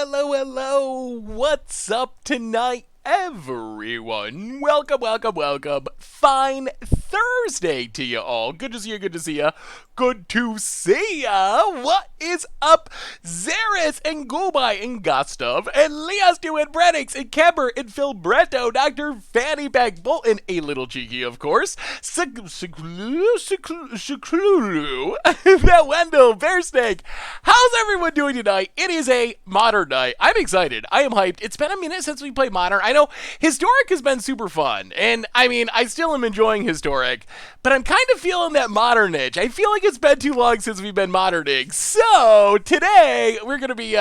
Hello. What's up tonight, everyone? Welcome. Fine Thursday to you all. Good to see ya. What is up, Zaris and Gubai and Gustav and Leostu and Brenix and Kemper and Philbretto, Dr. Fanny Pack Bolton, a little cheeky, of course, Seclulu, that Wendell, Bear Snake. How's everyone doing tonight? It is a modern night. I'm excited. I am hyped. It's been a minute since we played modern. I know historic has been super fun, and I mean, I still am enjoying historic, but I'm kind of feeling that modern itch. I feel like it's been too long since we've been moderning. So today we're gonna be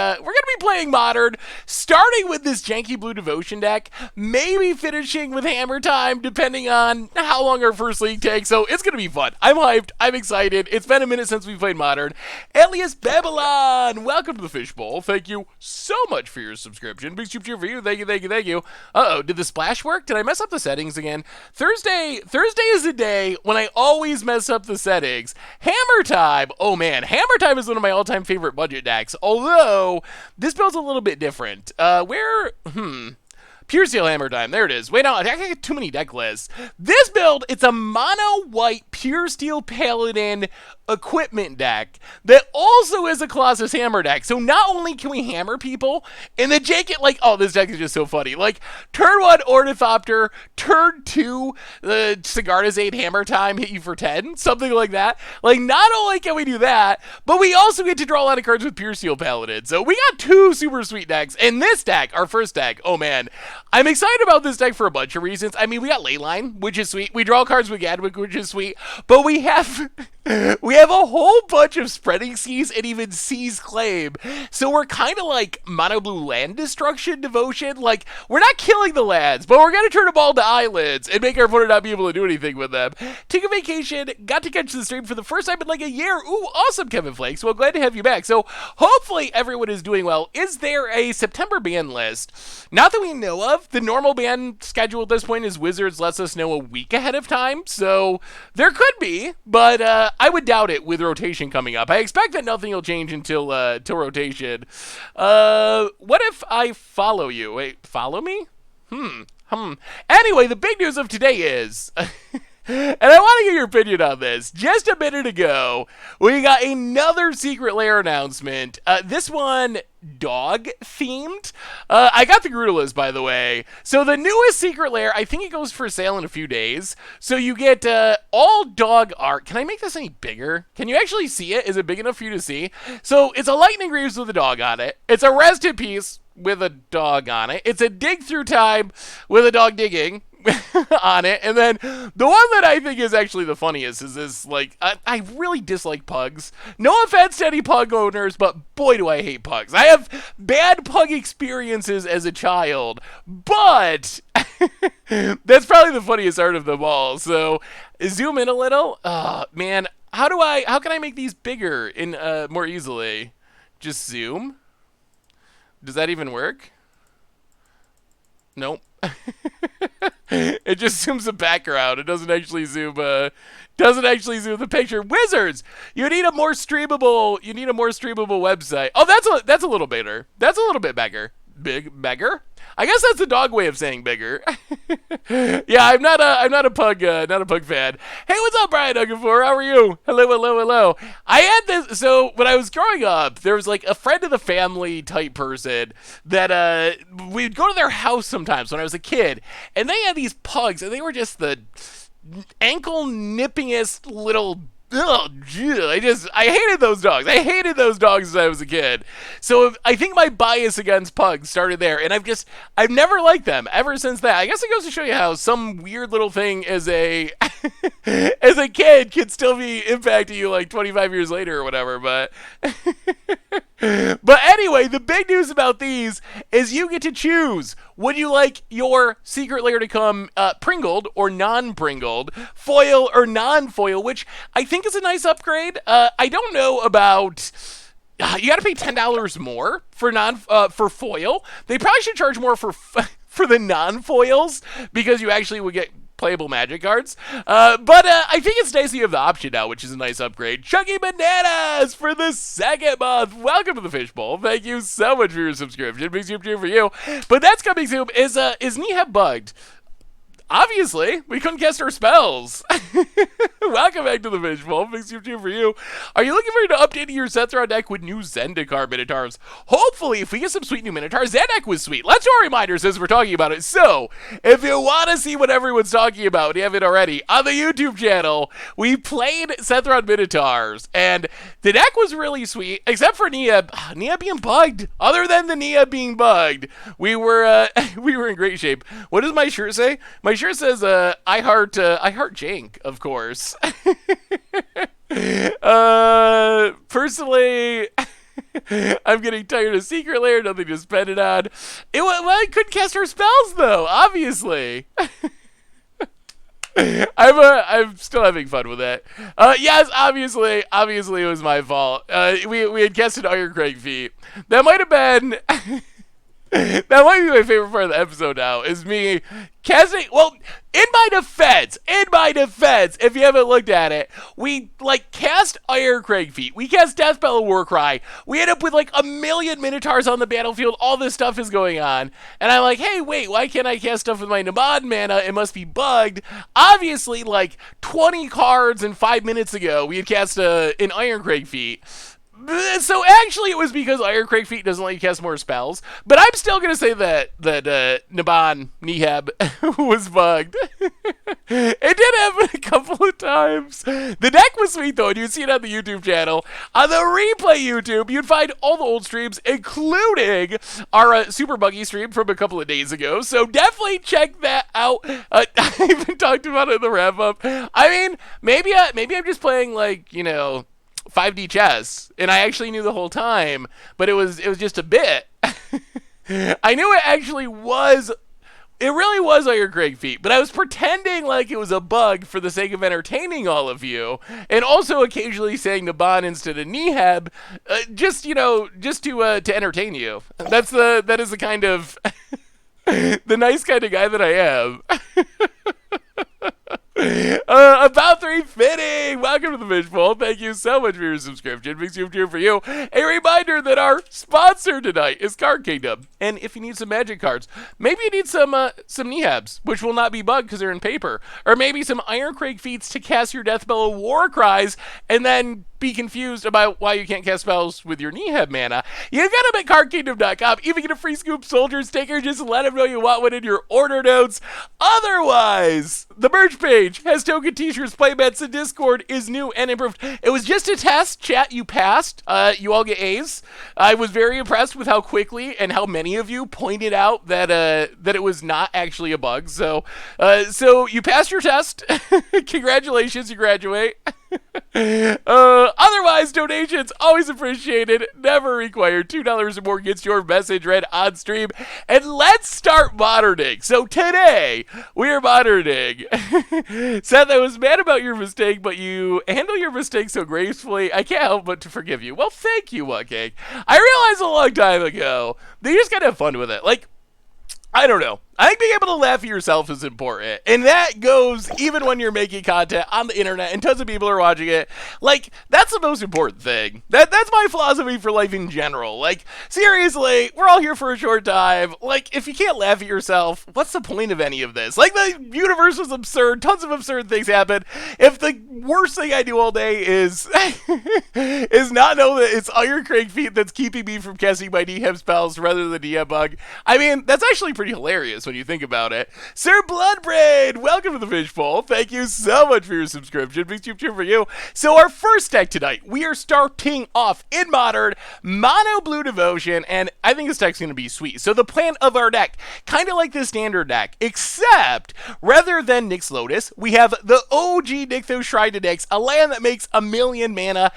playing modern, starting with this janky blue devotion deck, maybe finishing with hammer time, depending on how long our first league takes. So it's gonna be fun. I'm hyped. I'm excited. It's been a minute since we played modern. Elias Babylon, welcome to the Fishbowl. Thank you so much for your subscription. Big super cheer for you. Thank you. Uh-oh, did the splash work? Did I mess up the settings again? Thursday is the day when I always mess up the settings. Hammer time. Oh man, hammer time is one of my all-time favorite budget decks. Although this build's a little bit different. Puresteel Hammer Time. There it is. Wait, no, I got too many deck lists. This build, it's a mono-white Puresteel Paladin equipment deck that also is a Colossus Hammer deck. So not only can we hammer people, and then Jake it like, oh, this deck is just so funny. Like, turn 1, Ornithopter, turn 2, the Sigarda's 8 Hammer Time, hit you for 10, something like that. Like, not only can we do that, but we also get to draw a lot of cards with Puresteel Paladin. So we got 2 super sweet decks, and this deck, our first deck, oh man, I'm excited about this deck for a bunch of reasons. I mean, we got Leyline, which is sweet. We draw cards with Gadwick, which is sweet. But we have a whole bunch of Spreading Seas and even Seas Claim. So we're kind of like mono blue land destruction devotion. Like, we're not killing the lands, but we're going to turn them all to islands and make our opponent not be able to do anything with them. Take a vacation, got to catch the stream for the first time in like a year. Ooh, awesome, Kevin Flakes. Well, glad to have you back. So hopefully everyone is doing well. Is there a September ban list? Not that we know of. The normal ban schedule at this point is Wizards lets us know a week ahead of time, so there could be, but I would doubt it with rotation coming up. I expect that nothing will change until rotation. What if I follow you? Wait, follow me? Anyway, the big news of today is... And I want to get your opinion on this. Just a minute ago, we got another secret lair announcement. This one, dog-themed. I got the Grudelis, by the way. So the newest secret lair, I think it goes for sale in a few days. So you get all dog art. Can I make this any bigger? Can you actually see it? Is it big enough for you to see? So it's a Lightning Greaves with a dog on it. It's a Rest in Peace with a dog on it. It's a Dig Through Time with a dog digging on it. And then the one that I think is actually the funniest is this, like, I really dislike pugs. No offense to any pug owners, but boy do I hate pugs. I have bad pug experiences as a child, but that's probably the funniest art of them all. So zoom in a little. Man, how can I make these bigger in more easily? Just zoom. Does that even work? Nope. It just zooms the background. It doesn't actually zoom the picture. Wizards, you need a more streamable website. Oh, that's a little bigger. That's a little bit bigger. Bigger? I guess that's the dog way of saying bigger. Yeah, I'm not a pug fan. Hey, what's up, Brian Dugganfor? How are you? Hello. I had this, so when I was growing up, there was like a friend of the family type person that we'd go to their house sometimes when I was a kid, and they had these pugs, and they were just the ankle nippingest little. Ugh, I hated those dogs. I hated those dogs as I was a kid. So I think my bias against pugs started there, and I've never liked them ever since that. I guess it goes to show you how some weird little thing as a as a kid can still be impacting you like 25 years later or whatever. But but anyway, the big news about these is you get to choose. Would you like your secret lair to come pringled or non-pringled, foil or non-foil, which I think is a nice upgrade. I don't know about... you got to pay $10 more for foil. They probably should charge more for the non-foils because you actually would get playable magic cards. But I think it's nice that you have the option now, which is a nice upgrade. Chunky Bananas for the second month. Welcome to the Fishbowl. Thank you so much for your subscription. Big soup for you. But that's coming soon. Is Nihab bugged? Obviously, we couldn't cast our spells. Welcome back to the Fishbowl. Big soup for you. Are you looking forward to updating your Sethron deck with new Zendikar Minotaurs? Hopefully, if we get some sweet new Minotaurs, that deck was sweet. Let's do our reminders as we're talking about it. So, if you want to see what everyone's talking about, you have it already, on the YouTube channel, we played Sethron Minotaurs, and the deck was really sweet, except for Nia being bugged. Other than the Nia being bugged, we were in great shape. What does my shirt say? My shirt says, I heart jank, of course. Personally, I'm getting tired of Secret Lair, nothing to spend it on. I couldn't cast our spells, though, obviously. I'm still having fun with it. Yes, obviously it was my fault. We had casted Iron Craig feet. That might have been... That might be my favorite part of the episode now, is me casting, well, in my defense, if you haven't looked at it, we, cast Iron Craig feet, we cast Deathbell Warcry, we end up with, 1,000,000 Minotaurs on the battlefield, all this stuff is going on, and I'm like, hey, wait, why can't I cast stuff with my Nabad mana? It must be bugged. Obviously, 20 cards and 5 minutes ago, we had cast an Iron Craig feat. So actually, it was because Iron Craig Feet doesn't let you cast more spells. But I'm still gonna say that Nihab was bugged. It did happen a couple of times. The deck was sweet though, and you'd see it on the YouTube channel. On the replay YouTube, you'd find all the old streams, including our Super Buggy stream from a couple of days ago. So definitely check that out. I even talked about it in the wrap up. I mean, maybe I'm just playing 5D chess, and I actually knew the whole time, but it was just a bit. I knew it actually was, it really was Iron Craig feet, but I was pretending like it was a bug for the sake of entertaining all of you, and also occasionally saying Naban instead of Nihab, just to entertain you. That is the kind of the nice kind of guy that I am. About 350, welcome to the Fishbowl. Thank you so much for your subscription. Big soup for you. A reminder that our sponsor tonight is Card Kingdom, and if you need some magic cards, maybe you need some Nihabs, which will not be bugged because they're in paper, or maybe some Iron Craig feats to cast your Deathbell War Cries, and then be confused about why you can't cast spells with your Nihab mana. You got them at cardkingdom.com. Even get a free Scoop Soldier sticker. Just let them know you want one in your order notes. Otherwise, the merch page has token t-shirts, playmats, and Discord is new and improved. It was just a test. Chat, you passed. You all get A's. I was very impressed with how quickly and how many of you pointed out that it was not actually a bug. So you passed your test. Congratulations, you graduate. Otherwise, donations always appreciated, never required. $2 or more gets your message read on stream. And let's start moderning. So today we are moderning. Seth, I was mad about your mistake, but you handle your mistake so gracefully, I can't help but to forgive you. Well, thank you, Wutcake. I realized a long time ago that you just gotta have fun with it. I don't know. I think being able to laugh at yourself is important. And that goes even when you're making content on the internet and tons of people are watching it. That's the most important thing. That's my philosophy for life in general. Seriously, we're all here for a short time. If you can't laugh at yourself, what's the point of any of this? The universe is absurd. Tons of absurd things happen. If the worst thing I do all day is not know that it's Iron Craig feet that's keeping me from casting my Nihab spells rather than Nihab bug, I mean, that's actually pretty hilarious when you think about it. Sir Bloodbraid, welcome to the Fishbowl. Thank you so much for your subscription. Big cheer for you. So our first deck tonight, we are starting off in Modern, Mono Blue Devotion, and I think this deck's going to be sweet. So the plan of our deck, kind of like the standard deck, except rather than Nyx Lotus, we have the OG Nykthos Shrine to Nyx, a land that makes 1,000,000 mana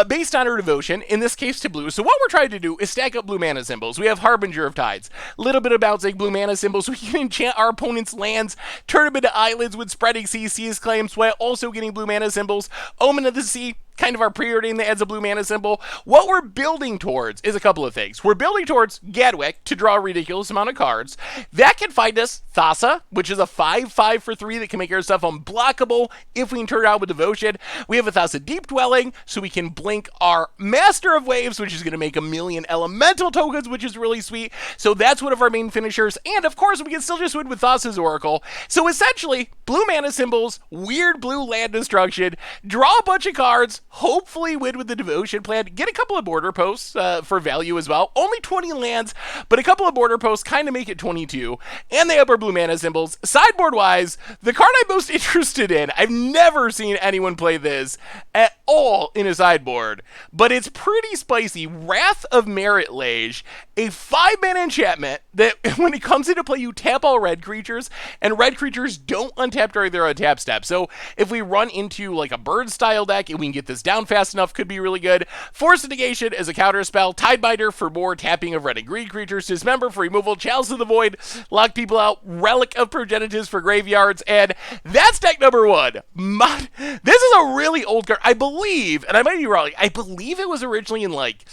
based on our devotion, in this case to blue. So what we're trying to do is stack up blue mana symbols. We have Harbinger of Tides, a little bit of bouncing blue mana symbols so we can enchant our opponent's lands, turn them into islands with spreading CC's claims while also getting blue mana symbols. Omen of the Sea, kind of our preordain that adds a blue mana symbol. What we're building towards is a couple of things. We're building towards Gadwick to draw a ridiculous amount of cards. That can find us Thassa, which is a 5/5 for 3 that can make our stuff unblockable if we can turn it out with Devotion. We have a Thassa Deep Dwelling, so we can blink our Master of Waves, which is going to make a million elemental tokens, which is really sweet. So that's one of our main finishers. And of course, we can still just win with Thassa's Oracle. So essentially, blue mana symbols, weird blue land destruction, draw a bunch of cards, hopefully win with the Devotion plan, get a couple of border posts for value as well. Only 20 lands, but a couple of border posts kind of make it 22. And they have our blue mana symbols. Sideboard-wise, the card I'm most interested in, I've never seen anyone play this at all in a sideboard, but it's pretty spicy. Wrath of Merit Lage, a 5-mana enchantment that when it comes into play, you tap all red creatures, and red creatures don't untap during their untap step. So if we run into like a bird style deck and we can get this down fast enough, could be really good. Force of Negation as a counter spell, Tidebinder for more tapping of red and green creatures, Dismember for removal, Chalice of the Void, lock people out, Relic of Progenitus for graveyards, and that's deck number 1. This is a really old card, I believe, and I might be wrong, I believe it was originally in like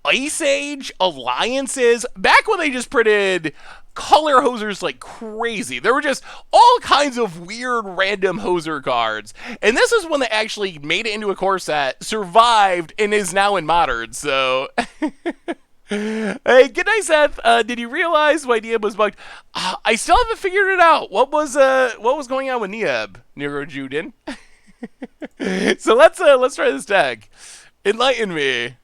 Ice Age Alliances, back when they just printed color hosers like crazy. There were just all kinds of weird random hoser cards. And this is one that actually made it into a core set, survived, and is now in Modern, so... Hey, good night, Seth. Did you realize why Nieb was bugged? I still haven't figured it out. What was going on with Nieb, Nero Juden? So let's try this deck. Enlighten me.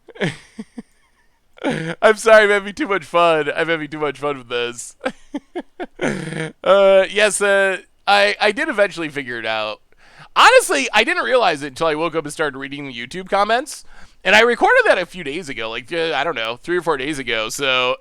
I'm sorry, I'm having too much fun. I'm having too much fun with this. Yes, I did eventually figure it out. Honestly, I didn't realize it until I woke up and started reading the YouTube comments. And I recorded that a few days ago, like, I don't know, 3 or 4 days ago, so...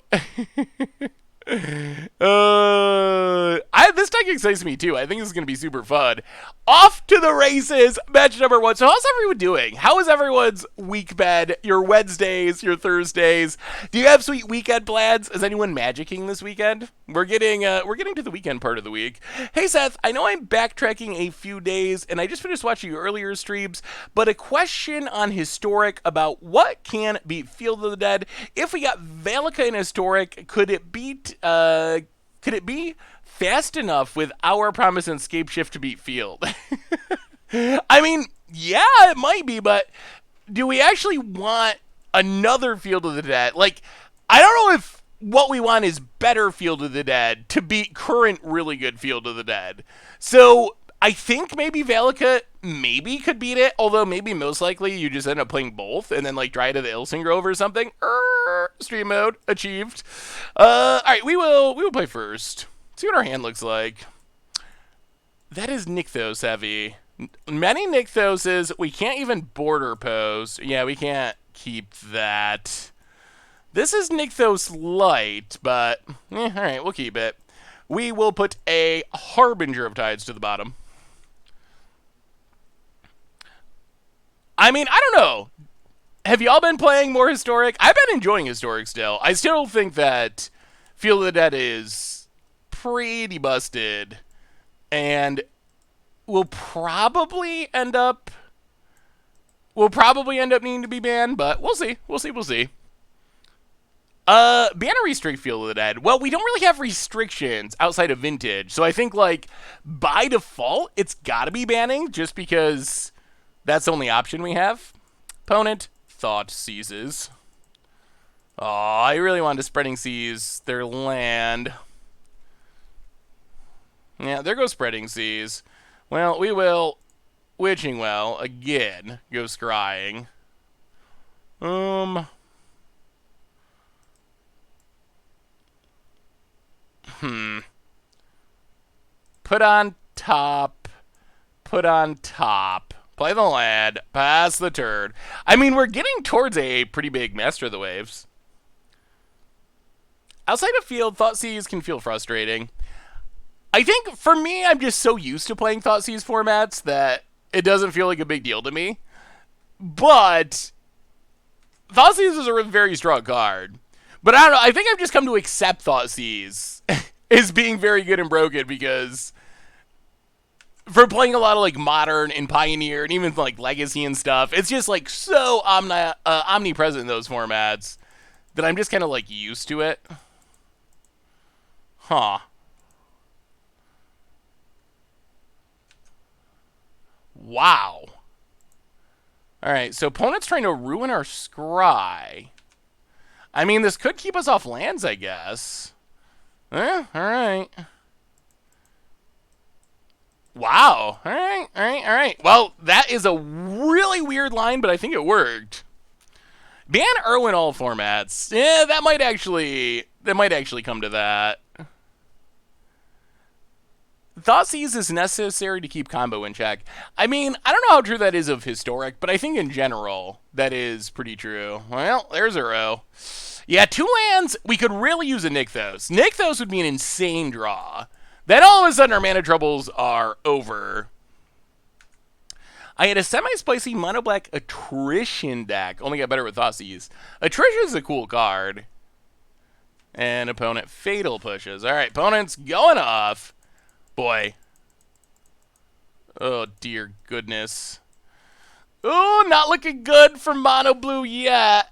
This deck excites me too. I think this is going to be super fun. Off to the races, match number 1. So how's everyone doing? How is everyone's week bed? Your Wednesdays, your Thursdays? Do you have sweet weekend plans? Is anyone magicking this weekend? We're getting to the weekend part of the week. Hey Seth, I know I'm backtracking a few days, and I just finished watching your earlier streams, but a question on Historic about what can beat Field of the Dead. If we got Valaka in Historic, could it be fast enough with our Promise and Scape Shift to beat Field? I mean, yeah, it might be, but do we actually want another Field of the Dead? Like, I don't know if what we want is better Field of the Dead to beat current really good Field of the Dead. So I think maybe Valaka maybe could beat it, although maybe most likely you just end up playing both and then like Dryad of the Ilsing Grove or something. Stream mode achieved. All right, we will play first. See what our hand looks like. That is Nykthos heavy. Many Nykthoses. We can't even border post. Yeah, we can't keep that. This is Nykthos light, but all right, we'll keep it. We will put a Harbinger of Tides to the bottom. I mean, I don't know. Have y'all been playing more Historic? I've been enjoying Historic still. I still think that Field of the Dead is pretty busted. And will probably end up needing to be banned, but we'll see. We'll see. Ban or restrict Field of the Dead? Well, we don't really have restrictions outside of Vintage. So I think, like, by default, it's gotta be banning just because that's the only option we have. Opponent, Thought seizes. Oh, I really wanted to Spreading Seas their land. Yeah, there goes Spreading Seas. Well, we will Witching Well again. Go scrying. Put on top. Play the land. Pass the turn. I mean, we're getting towards a pretty big Master of the Waves. Outside of Field, Thoughtseize can feel frustrating. I think, for me, I'm just so used to playing Thoughtseize formats that it doesn't feel like a big deal to me. But Thoughtseize is a very strong card. But I don't know, I think I've just come to accept Thoughtseize as being very good and broken because for playing a lot of like Modern and Pioneer and even like Legacy and stuff. It's just like so omnipresent in those formats that I'm just kind of like used to it. Huh. Wow. All right, so opponent's trying to ruin our scry. I mean, this could keep us off lands, I guess. All right. Wow. All right. Well, that is a really weird line, but I think it worked. Ban Uro in all formats. Yeah, that might actually come to that. Thoughtseize is necessary to keep combo in check. I mean, I don't know how true that is of Historic, but I think in general, that is pretty true. Well, there's Uro. Yeah, 2 lands, we could really use a Nykthos. Nykthos would be an insane draw. Then all of a sudden our mana troubles are over. I had a semi-spicy mono-black Attrition deck. Only got better with Thoughtseize. Attrition is a cool card. And opponent Fatal pushes. Alright, opponent's going off. Boy. Oh, dear goodness. Oh, not looking good for Mono Blue yet.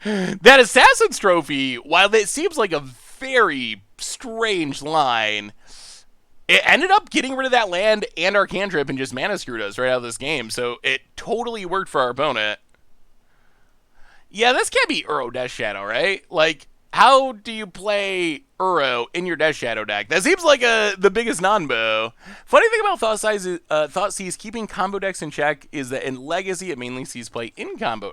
That Assassin's Trophy, while it seems like a very strange line, it ended up getting rid of that land and our cantrip and just mana screwed us right out of this game. So it totally worked for our opponent. Yeah, this can't be Uro Death Shadow, right? Like, how do you play Uro in your Death Shadow deck? That seems like the biggest non-bow. Funny thing about Thoughtseize keeping combo decks in check is that in Legacy it mainly sees play in combo.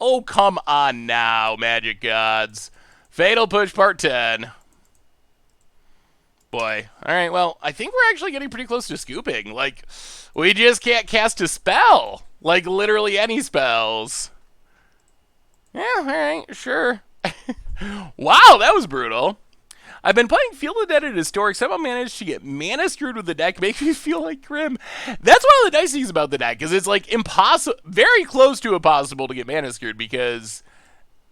Oh, come on now, Magic Gods. Fatal Push Part 10. Boy. Alright, well, I think we're actually getting pretty close to scooping. Like, we just can't cast a spell. Like, literally any spells. Yeah, alright, sure. Wow, that was brutal. I've been playing Field of Dead at Historic. Somehow managed to get mana screwed with the deck. Makes me feel like Grim. That's one of the nice things about the deck, is it's like impossible, very close to impossible to get mana screwed because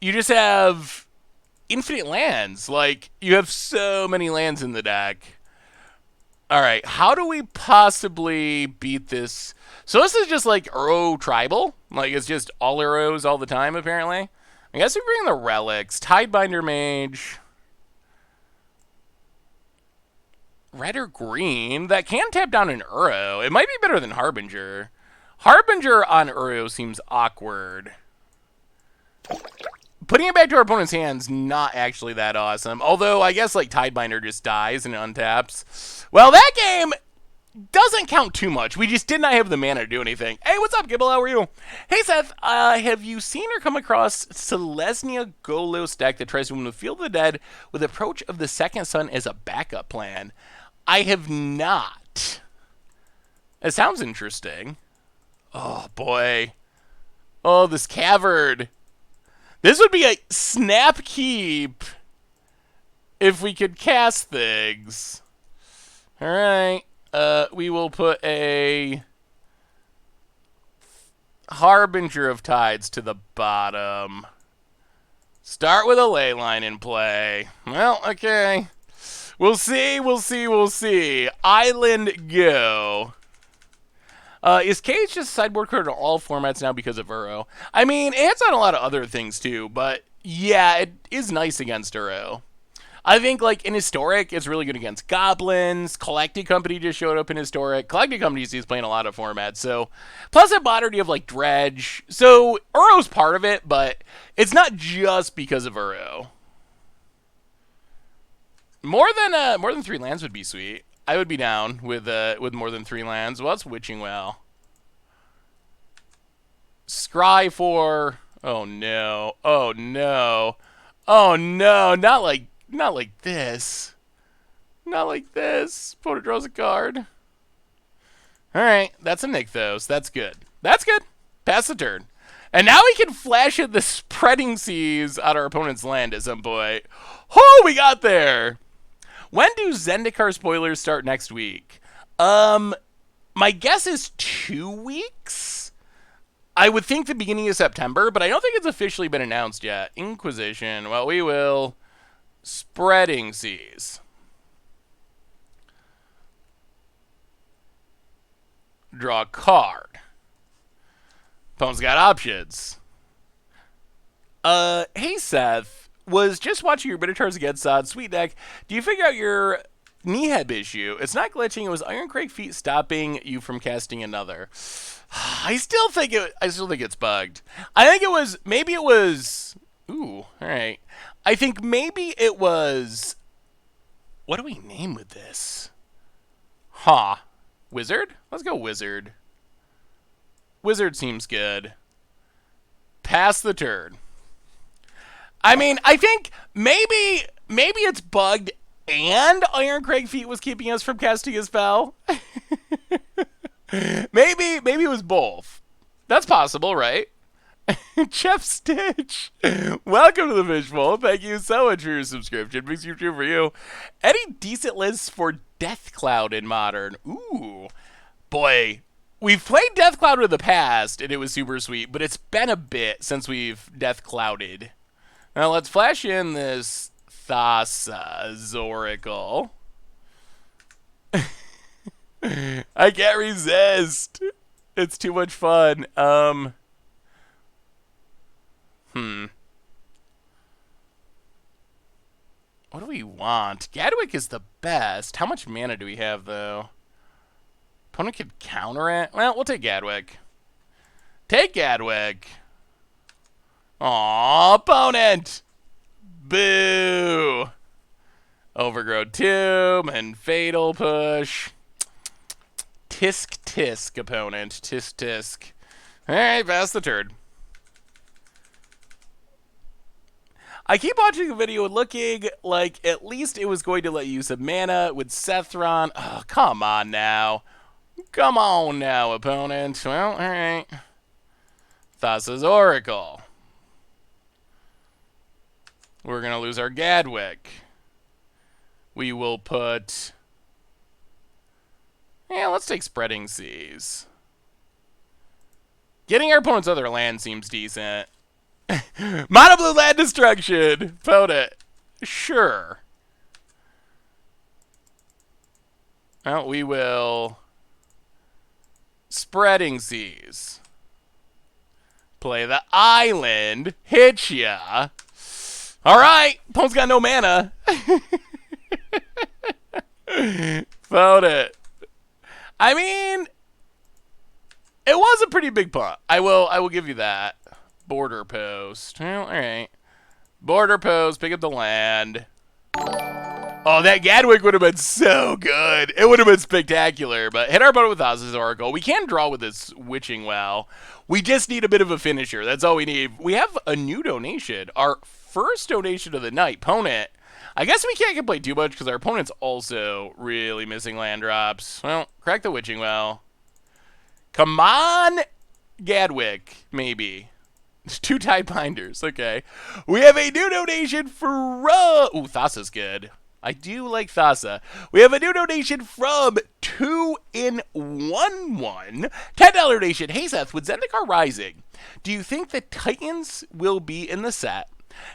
you just have infinite lands. Like, you have so many lands in the deck. Alright, how do we possibly beat this? So this is just like Uro Tribal. Like, it's just all Uros all the time, apparently. I guess we bring the relics. Tidebinder Mage. Red or green? That can tap down an Uro. It might be better than Harbinger. Harbinger on Uro seems awkward. Putting it back to our opponent's hands, not actually that awesome. Although, I guess, like, Tidebinder just dies and untaps. Well, that game doesn't count too much. We just did not have the mana to do anything. Hey, what's up, Gibble? How are you? Hey, Seth. Have you seen or come across Selesnya Golos deck that tries to win the Field of the Dead with Approach of the Second Sun as a backup plan? I have not. It sounds interesting. Oh, boy. Oh, this Cavern. This would be a snap keep if we could cast things. Alright. We will put a Harbinger of Tides to the bottom. Start with a ley line in play. Well, okay. We'll see. Island go. Is Cage just sideboard card in all formats now because of Uro? I mean, it hits on a lot of other things too, but yeah, it is nice against Uro. I think, like, in Historic, it's really good against Goblins. Collecting Company just showed up in Historic. Collecting Company is playing a lot of formats, so... Plus, in Modern, you have, like, Dredge. So, Uro's part of it, but it's not just because of Uro. More than 3 lands would be sweet. I would be down with more than 3 lands. Well, that's Witching Well. Scry for... Oh, no. Oh, no. Oh, no. Not like this. Not like this. Opponent draws a card. Alright, that's a Nykthos. That's good. That's good. Pass the turn. And now we can flash at the Spreading Seas on our opponent's land at some point. Oh, we got there! When do Zendikar spoilers start next week? My guess is 2 weeks? I would think the beginning of September, but I don't think it's officially been announced yet. Inquisition. Well, we will... Spreading Seas. Draw a card. Opponent's got options. Hey Seth, was just watching your Minotaurs Against Odds sweet deck. Do you figure out your Neheb issue? It's not glitching. It was Ironcrake Feet stopping you from casting another. I still think it's bugged. I think it was, maybe it was, ooh, all right. I think maybe it was, what do we name with this? Wizard? Let's go Wizard. Wizard seems good. Pass the turn. I mean, I think maybe it's bugged and Ironcrake Feet was keeping us from casting a spell. maybe it was both. That's possible, right? Chef Stitch, welcome to the Fishbowl. Thank you so much for your subscription. Makes you true for you. Any decent lists for Death Cloud in Modern? Ooh, boy. We've played Death Cloud in the past, and it was super sweet, but it's been a bit since we've Death Clouded. Now let's flash in this Thassa's Oracle. I can't resist. It's too much fun. What do we want? Gadwick is the best. How much mana do we have, though? Opponent could counter it. Well, we'll take Gadwick. Take Gadwick. Aw, opponent. Boo. Overgrowth Tomb and Fatal Push. Tisk, opponent. Tisk. Alright, pass the turn. I keep watching the video and looking like at least it was going to let you use some mana with Sethron. Oh, come on now. Come on now, opponent. Well, alright. Thassa's Oracle. We're going to lose our Gadwick. We will put... yeah, let's take Spreading Seas. Getting our opponent's other land seems decent. Mono blue land destruction. Opponent. Sure. Well, we will... Spreading Seas. Play the island. Hit ya. Alright. Opponent's got no mana. Found it. I mean, it was a pretty big punt. I will give you that. Border post. Well, alright. Border post, pick up the land. Oh, that Gadwick would have been so good. It would have been spectacular, but hit our opponent with Thassa's Oracle. We can draw with this Witching Well. We just need a bit of a finisher. That's all we need. We have a new donation. Our first donation of the night. Opponent. I guess we can't complain too much because our opponent's also really missing land drops. Well, crack the Witching Well. Come on, Gadwick, maybe. 2 Tide Binders, okay. We have a new donation from... ooh, Thassa's good. I do like Thassa. We have a new donation from 2in11. $10 donation. Hey Seth, with Zendikar Rising, do you think the Titans will be in the set?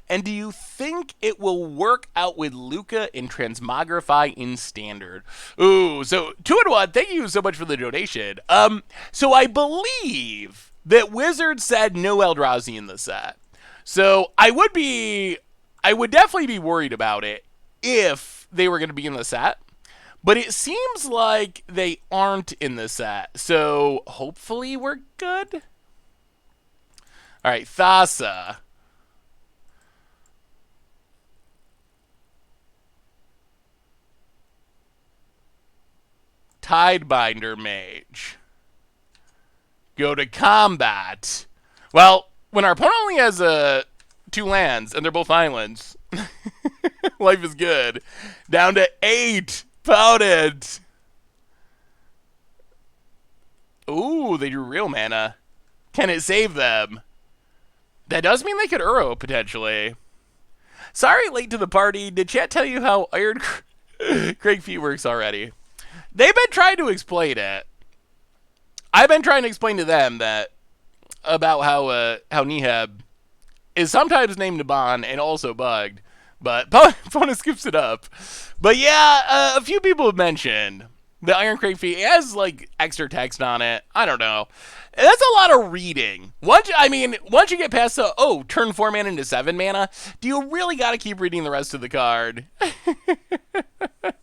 And do you think it will work out with Luca in Transmogrify in Standard? Ooh, so 2-in-1, thank you so much for the donation. So I believe that Wizard said no Eldrazi in the set. So I would definitely be worried about it if they were going to be in the set. But it seems like they aren't in the set. So hopefully we're good. All right, Thassa. Tidebinder Mage. Go to combat. Well, when our opponent only has 2 lands and they're both islands, life is good. Down to 8. Opponent. Ooh, they drew real mana. Can it save them? That does mean they could Uro, potentially. Sorry, late to the party. Did chat tell you how Iron Craig Feet works already? They've been trying to explain it. I've been trying to explain to them that about how Neheb is sometimes named Naban and also bugged, but opponent skips it up. But yeah, a few people have mentioned The Iron Crate fee has like extra text on it. I don't know. That's a lot of reading. Once you get past the turn 4 mana into 7 mana, do you really got to keep reading the rest of the card?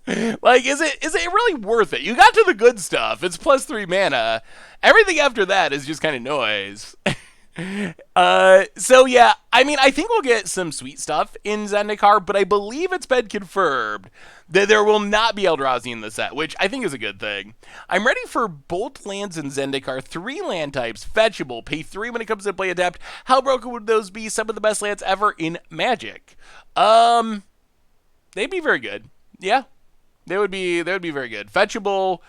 Like, is it really worth it? You got to the good stuff. It's plus 3 mana. Everything after that is just kind of noise. So yeah, I think we'll get some sweet stuff in Zendikar, but I believe it's been confirmed that there will not be Eldrazi in the set, which I think is a good thing. I'm ready for both lands in Zendikar, 3 land types, fetchable, pay 3 when it comes to play adept. How broken would those be? Some of the best lands ever in Magic. They'd be very good. Yeah. They would be very good. Fetchable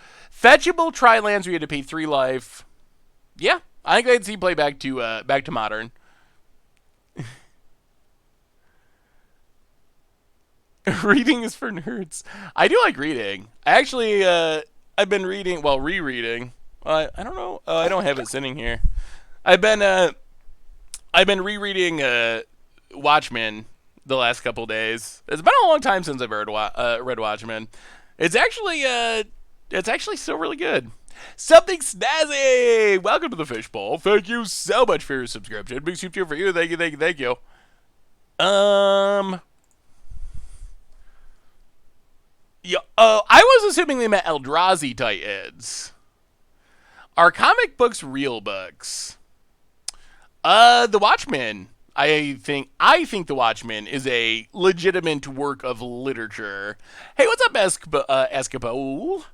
tri lands where you had to pay 3 life. Yeah. I think I'd see play back to Modern. Reading is for nerds. I do like reading. I actually I've been reading, rereading. I don't know. I don't have it sitting here. I've been rereading Watchmen the last couple days. It's been a long time since I've read Watchmen. It's actually still really good. Something snazzy! Welcome to the Fishbowl. Thank you so much for your subscription. Big soup cheer for you. Thank you. Yeah. I was assuming they meant Eldrazi Titans. Are comic books real books? The Watchmen. I think The Watchmen is a legitimate work of literature. Hey, what's up, Escapo?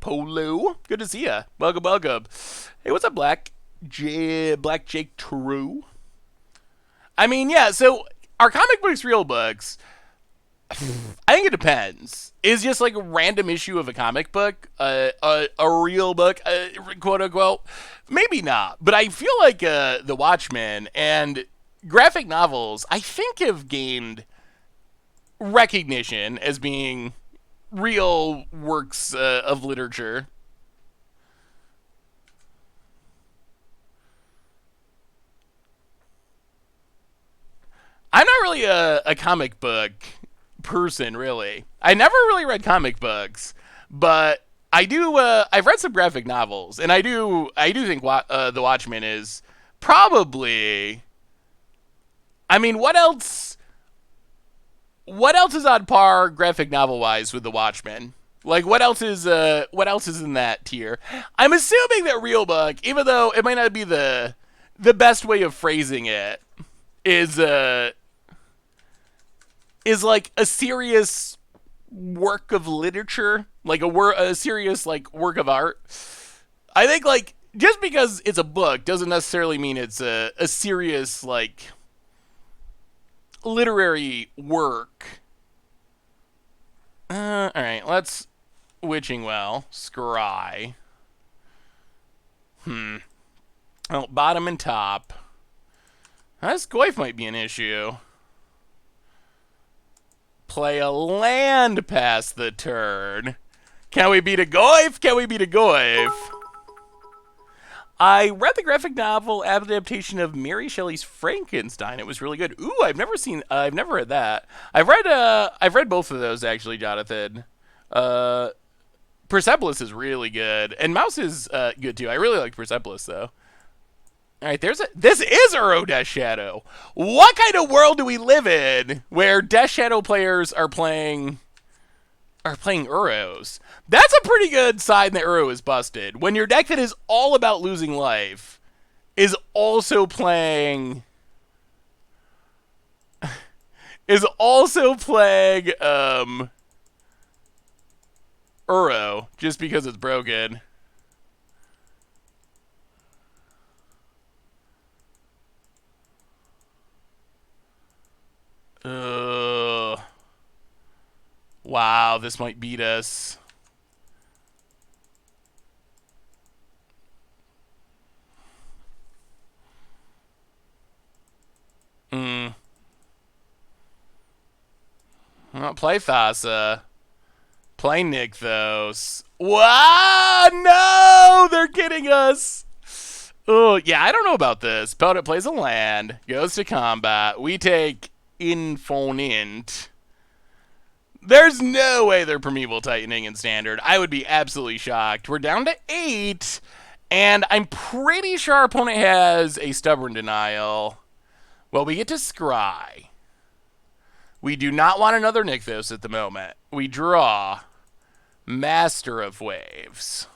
Polo? Good to see ya. Welcome. Hey, what's up, Black Jake True? Yeah, so are comic books real books? I think it depends. Is just like a random issue of a comic book a real book, quote unquote? Maybe not, but I feel like The Watchmen and graphic novels, I think, have gained recognition as being real works of literature. I'm not really a comic book person, really. I never really read comic books, but I do. I've read some graphic novels, and I do think The Watchmen is probably. What else? What else is on par graphic novel wise with The Watchmen? Like, what else is in that tier? I'm assuming that real book, even though it might not be the best way of phrasing it, is like a serious work of literature, like a serious like work of art. I think like just because it's a book doesn't necessarily mean it's a serious like literary work. All right, let's Witching Well, Scry. Oh, bottom and top. This Goyf might be an issue. Play a land past the turn. Can we beat a Goyf? I read the graphic novel adaptation of Mary Shelley's Frankenstein. It was really good. Ooh, I've never read that. I've read both of those actually, Jonathan. Persepolis is really good, and Mouse is good too. I really like Persepolis though. All right, this is Uro Death Shadow. What kind of world do we live in where Death Shadow players are playing Uros? That's a pretty good sign that Uro is busted. When your deck that is all about losing life is also playing Uro just because it's broken. Wow, this might beat us. Well, play Thassa. Play Nykthos. Wow, no! They're kidding us! Oh, yeah, I don't know about this. Pellet plays a land, goes to combat. We take Infonint. There's no way they're Primeval Tightening in Standard. I would be absolutely shocked. We're down to 8, and I'm pretty sure our opponent has a Stubborn Denial. Well, we get to Scry. We do not want another Nykthos at the moment. We draw Master of Waves.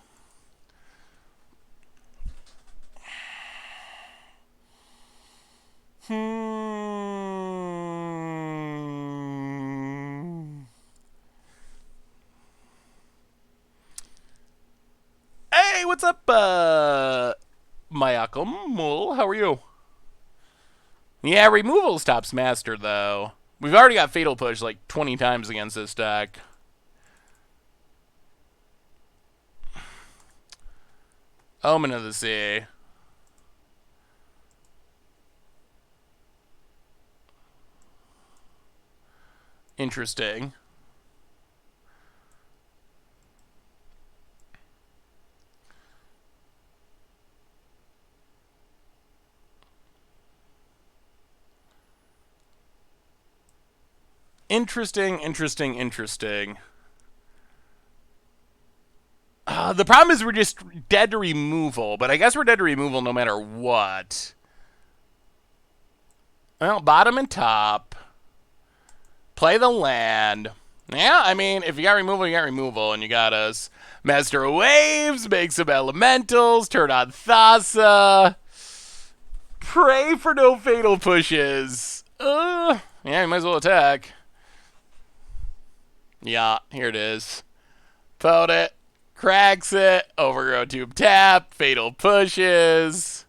Hey, what's up, Mayakum Mul? How are you? Yeah, removal stops Master, though. We've already got Fatal Push like 20 times against this deck. Omen of the Sea. Interesting. Interesting. The problem is we're just dead to removal, but I guess we're dead to removal no matter what. Well, bottom and top. Play the land. Yeah, I mean, if you got removal, you got removal, and you got us. Master of Waves, make some elementals, turn on Thassa. Pray for no fatal pushes. Yeah, you might as well attack. Yeah, here it is. Put it. Cracks it. Overgrown Tube tap. Fatal pushes.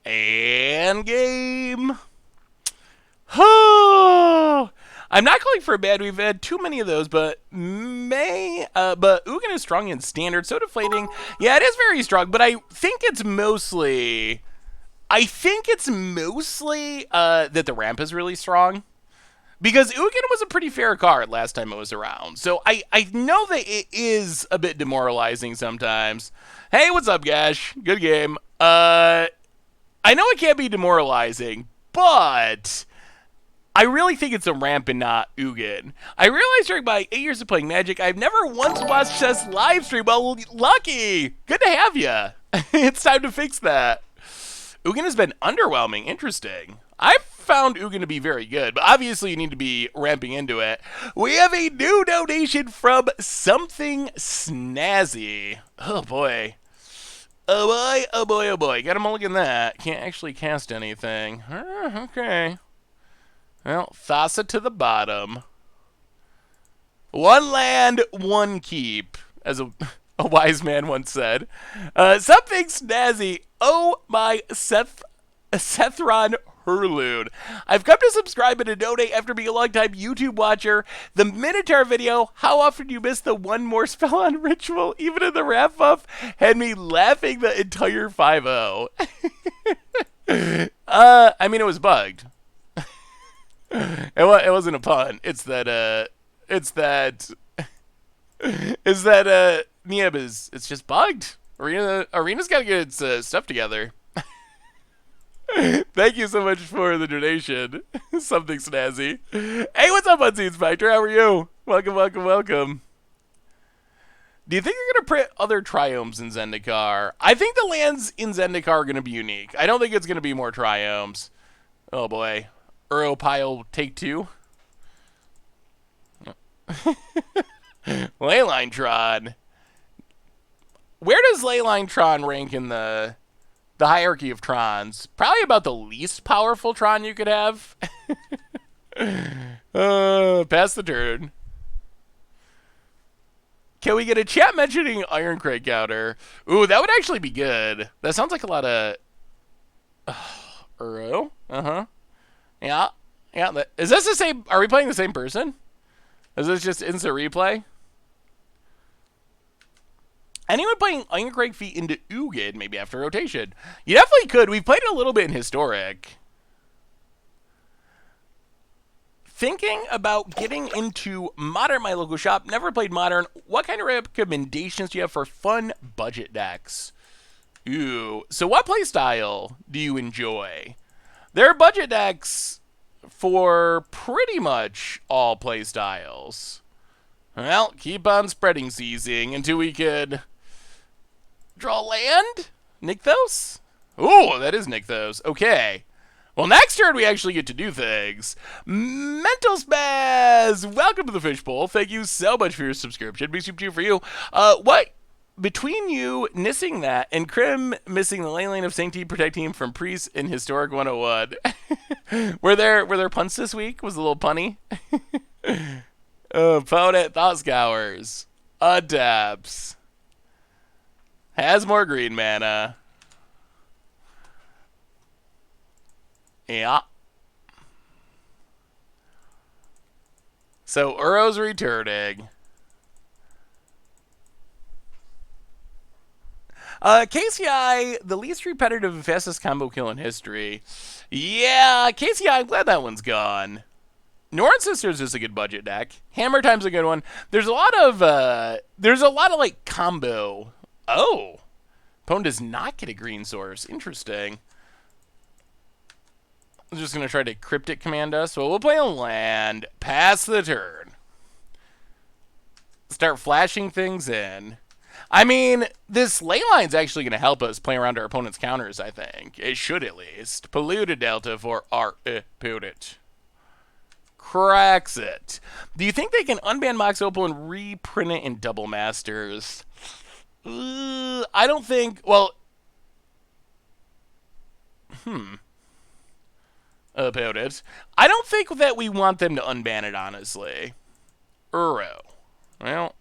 And game. I'm not calling for a bad. We've had too many of those, but but Ugin is strong in Standard. So deflating. Yeah, it is very strong, but I think it's mostly that the ramp is really strong. Because Ugin was a pretty fair card last time it was around. So I know that it is a bit demoralizing sometimes. Hey, what's up, Gash? Good game. I know it can be demoralizing, but I really think it's a ramp and not Ugin. I realized during my 8 years of playing Magic, I've never once watched Chess live stream. Well, lucky. Good to have you. It's time to fix that. Ugin has been underwhelming. Interesting. I've found Ugin to be very good, but obviously you need to be ramping into it. We have a new donation from Something Snazzy. Oh boy. Oh boy. Got a mulligan that. Can't actually cast anything. Okay. Well, Thassa to the bottom. 1 land, 1 keep, as a wise man once said. Something Snazzy. Oh my Sethron Herloon. I've come to subscribe and to donate after being a long-time YouTube watcher. The Minotaur video, how often do you miss the one more spell on ritual, even in the wrap-up, had me laughing the entire 5-0. I mean, it was bugged. It wasn't a pun. It's that Nieb it's just bugged. Arena's got to get its stuff together. Thank you so much for the donation. Something Snazzy. Hey, what's up, Unseen Spectre? How are you? Welcome. Do you think you're going to print other Triomes in Zendikar? I think the lands in Zendikar are going to be unique. I don't think it's going to be more Triomes. Oh, boy. Uropile take 2. Leyline Tron. Where does Leyline Tron rank in the hierarchy of Trons? Probably about the least powerful Tron you could have. Pass the turn. Can we get a chat mentioning Iron Crate counter? Ooh, that would actually be good. That sounds like a lot of Uro. Yeah. Is this the same? Are we playing the same person? Is this just instant replay? Anyone playing Iron Crate feet into Ugin maybe after rotation? You definitely could. We've played it a little bit in Historic. Thinking about getting into Modern, my local shop. Never played Modern. What kind of recommendations do you have for fun budget decks? Ooh. So what playstyle do you enjoy? There are budget decks for pretty much all play styles. Well, keep on spreading seizing until we could draw land? Nykthos? Ooh, that is Nykthos. Okay. Well, next turn we actually get to do things. Mental Spaz! Welcome to the Fishbowl. Thank you so much for your subscription. Big soup to you for you. What? Between you missing that and Krim missing the lane of sanctity protecting him from priests in Historic 101. were there punts this week? Was a little punny? Opponent Thought Scours. Adapts. Has more green mana. Yeah. So Uro's returning. KCI, the least repetitive and fastest combo kill in history. Yeah, KCI, I'm glad that one's gone. Norn Sisters is a good budget deck. Hammer Time's a good one. There's a lot of like combo. Oh. Opponent does not get a green source. Interesting. I'm just going to try to Cryptic command us. So we'll play a land. Pass the turn. Start flashing things in. I mean, this ley line's actually going to help us play around our opponent's counters, I think. It should at least. Polluted Delta for our opponent. Cracks it. Do you think they can unban Mox Opal and reprint it in Double Masters? I don't think... Well... About it. I don't think that we want them to unban it, honestly. Uro. Well...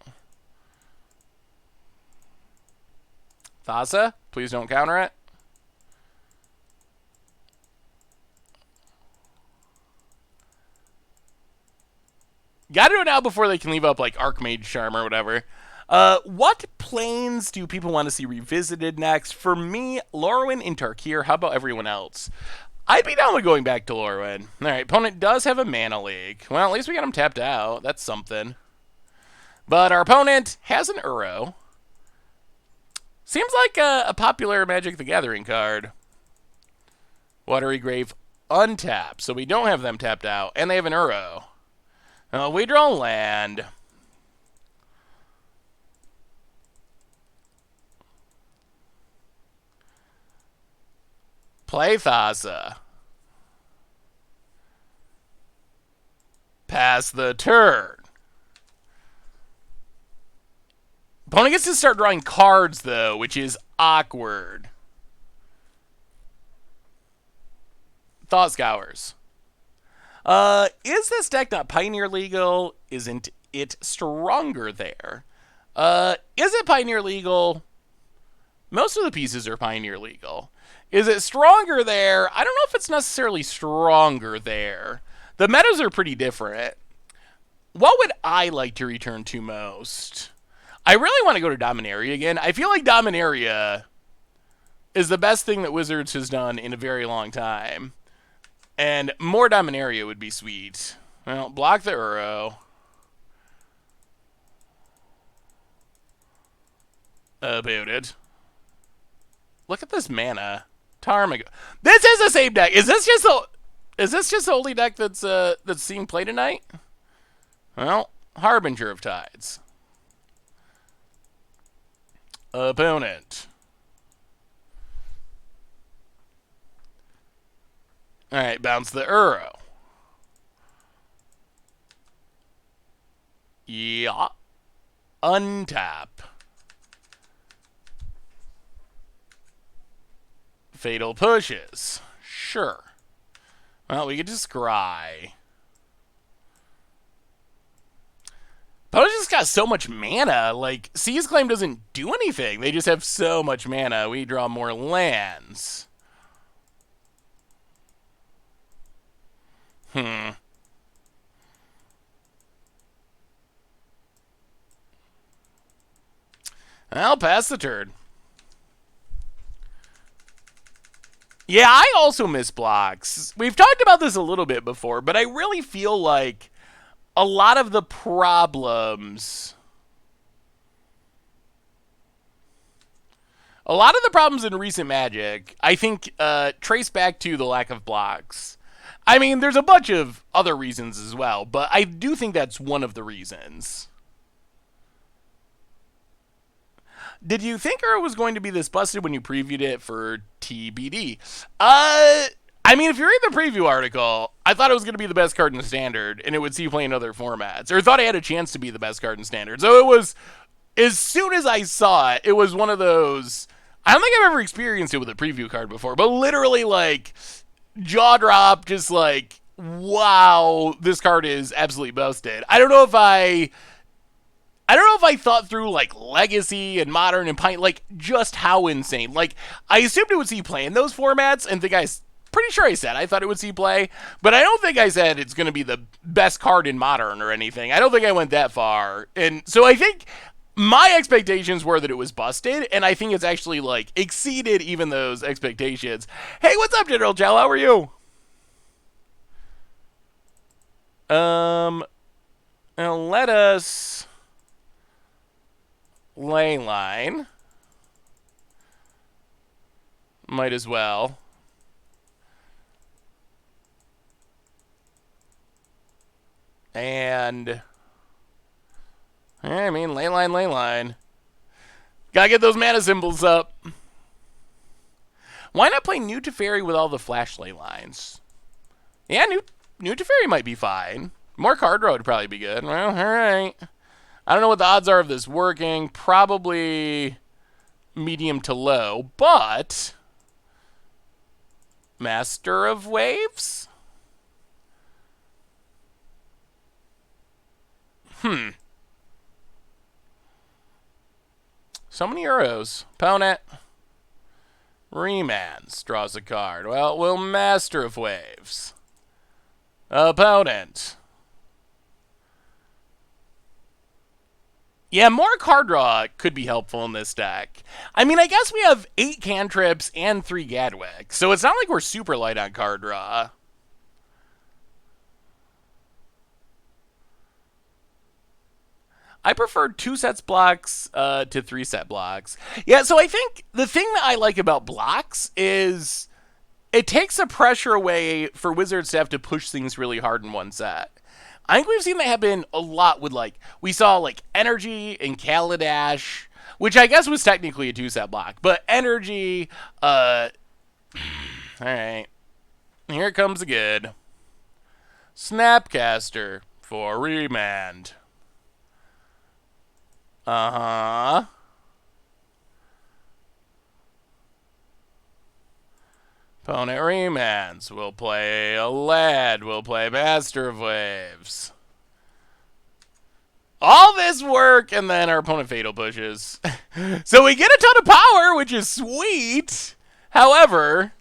Thassa, please don't counter it. Gotta do it now before they can leave up like Archmage Charm or whatever. What planes do people want to see revisited next? For me, Lorwyn and Tarkir. How about everyone else? I'd be down with going back to Lorwyn. Alright, opponent does have a mana leak. Well, at least we got him tapped out. That's something. But our opponent has an Uro. Seems like a popular Magic the Gathering card. Watery Grave untapped, so we don't have them tapped out. And they have an Uro. We draw land. Play Thassa. Pass the turn. Opponent gets to start drawing cards, though, which is awkward. Thought Scours. Is this deck not Pioneer legal? Isn't it stronger there? Is it Pioneer legal? Most of the pieces are Pioneer legal. Is it stronger there? I don't know if it's necessarily stronger there. The metas are pretty different. What would I like to return to most? I really want to go to Dominaria again. I feel like Dominaria is the best thing that Wizards has done in a very long time. And more Dominaria would be sweet. Well, block the Uro. About it. Look at this mana. Tarmogoyf. This is the same deck. Is this just the only deck that's seeing play tonight? Well, Harbinger of Tides. Opponent. Alright, bounce the Uro. Yeah. Untap. Fatal Pushes. Sure. Well, we could just scry. But I just got so much mana. Like, Seize Claim doesn't do anything. They just have so much mana. We draw more lands. I'll pass the turn. Yeah, I also miss blocks. We've talked about this a little bit before, but I really feel like a lot of the problems... A lot of the problems in recent Magic, I think, trace back to the lack of blocks. I mean, there's a bunch of other reasons as well, but I do think that's one of the reasons. Did you think Uro was going to be this busted when you previewed it for TBD? I mean, if you read the preview article, I thought it was going to be the best card in the standard, and it would see play in other formats. Or thought it had a chance to be the best card in standard. So it was, as soon as I saw it, it was one of those. I don't think I've ever experienced it with a preview card before, but literally, like, jaw drop, just like, wow, this card is absolutely busted. I don't know if I thought through, like, Legacy and Modern and Pint, like, just how insane. Like, I assumed it would see play in those formats, and pretty sure I said I thought it would see play, but I don't think I said it's going to be the best card in Modern or anything. I don't think I went that far. And so I think my expectations were that it was busted, and I think it's actually, like, exceeded even those expectations. Hey, what's up, General Jell? How are you? Now let us ley line. Might as well. And I mean, ley line. Gotta get those mana symbols up. Why not play New Teferi with all the flash ley lines? Yeah, New Teferi might be fine. More card draw would probably be good. Well, alright. I don't know what the odds are of this working. Probably medium to low, but Master of Waves? So many Uros. Opponent. Remands. Draws a card. Well, we'll Master of Waves. Opponent. Yeah, more card draw could be helpful in this deck. I mean, I guess we have 8 cantrips and 3 Gadwick, so it's not like we're super light on card draw. I prefer 2 sets blocks to 3 set blocks. Yeah, so I think the thing that I like about blocks is it takes the pressure away for Wizards to have to push things really hard in one set. I think we've seen that happen a lot with, like, we saw, like, Energy and Kaladesh, which I guess was technically a 2-set block, but Energy, alright. Here comes the good. Snapcaster for Remand. Uh-huh. Opponent remands. We'll play a lad. We'll play Master of Waves. All this work, and then our opponent fatal pushes. So we get a ton of power, which is sweet. However,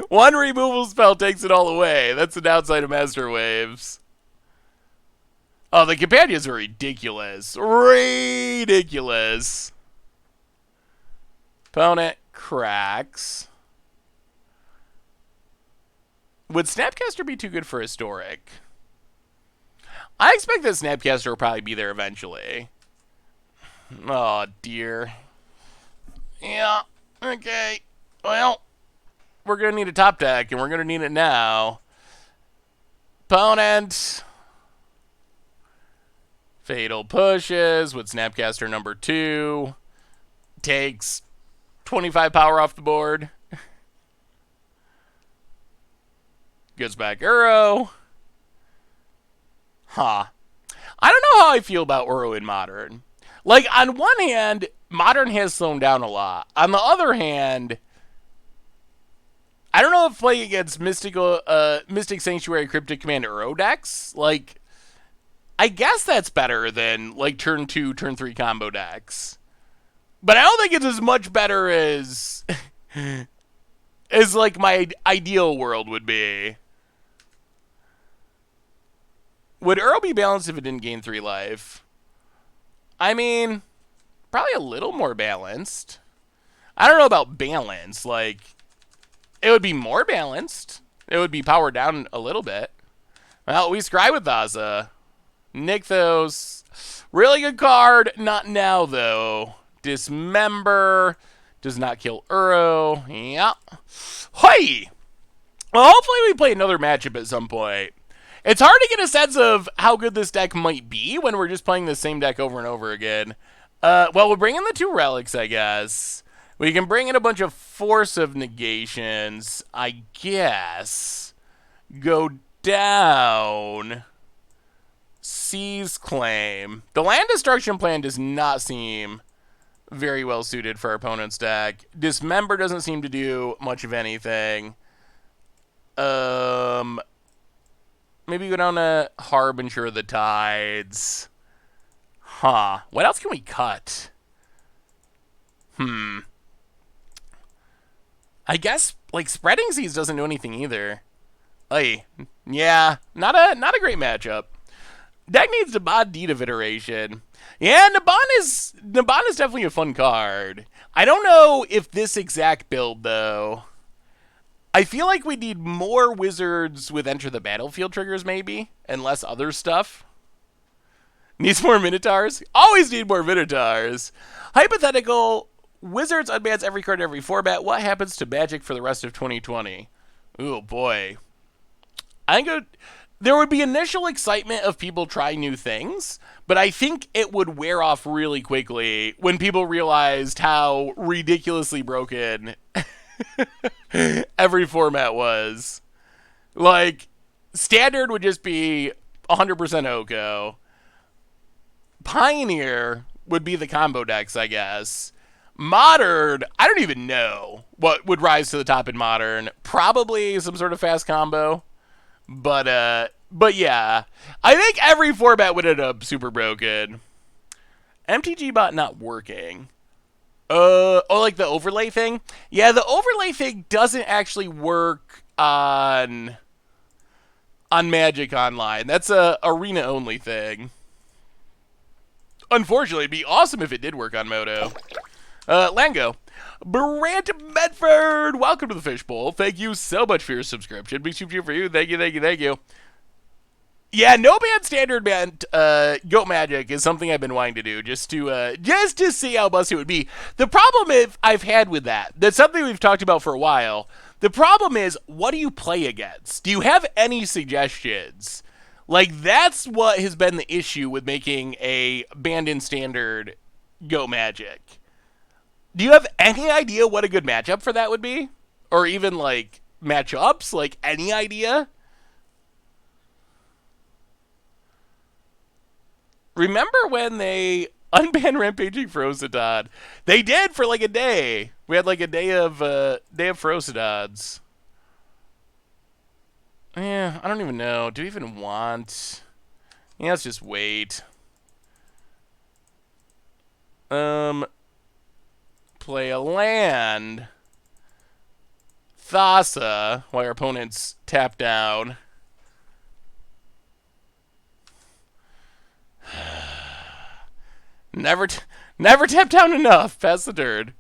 one removal spell takes it all away. That's the downside of Master Waves. Oh, the companions are ridiculous. Ridiculous. Opponent cracks. Would Snapcaster be too good for Historic? I expect that Snapcaster will probably be there eventually. Oh, dear. Yeah, okay. Well, we're going to need a top deck, and we're going to need it now. Opponent. Fatal pushes with Snapcaster number 2. Takes 25 power off the board. Gets back Uro. Huh. I don't know how I feel about Uro in Modern. Like, on one hand, Modern has slowed down a lot. On the other hand, I don't know if playing against Mystic Sanctuary Cryptic Command Uro decks, like, I guess that's better than, like, turn 2, turn 3 combo decks. But I don't think it's as much better as, as, like, my ideal world would be. Would Uro be balanced if it didn't gain 3 life? I mean, probably a little more balanced. I don't know about balanced. Like, it would be more balanced. It would be powered down a little bit. Well, we scry with Daza. Nykthos. Really good card. Not now, though. Dismember. Does not kill Uro. Yeah. Hoi! Well, hopefully we play another matchup at some point. It's hard to get a sense of how good this deck might be when we're just playing the same deck over and over again. Well, we'll bring in the 2 relics, I guess. We can bring in a bunch of Force of Negations, I guess. Go down. Seize Claim. The Land Destruction plan does not seem very well suited for our opponent's deck. Dismember doesn't seem to do much of anything. Maybe go down to Harbinger of the Tides. Huh. What else can we cut? I guess, like, Spreading Seas doesn't do anything either. Ay, yeah, not a great matchup. Deck needs Naban Deed of Iteration. Yeah, Naban is definitely a fun card. I don't know if this exact build, though. I feel like we need more wizards with Enter the Battlefield triggers, maybe, and less other stuff. Needs more Minotaurs? Always need more Minotaurs. Hypothetical, wizards unbans every card in every format. What happens to Magic for the rest of 2020? Ooh, boy. I think there would be initial excitement of people trying new things, but I think it would wear off really quickly when people realized how ridiculously broken every format was. Like, Standard would just be 100% Oko. Pioneer would be the combo decks, I guess. Modern, I don't even know what would rise to the top in Modern. Probably some sort of fast combo. But yeah, I think every format would end up super broken. MTG bot not working. Like the overlay thing? Yeah, the overlay thing doesn't actually work on Magic Online. That's a arena only thing. Unfortunately, it'd be awesome if it did work on Moto. Lango. Brant Medford, welcome to the Fishbowl. Thank you so much for your subscription. Big super for you. Thank you. Yeah, no ban standard ban Goat Magic is something I've been wanting to do just to see how busted it would be. The problem I've had with that's something we've talked about for a while. The problem is, what do you play against? Do you have any suggestions? Like, that's what has been the issue with making a banned in standard Goat Magic. Do you have any idea what a good matchup for that would be? Or even, like, matchups? Like, any idea? Remember when they unbanned Rampaging Ferocidon? They did for, like, a day. We had, like, a day of Ferocidons. Yeah, I don't even know. Do we even want... Yeah, let's just wait. Play a land. Thassa, while our opponents tap down. Never tap down enough. Pass the turn.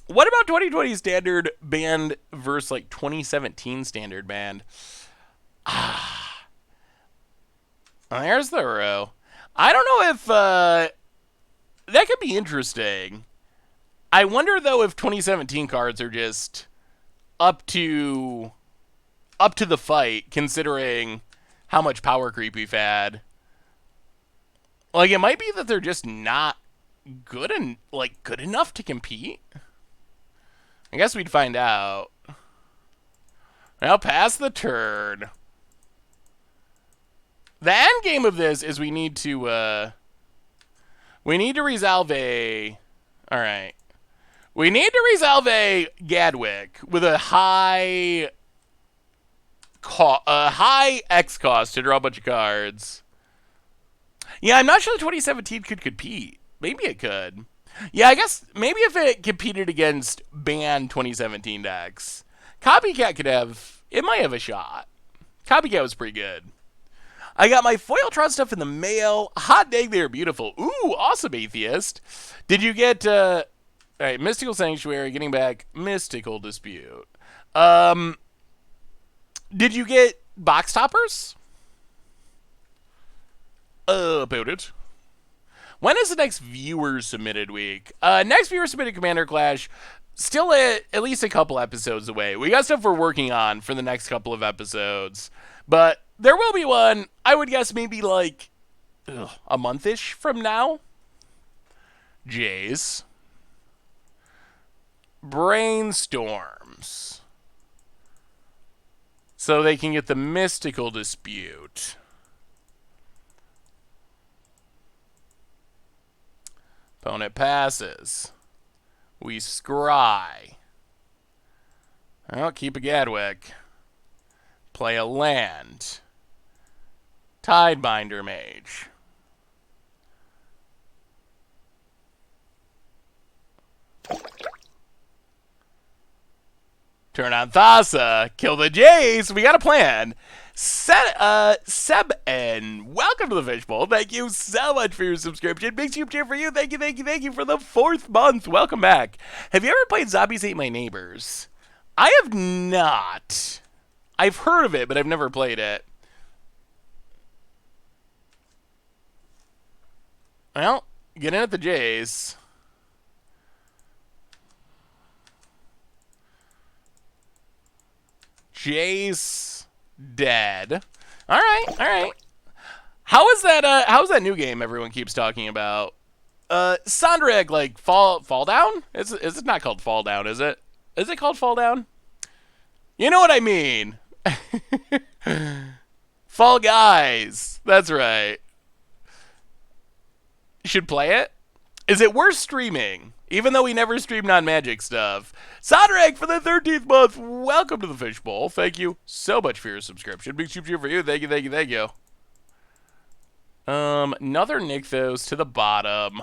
What about 2020 standard banned versus like 2017 standard banned? There's the row. I don't know if that could be interesting. I wonder though if 2017 cards are just up to the fight, considering how much power creep we've had. Like, it might be that they're just not good enough to compete. I guess we'd find out. Now, pass the turn. The end game of this is we need to resolve a... Alright. We need to resolve a Gadwick with a high X cost to draw a bunch of cards. Yeah, I'm not sure the 2017 could compete. Maybe it could. Yeah, I guess maybe if it competed against banned 2017 decks, Copycat could have... It might have a shot. Copycat was pretty good. I got my Foiltron stuff in the mail. Hot dang, they are beautiful. Ooh, awesome, Atheist. Did you get... all right, Mystical Sanctuary, getting back Mystical Dispute. Did you get box toppers? About it. When is the next viewer submitted week? Next viewer submitted Commander Clash. still at least a couple episodes away. We got stuff we're working on for the next couple of episodes. But there will be one, I would guess maybe like a month-ish from now. Jays. Brainstorms. So they can get the mystical dispute. Opponent passes. We scry. Well, keep a Gadwick. Play a land. Tidebinder Mage. Turn on Thassa. Kill the Jays. We got a plan. Seb N. Welcome to the Fishbowl. Thank you so much for your subscription. Big soup cheer for you. Thank you for the 4th month. Welcome back. Have you ever played Zombies Ate My Neighbors? I have not. I've heard of it, but I've never played it. Well, get in at the Jays. Jace dead. All right. How's that new game everyone keeps talking about? Sondreg, like fall down? Is it not called Fall Down, is it? Is it called Fall Down? You know what I mean. Fall Guys. That's right. Should play it? Is it worth streaming? Even though we never stream non-magic stuff. Sondreg for the 13th month. Welcome to the Fishbowl. Thank you so much for your subscription. Big soup cheer for you. Thank you. Another Nykthos to the bottom.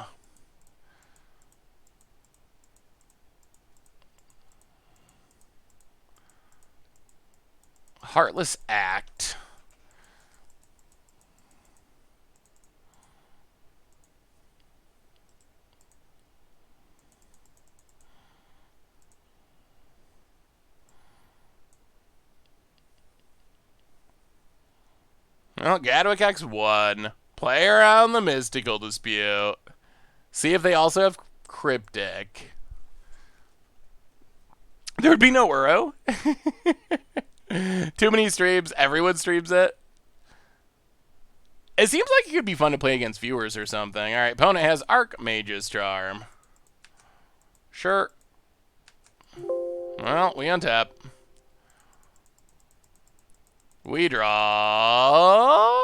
Heartless Act. Well, Gadwick X1. Play around the mystical dispute. See if they also have Cryptic. There would be no Uro. Too many streams. Everyone streams it. It seems like it could be fun to play against viewers or something. All right, opponent has Archmage's Charm. Sure. Well, we untap. We draw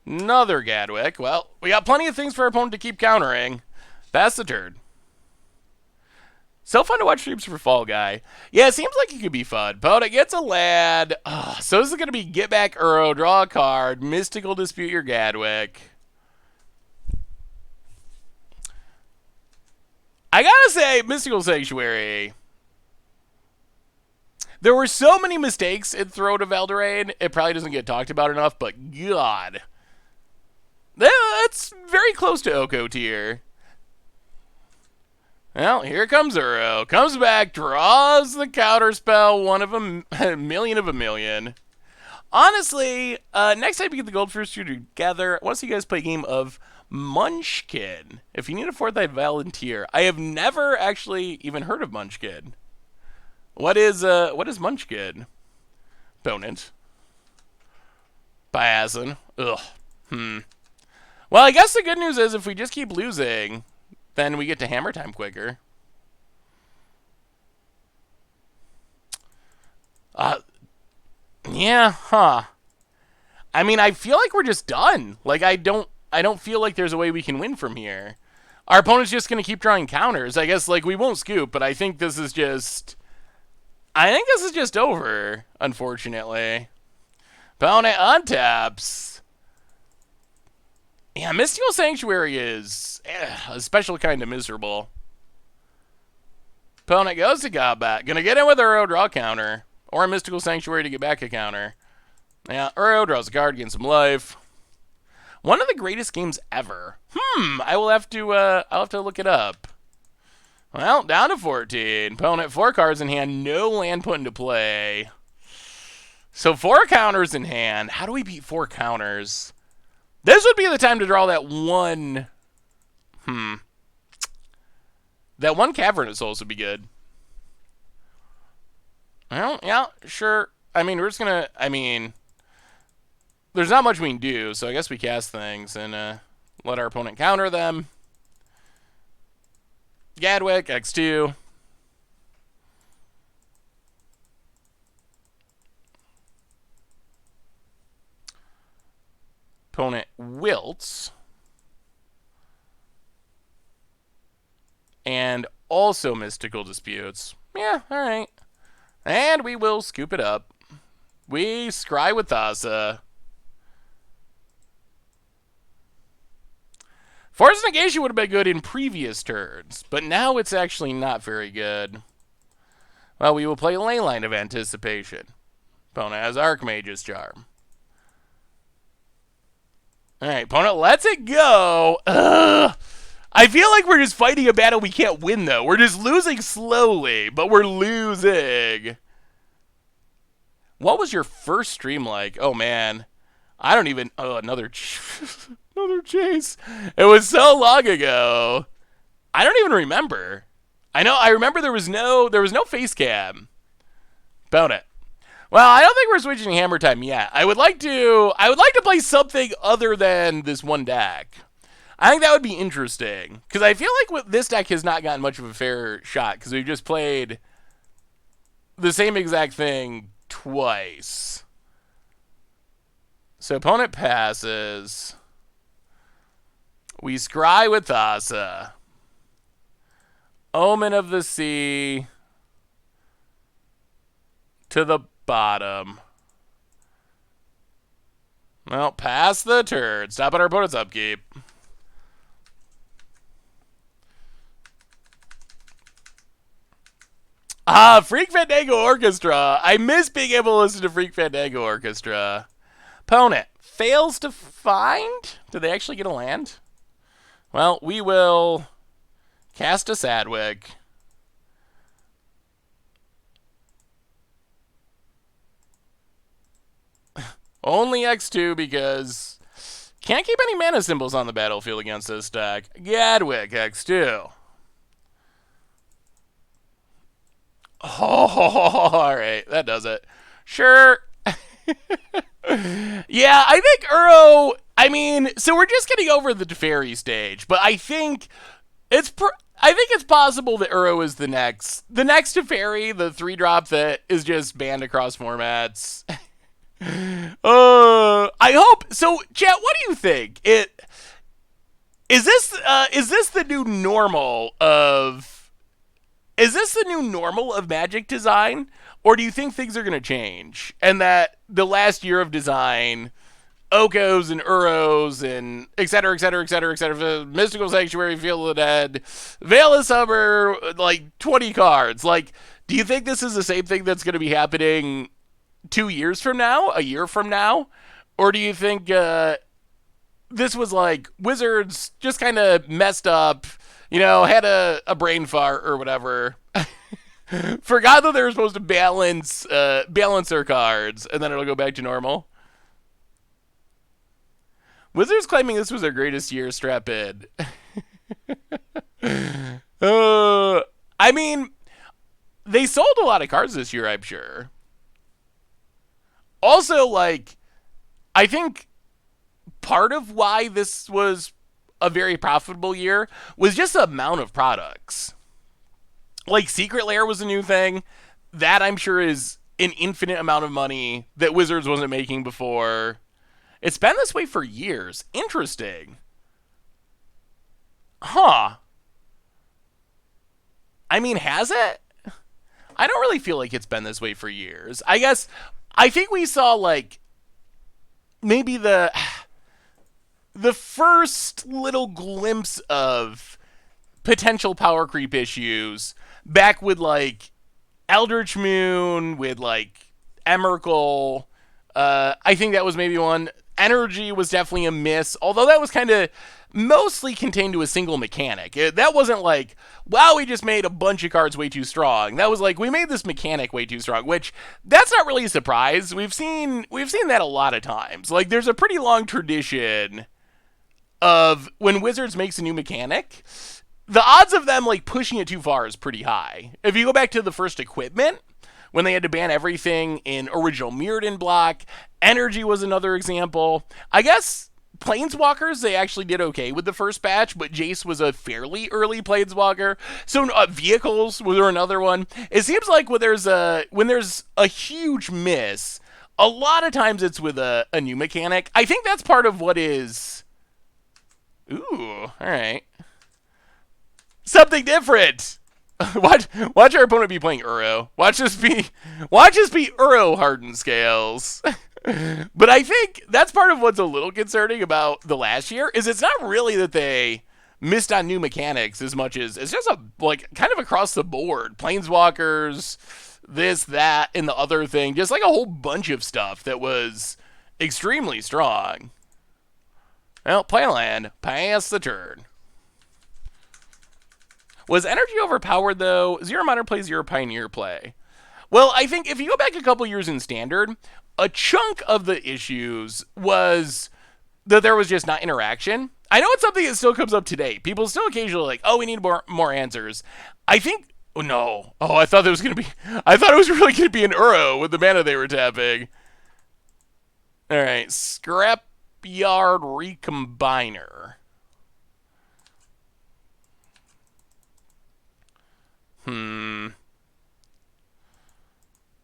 another Gadwick. Well, we got plenty of things for our opponent to keep countering. That's the turn. So fun to watch streams for Fall Guy. Yeah, it seems like it could be fun. Opponent gets a lad. So this is going to be get back Uro, draw a card, mystical dispute your Gadwick. I gotta say, Mystical Sanctuary. There were so many mistakes in Throne of Eldraine, it probably doesn't get talked about enough, but God. That's very close to Oko tier. Well, here comes Uro. Comes back, draws the counterspell, one of a million of a million. Honestly, next time we get the Gold First together, I want to see you guys play a game of Munchkin. If you need a 4th, I'd volunteer. I have never actually even heard of Munchkin. What is Munchkin? Opponent. Biasin. Ugh. Well, I guess the good news is if we just keep losing, then we get to hammer time quicker. Yeah, huh. I mean, I feel like we're just done. Like, I don't feel like there's a way we can win from here. Our opponent's just going to keep drawing counters. I guess, like, we won't scoop, but I think this is just over, unfortunately. Opponent untaps. Yeah, Mystical Sanctuary is a special kind of miserable. Opponent goes to combat. Gonna get in with Uro, draw a counter. Or a Mystical Sanctuary to get back a counter. Yeah, Uro draws a card, gains some life. One of the greatest games ever. I'll have to look it up. Well, down to 14. Opponent 4 cards in hand, no land put into play. So 4 counters in hand. How do we beat 4 counters? This would be the time to draw that one. That one Cavernous Souls would be good. Well, yeah, sure. I mean, we're just gonna. I mean, there's not much we can do, so I guess we cast things and let our opponent counter them. Gadwick, X2. Opponent wilts. And also Mystical Disputes. Yeah, alright. And we will scoop it up. We scry with Thassa. Force Negation would have been good in previous turns, but now it's actually not very good. Well, we will play Leyline of Anticipation. Opponent has Archmage's Charm. Alright, opponent lets it go. Ugh. I feel like we're just fighting a battle we can't win, though. We're just losing slowly, but we're losing. What was your first stream like? Oh, man. I don't even... Oh, another chase. It was so long ago. I don't even remember. I remember there was no face cam. About it. Well, I don't think we're switching Hammer Time yet. I would like to play something other than this one deck. I think that would be interesting because I feel like this deck has not gotten much of a fair shot because we've just played the same exact thing twice. So opponent passes. We scry with Thassa. Omen of the Sea to the bottom. Well, pass the turn. Stop at our opponent's upkeep. Ah, Freak Fandango Orchestra. I miss being able to listen to Freak Fandango Orchestra. Opponent fails to find. Did they actually get a land? Well, we will cast a Sadwick. Only X2 because can't keep any mana symbols on the battlefield against this deck. Gadwick, X2. Oh, alright, that does it. Sure. Yeah, I think Uro... I mean, so we're just getting over the Teferi stage, but I think it's possible that Uro is the next Teferi, the 3-drop that is just banned across formats. I hope so. Chat, what do you think? Is this the new normal of Magic design, or do you think things are going to change and that the last year of design, Okos and Uros and et cetera, et cetera, et cetera, et cetera, Mystical Sanctuary, Field of the Dead, Veil of Summer, like 20 cards. Like, do you think this is the same thing that's going to be happening 2 years from now, a year from now? Or do you think this was like Wizards just kind of messed up, had a brain fart or whatever, forgot that they were supposed to balance their cards, and then it'll go back to normal? Wizards claiming this was their greatest year, strap in. I mean, they sold a lot of cards this year, I'm sure. Also, I think part of why this was a very profitable year was just the amount of products. Like, Secret Lair was a new thing. That, I'm sure, is an infinite amount of money that Wizards wasn't making before. It's been this way for years. Interesting. Huh. I mean, has it? I don't really feel like it's been this way for years. I think we saw, maybe the first little glimpse of potential power creep issues back with, Eldritch Moon, with, Emrakul. I think that was maybe one. Energy was definitely a miss, although that was kind of mostly contained to a single mechanic. That wasn't wow, we just made a bunch of cards way too strong. That was we made this mechanic way too strong, which that's not really a surprise. We've seen that a lot of times. There's a pretty long tradition of when Wizards makes a new mechanic, the odds of them like pushing it too far is pretty high. If you go back to the first equipment, when they had to ban everything in original Mirrodin block, energy was another example. I guess Planeswalkers, they actually did okay with the first batch, but Jace was a fairly early Planeswalker. So vehicles were another one. It seems like when there's a huge miss, a lot of times it's with a new mechanic. I think that's part of what is. Ooh, all right. Something different. Watch our opponent be playing Uro. Watch this be Uro hardened scales. But I think that's part of what's a little concerning about the last year is it's not really that they missed on new mechanics as much as it's just a like kind of across the board. Planeswalkers, this, that, and the other thing. Just like a whole bunch of stuff that was extremely strong. Well, play land, pass the turn. Was energy overpowered, though? Zero Modern play, zero Pioneer play. Well, I think if you go back a couple years in Standard, a chunk of the issues was that there was just not interaction. I know it's something that still comes up today. People still occasionally like, oh, we need more answers. I think, oh, no. Oh, I thought it was really going to be an Uro with the mana they were tapping. All right, Scrapyard Recombiner.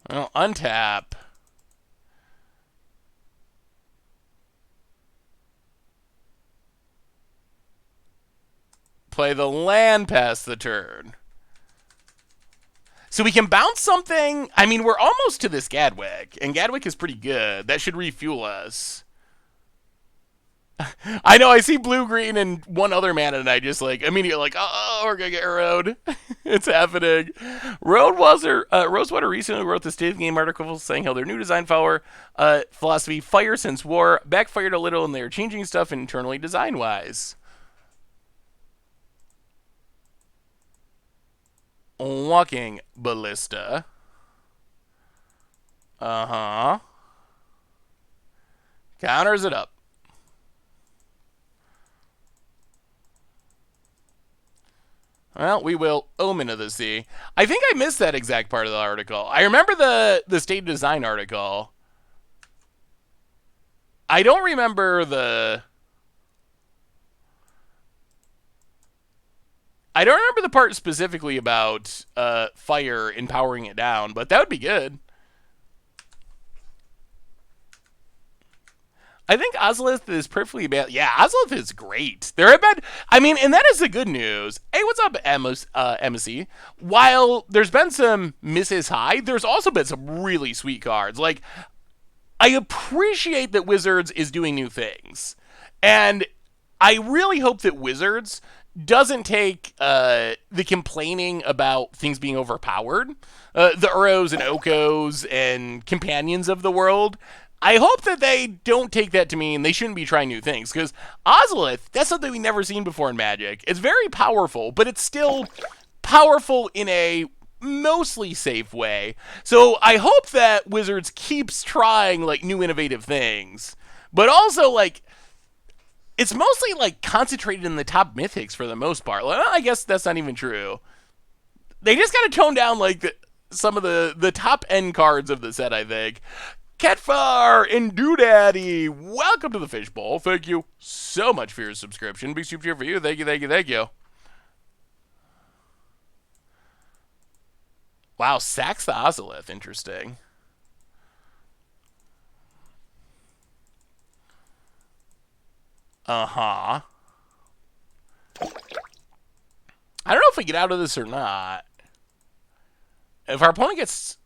Well, untap. Play the land past the turn. So we can bounce something. I mean, we're almost to this Gadwick, and Gadwick is pretty good. That should refuel us. I know, I see blue, green, and one other mana, and I just like immediately like, oh, we're gonna get road. It's happening. Rosewater recently wrote the State of the Game article saying how their new design philosophy, Fire Since War, backfired a little, and they're changing stuff internally design-wise. Walking Ballista. Uh-huh. Counters it up. Well, we will Omen of the Sea. I think I missed that exact part of the article. I remember the state design article. I don't remember the part specifically about fire and powering it down, but that would be good. I think Ozolith is perfectly bad. Yeah, Ozolith is great. There have been, I mean, and that is the good news. Hey, what's up, MSC? While there's been some misses high, there's also been some really sweet cards. Like, I appreciate that Wizards is doing new things. And I really hope that Wizards doesn't take the complaining about things being overpowered, the Uros and Okos and Companions of the world. I hope that they don't take that to mean they shouldn't be trying new things, because Ozolith, that's something we've never seen before in Magic. It's very powerful, but it's still powerful in a mostly safe way. So I hope that Wizards keeps trying like new innovative things, but also like it's mostly like concentrated in the top mythics for the most part. Well, I guess that's not even true. They just got to tone down like some of the top end cards of the set, I think. Catfar and Doodaddy, welcome to the Fishbowl. Thank you so much for your subscription. Big super cheer for you. Thank you, thank you, thank you. Wow, sacks the Ozolith. Interesting. Uh-huh. I don't know if we get out of this or not. If our opponent gets...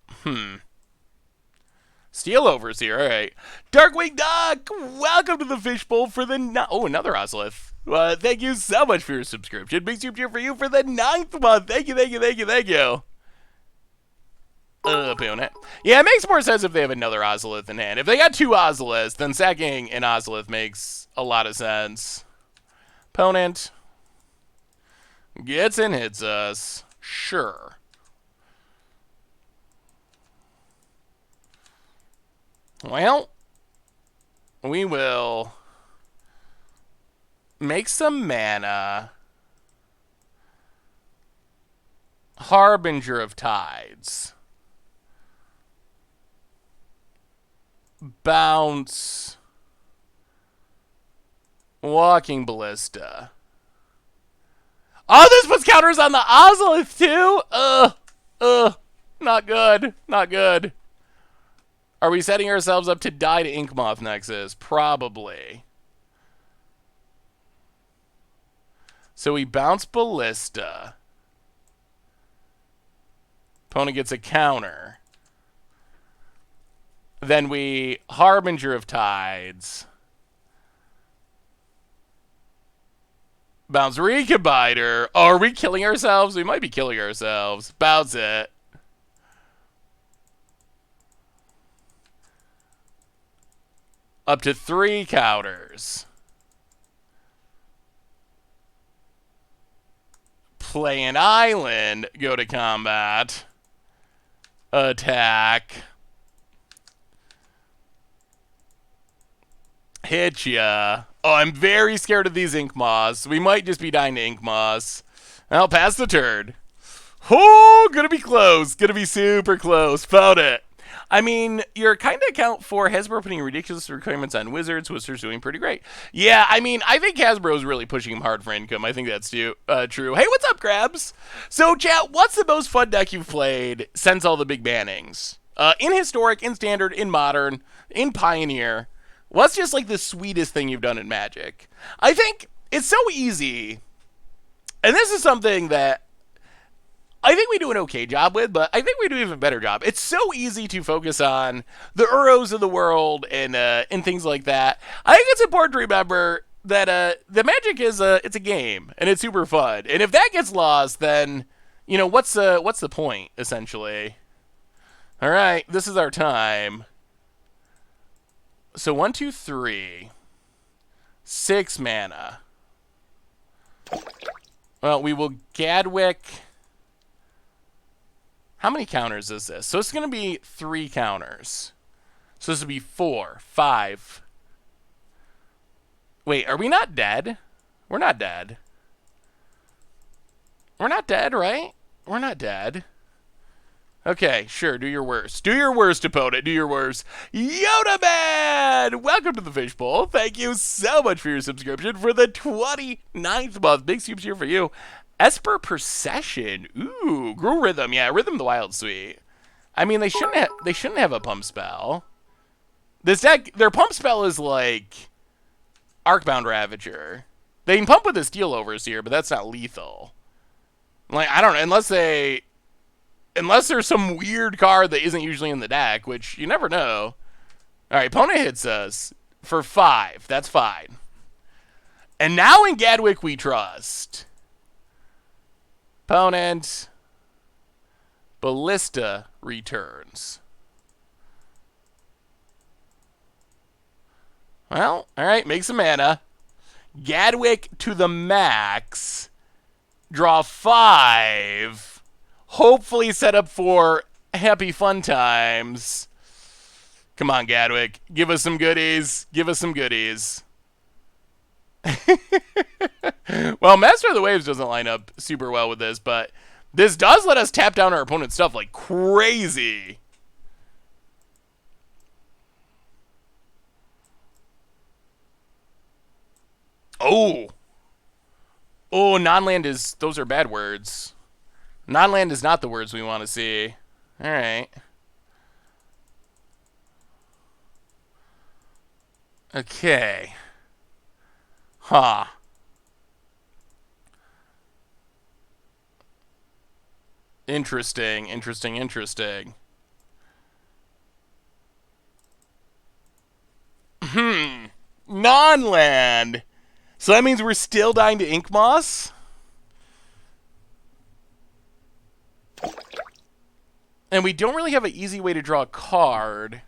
Steel overs here, all right. Darkwing Duck, welcome to the Fishbowl for the... Oh, another Ozolith. Thank you so much for your subscription. Big super cheer for you for the 9th month. Thank you, thank you, thank you, thank you. Opponent. Yeah, it makes more sense if they have another Ozolith in hand. If they got two Ozoliths, then sacking an Ozolith makes a lot of sense. Opponent gets and hits us. Sure. Well, we will make some mana. Harbinger of Tides. Bounce. Walking Ballista. Oh, this puts counters on the Ozolith too? Not good. Not good. Are we setting ourselves up to die to Inkmoth Nexus? Probably. So we bounce Ballista. Opponent gets a counter. Then we Harbinger of Tides. Bounce Recombiner. Oh, are we killing ourselves? We might be killing ourselves. Bounce it. Up to 3 counters. Play an island. Go to combat. Attack. Hit ya. Oh, I'm very scared of these Ink Moths. We might just be dying to Ink Moths. I'll pass the turn. Oh, gonna be close. Gonna be super close. Found it. I mean, your kind of account for Hasbro putting ridiculous requirements on Wizards. Wizards doing pretty great. Yeah, I mean, I think Hasbro's really pushing him hard for income. I think that's true. Hey, what's up, Krabs? So, chat, what's the most fun deck you've played since all the big bannings? In Historic, in Standard, in Modern, in Pioneer. What's just like the sweetest thing you've done in Magic? I think it's so easy. And this is something that I think we do an okay job with, but I think we do an even better job. It's so easy to focus on the Uros of the world and things like that. I think it's important to remember that the Magic is it's a game and it's super fun. And if that gets lost, then you know what's the point essentially? All right, this is our time. So 1, 2, 3, 6 mana. Well, we will Gadwick. How many counters is this? So it's going to be 3 counters. So this would be 4, 5. Wait, are we not dead? We're not dead. We're not dead, right? We're not dead. Okay, sure, do your worst. Do your worst, opponent. Do your worst. Yoda Man! Welcome to the Fishbowl. Thank you so much for your subscription for the 29th month. Big soups here for you. Esper Procession. Ooh, Grew Rhythm. Yeah, Rhythm the Wild Sweet. I mean, they shouldn't have a pump spell. This deck, their pump spell is like Arcbound Ravager. They can pump with the Steel Overseer, but that's not lethal. Like, I don't know, unless there's some weird card that isn't usually in the deck, which you never know. All right, opponent hits us for 5. That's fine. And now in Gadwick we trust. Opponent. Ballista returns. Well, all right, make some mana. Gadwick to the max. Draw 5. Hopefully set up for happy fun times. Come on, Gadwick. Give us some goodies. Give us some goodies. Well, Master of the Waves doesn't line up super well with this, but this does let us tap down our opponent's stuff like crazy. Oh. Oh, non-land is... Those are bad words. Non-land is not the words we want to see. All right. Okay. Huh. Interesting, interesting, interesting. Non-land. So that means we're still dying to Ink Moss? And we don't really have an easy way to draw a card.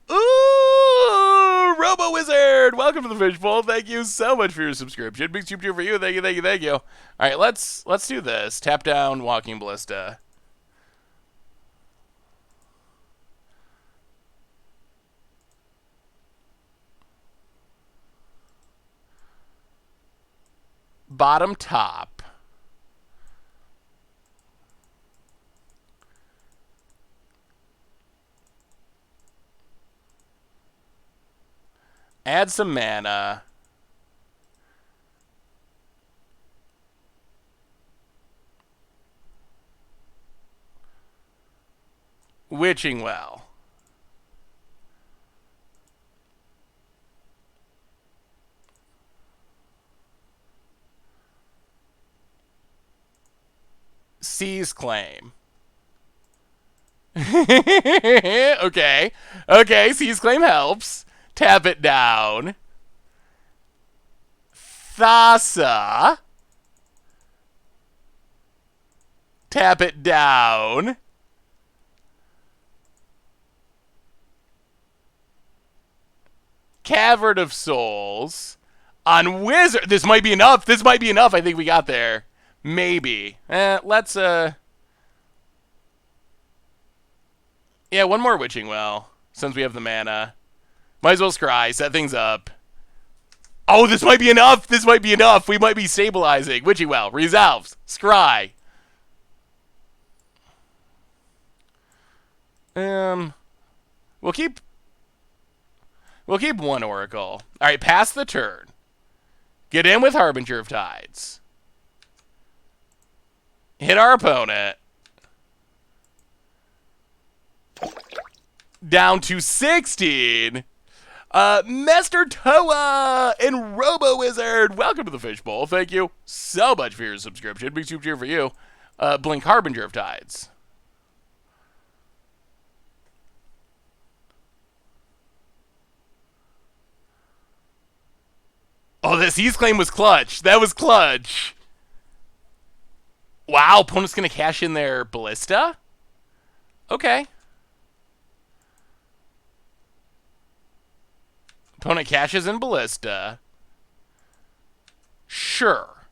Ooh, Robo Wizard! Welcome to the Fishbowl. Thank you so much for your subscription. Big soup for you. Thank you, thank you, thank you. All right, let's do this. Tap down, Walking Ballista. Bottom top. Add some mana. Witching Well. Seize Claim. Okay. Okay, Seize Claim helps. Tap it down. Thassa. Tap it down. Cavern of Souls. On Wizard. This might be enough. This might be enough. I think we got there. Maybe. Let's, yeah, one more Witching Well, since we have the mana. Might as well scry. Set things up. Oh, this might be enough. This might be enough. We might be stabilizing. Witching Well. Resolves. Scry. We'll keep one Oracle. All right, pass the turn. Get in with Harbinger of Tides. Hit our opponent. Down to 16. Mester Toa and Robo Wizard, welcome to the Fishbowl. Thank you so much for your subscription. Big super cheer for you. Blink Harbinger of Tides. Oh, this Seize Claim was clutch. That was clutch. Wow, opponent's going to cash in their Ballista? Okay. Opponent cashes in Ballista. Sure.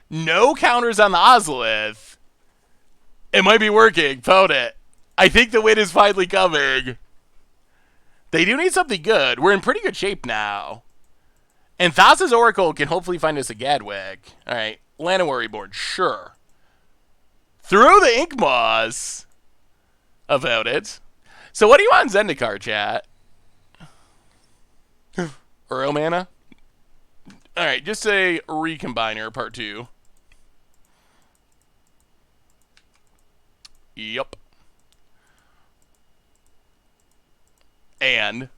No counters on the Ozolith. It might be working. Opponent. I think the win is finally coming. They do need something good. We're in pretty good shape now. And Thassa's Oracle can hopefully find us a Gadwig. Alright. Llanowar board. Sure. Through the Ink Moss. About it. So what do you want in Zendikar, chat? Uro mana? Alright, just a Recombiner part 2. Yup. And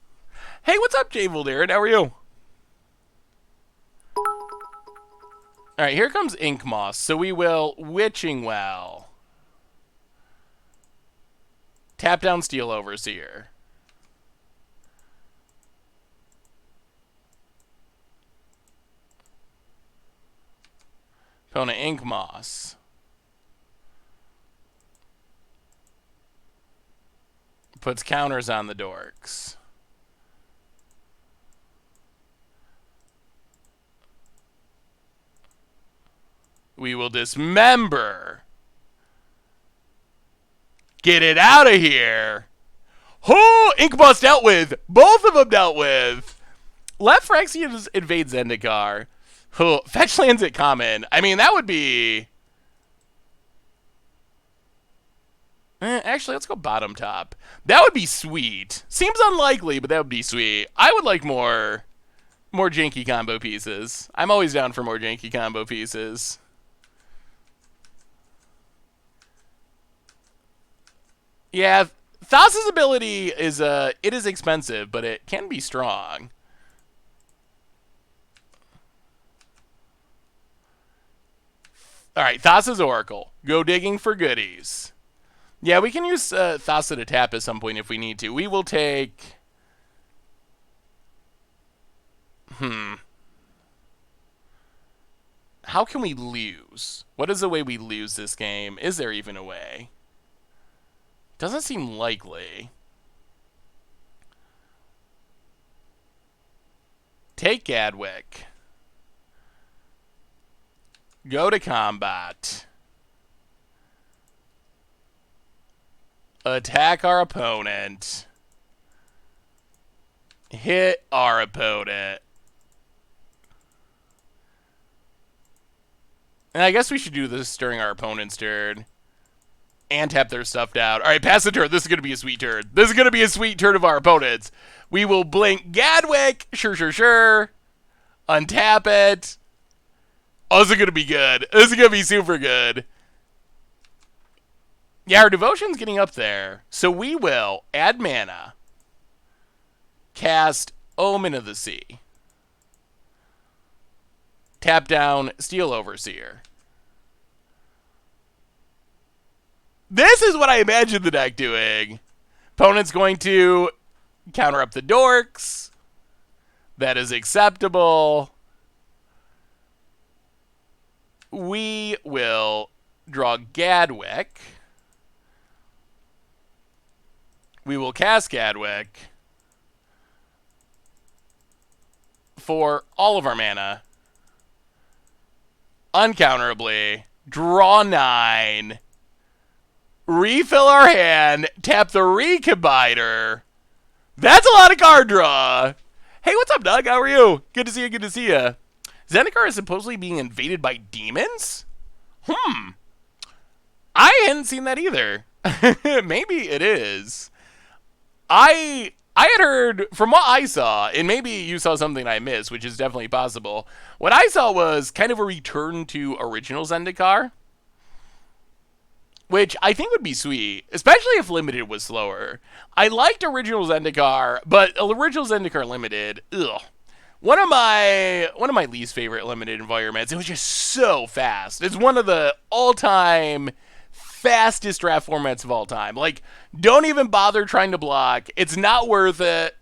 hey, what's up, Jay Voldarin? How are you? Alright, here comes Ink Moss. So we will Witching Well. Tap down Steel Overseer. Opponent Ink Moss. Puts counters on the dorks. We will dismember. Get it out of here. Oh, Ink Moss dealt with. Both of them dealt with. Let Phyrexians invade Zendikar. Oh, fetch lands at common. I mean, that would be... Actually, let's go bottom top. That would be sweet. Seems unlikely, but that would be sweet. I would like more janky combo pieces. I'm always down for more janky combo pieces. Yeah, Thassa's ability is it is expensive, but it can be strong. All right, Thassa's Oracle. Go digging for goodies. Yeah, we can use Thassa to tap at some point if we need to. We will take... How can we lose? What is the way we lose this game? Is there even a way? Doesn't seem likely. Take Gadwick. Go to combat. Attack our opponent. Hit our opponent. And I guess we should do this during our opponent's turn. And tap their stuff down. All right, pass the turn. This is going to be a sweet turn. This is going to be a sweet turn of our opponents. We will blink Gadwick. Sure. Untap it. Oh, this is going to be good. This is going to be super good. Yeah, our devotion's getting up there. So we will add mana. Cast Omen of the Sea. Tap down Steel Overseer. This is what I imagine the deck doing. Opponent's going to counter up the dorks. That is acceptable. We will draw Gadwick. We will cast Gadwick for all of our mana. Uncounterably, draw 9. Refill our hand, tap the Recombiner. That's a lot of card draw. Hey, what's up, Doug? How are you? Good to see you. Zendikar is supposedly being invaded by demons? I hadn't seen that either. Maybe it is. I had heard, from what I saw, and maybe you saw something I missed, which is definitely possible. What I saw was kind of a return to original Zendikar, which I think would be sweet, especially if Limited was slower. I liked original Zendikar, but original Zendikar Limited, ugh. One of my least favorite Limited environments. It was just so fast. It's one of the all-time fastest draft formats of all time. Like, don't even bother trying to block. It's not worth it.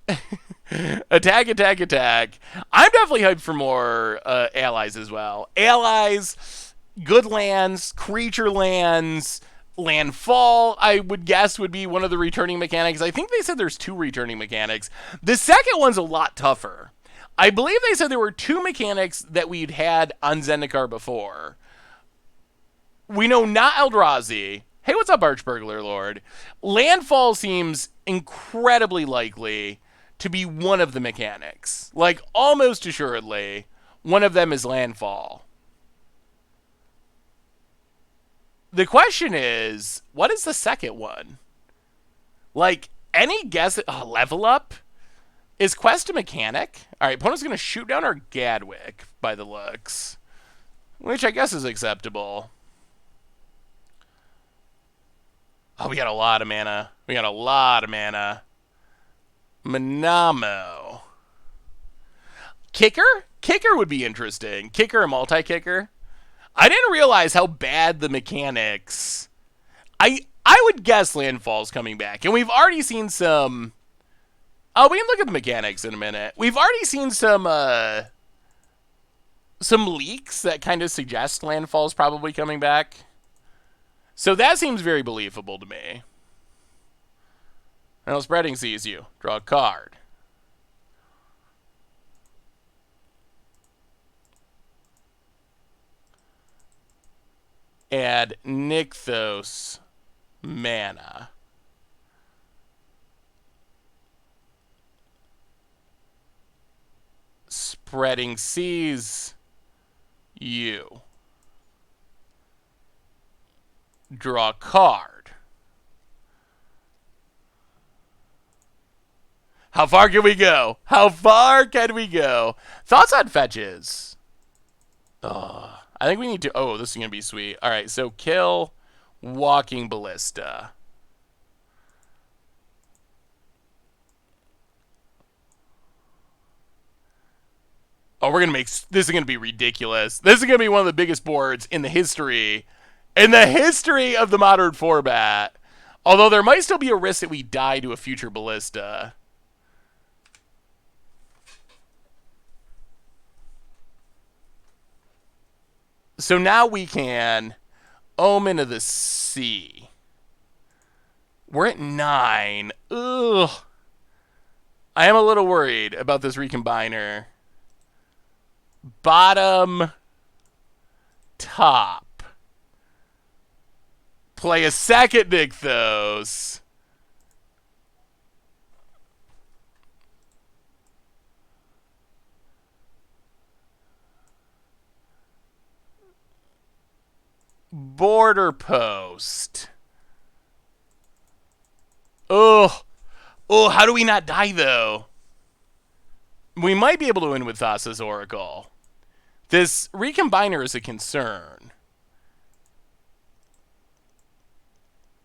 Attack. I'm definitely hyped for more allies as well. Allies, good lands, creature lands, landfall, I would guess, would be one of the returning mechanics. I think they said there's 2 returning mechanics. The second one's a lot tougher. I believe they said there were 2 mechanics that we'd had on Zendikar before. We know not Eldrazi. Hey, what's up, Archburglar Lord? Landfall seems incredibly likely to be one of the mechanics. Like, almost assuredly, one of them is landfall. The question is, what is the second one? Like, any guess at level up? Is Quest a mechanic? All right, opponent's going to shoot down our Gadwick by the looks, which I guess is acceptable. Oh, we got a lot of mana. Manamo. Kicker? Kicker would be interesting. Kicker or multi-kicker? I didn't realize how bad the mechanics... I would guess Landfall's coming back. And we've already seen some... Oh, we can look at the mechanics in a minute. We've already seen some leaks that kind of suggest Landfall's probably coming back. So that seems very believable to me. Now, Spreading sees you. Draw a card. Add Nykthos mana. Spreading sees you. Draw a card. How far can we go? Thoughts on fetches? I think we need to... Oh, this is going to be sweet. All right, so kill Walking Ballista. Oh, we're going to make... This is going to be ridiculous. This is going to be one of the biggest boards in the history of the modern format. Although there might still be a risk that we die to a future Ballista. So now we can Omen of the Sea. We're at 9. Ugh. I am a little worried about this Recombiner. Bottom. Top. Play a second Nykthos. Border Post. Oh, how do we not die, though? We might be able to win with Thassa's Oracle. This Recombiner is a concern.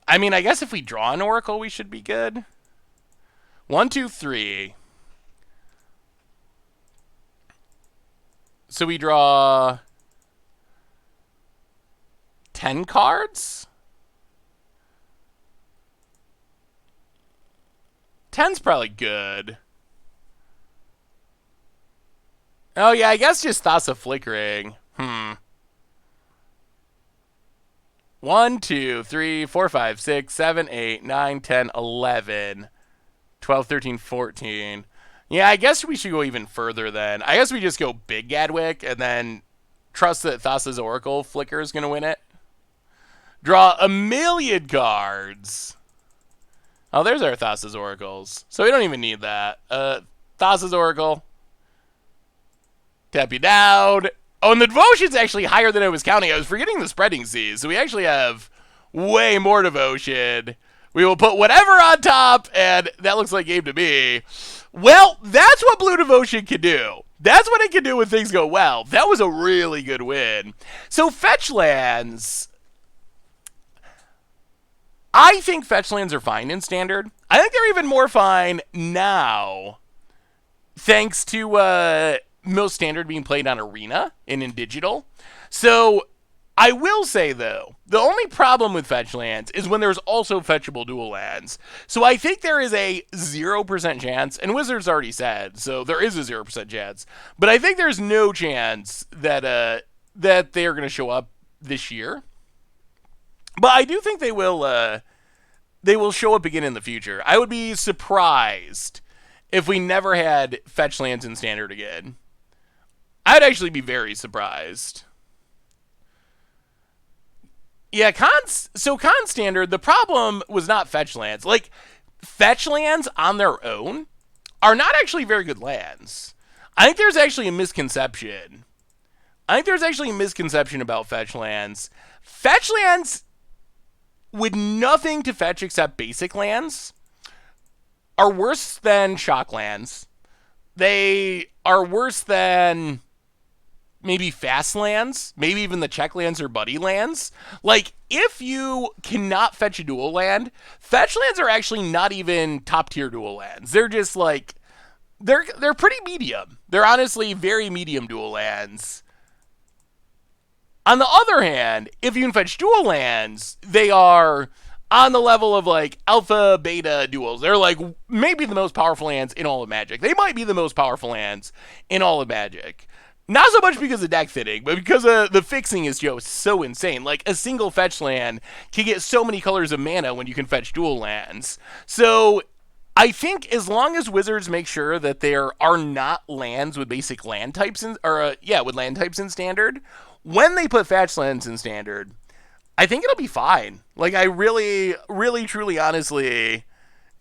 I mean, I guess if we draw an Oracle, we should be good. 1, 2, 3. So we draw 10 cards? 10's probably good. Oh, yeah, I guess just Thassa Flickering. 1, 2, 3, 4, 5, 6, 7, 8, 9, 10, 11, 12, 13, 14. Yeah, I guess we should go even further then. I guess we just go big Gadwick and then trust that Thassa's Oracle Flicker is going to win it. Draw a million cards. Oh, there's our Thassa's Oracles. So we don't even need that. Thassa's Oracle. Tap you down. Oh, and the devotion's actually higher than I was counting. I was forgetting the spreading seas. So we actually have way more devotion. We will put whatever on top, and that looks like game to me. Well, that's what Blue Devotion can do. That's what it can do when things go well. That was a really good win. So fetch lands. I think fetch lands are fine in Standard. I think they're even more fine now, thanks to most Standard being played on Arena and in Digital. So I will say, though, the only problem with fetch lands is when there's also fetchable dual lands. So I think there is a 0% chance, and Wizards already said, so there is a 0% chance, but I think there's no chance that that they're going to show up this year. But I do think they will show up again in the future. I would be surprised if we never had fetch lands in Standard again. I'd actually be very surprised. Yeah, con Standard, the problem was not fetch lands. Like, fetch lands on their own are not actually very good lands. I think there's actually a misconception. About fetch lands. Fetch lands with nothing to fetch except basic lands are worse than shock lands. They are worse than maybe fast lands, maybe even the check lands or buddy lands. Like, if you cannot fetch a dual land, fetch lands are actually not even top tier dual lands. They're just like, they're pretty medium. They're honestly very medium dual lands. On the other hand, if you can fetch dual lands, they are on the level of like alpha, beta duels. They're like maybe the most powerful lands in all of Magic. They might be the most powerful lands in all of Magic. Not so much because of deck fitting, but because the fixing is just so insane. Like, a single fetch land can get so many colors of mana when you can fetch dual lands. So I think as long as Wizards make sure that there are not lands with basic land types with land types in Standard, when they put fetch lands in Standard, I think it'll be fine. Like, I really, really, truly, honestly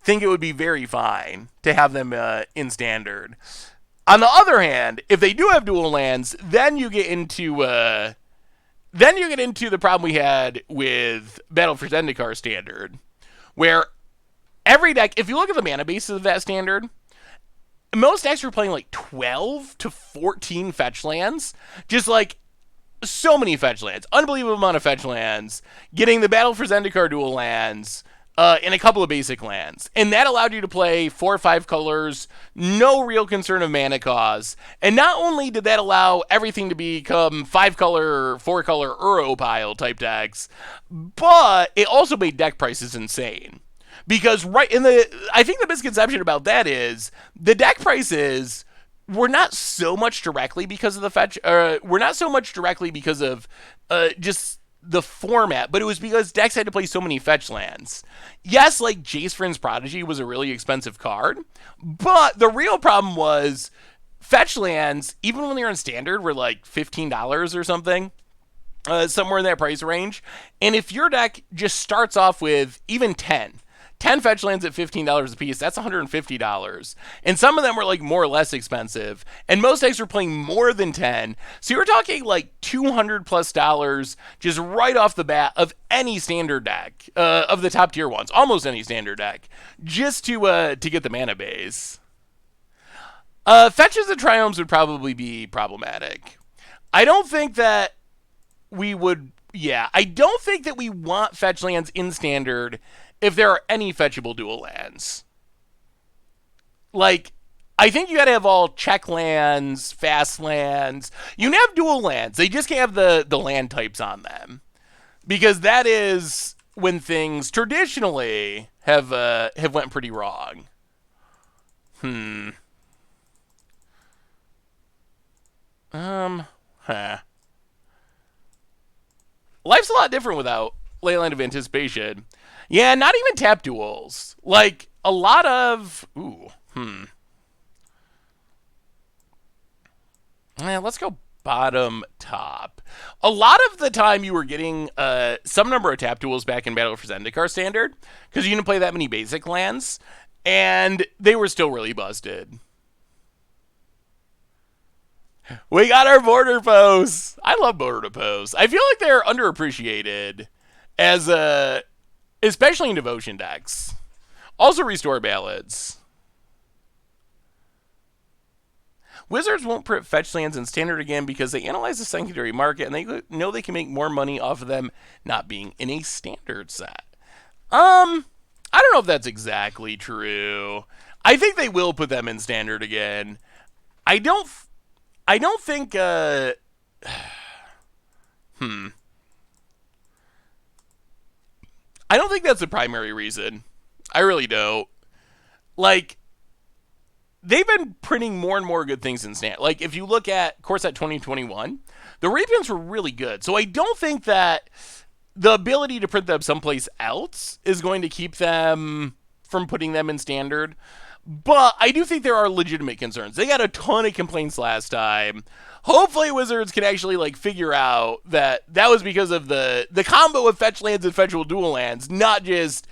think it would be very fine to have them in Standard. On the other hand, if they do have dual lands, then you get into the problem we had with Battle for Zendikar Standard, where every deck, if you look at the mana bases of that Standard, most decks were playing like 12 to 14 fetch lands, just like so many fetch lands, unbelievable amount of fetch lands, getting the Battle for Zendikar dual lands, and a couple of basic lands. And that allowed you to play 4 or 5 colors, no real concern of mana cost. And not only did that allow everything to become 5 color, 4 color Uro pile type decks, but it also made deck prices insane. Because I think the misconception about that is the deck prices were not so much directly because of the fetch, were not so much directly because of just the format, but it was because decks had to play so many fetch lands. Yes, like Jace Vryn's Prodigy was a really expensive card, but the real problem was fetch lands, even when they were in Standard, were like $15 or something, somewhere in that price range. And if your deck just starts off with even 10 10 fetch lands at $15 a piece, that's $150. And some of them were like more or less expensive. And most decks were playing more than 10. So you're talking like $200 plus just right off the bat of any standard deck, of the top tier ones, almost any standard deck, just to get the mana base. Fetches and triomes would probably be problematic. I don't think that we would. Yeah, I don't think that we want fetch lands in standard if there are any fetchable dual lands. Like, I think you gotta have all check lands, fast lands. You can have dual lands. They just can't have the land types on them. Because that is when things traditionally have went pretty wrong. Life's a lot different without Leyland of Anticipation. Yeah, not even tap duels. Like, a lot of... let's go bottom top. A lot of the time you were getting some number of tap duels back in Battle for Zendikar Standard, because you didn't play that many basic lands, and they were still really busted. We got our border posts. I love border posts. I feel like they're underappreciated as especially in devotion decks. Also restore ballads. Wizards won't print fetch lands in standard again because they analyze the secondary market and they know they can make more money off of them not being in a standard set. I don't know if that's exactly true. I think they will put them in standard again. I don't think, I don't think that's the primary reason. I really don't. Like, they've been printing more and more good things in standard. Like, if you look at Core Set 2021, the reprints were really good. So I don't think that the ability to print them someplace else is going to keep them from putting them in standard. But I do think there are legitimate concerns. They got a ton of complaints last time. Hopefully Wizards can actually like figure out that was because of the combo of fetch lands and fetchable dual lands, not just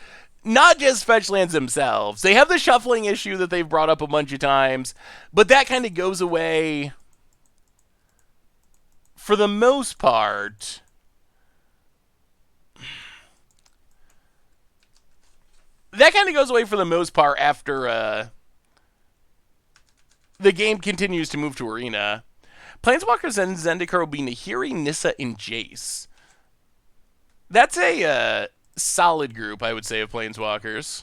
fetch lands themselves. They have the shuffling issue that they've brought up a bunch of times, but that kind of goes away for the most part. That kind of goes away for the most part after the game continues to move to Arena. Planeswalkers and Zendikar will be Nahiri, Nissa, and Jace. That's a solid group, I would say, of Planeswalkers.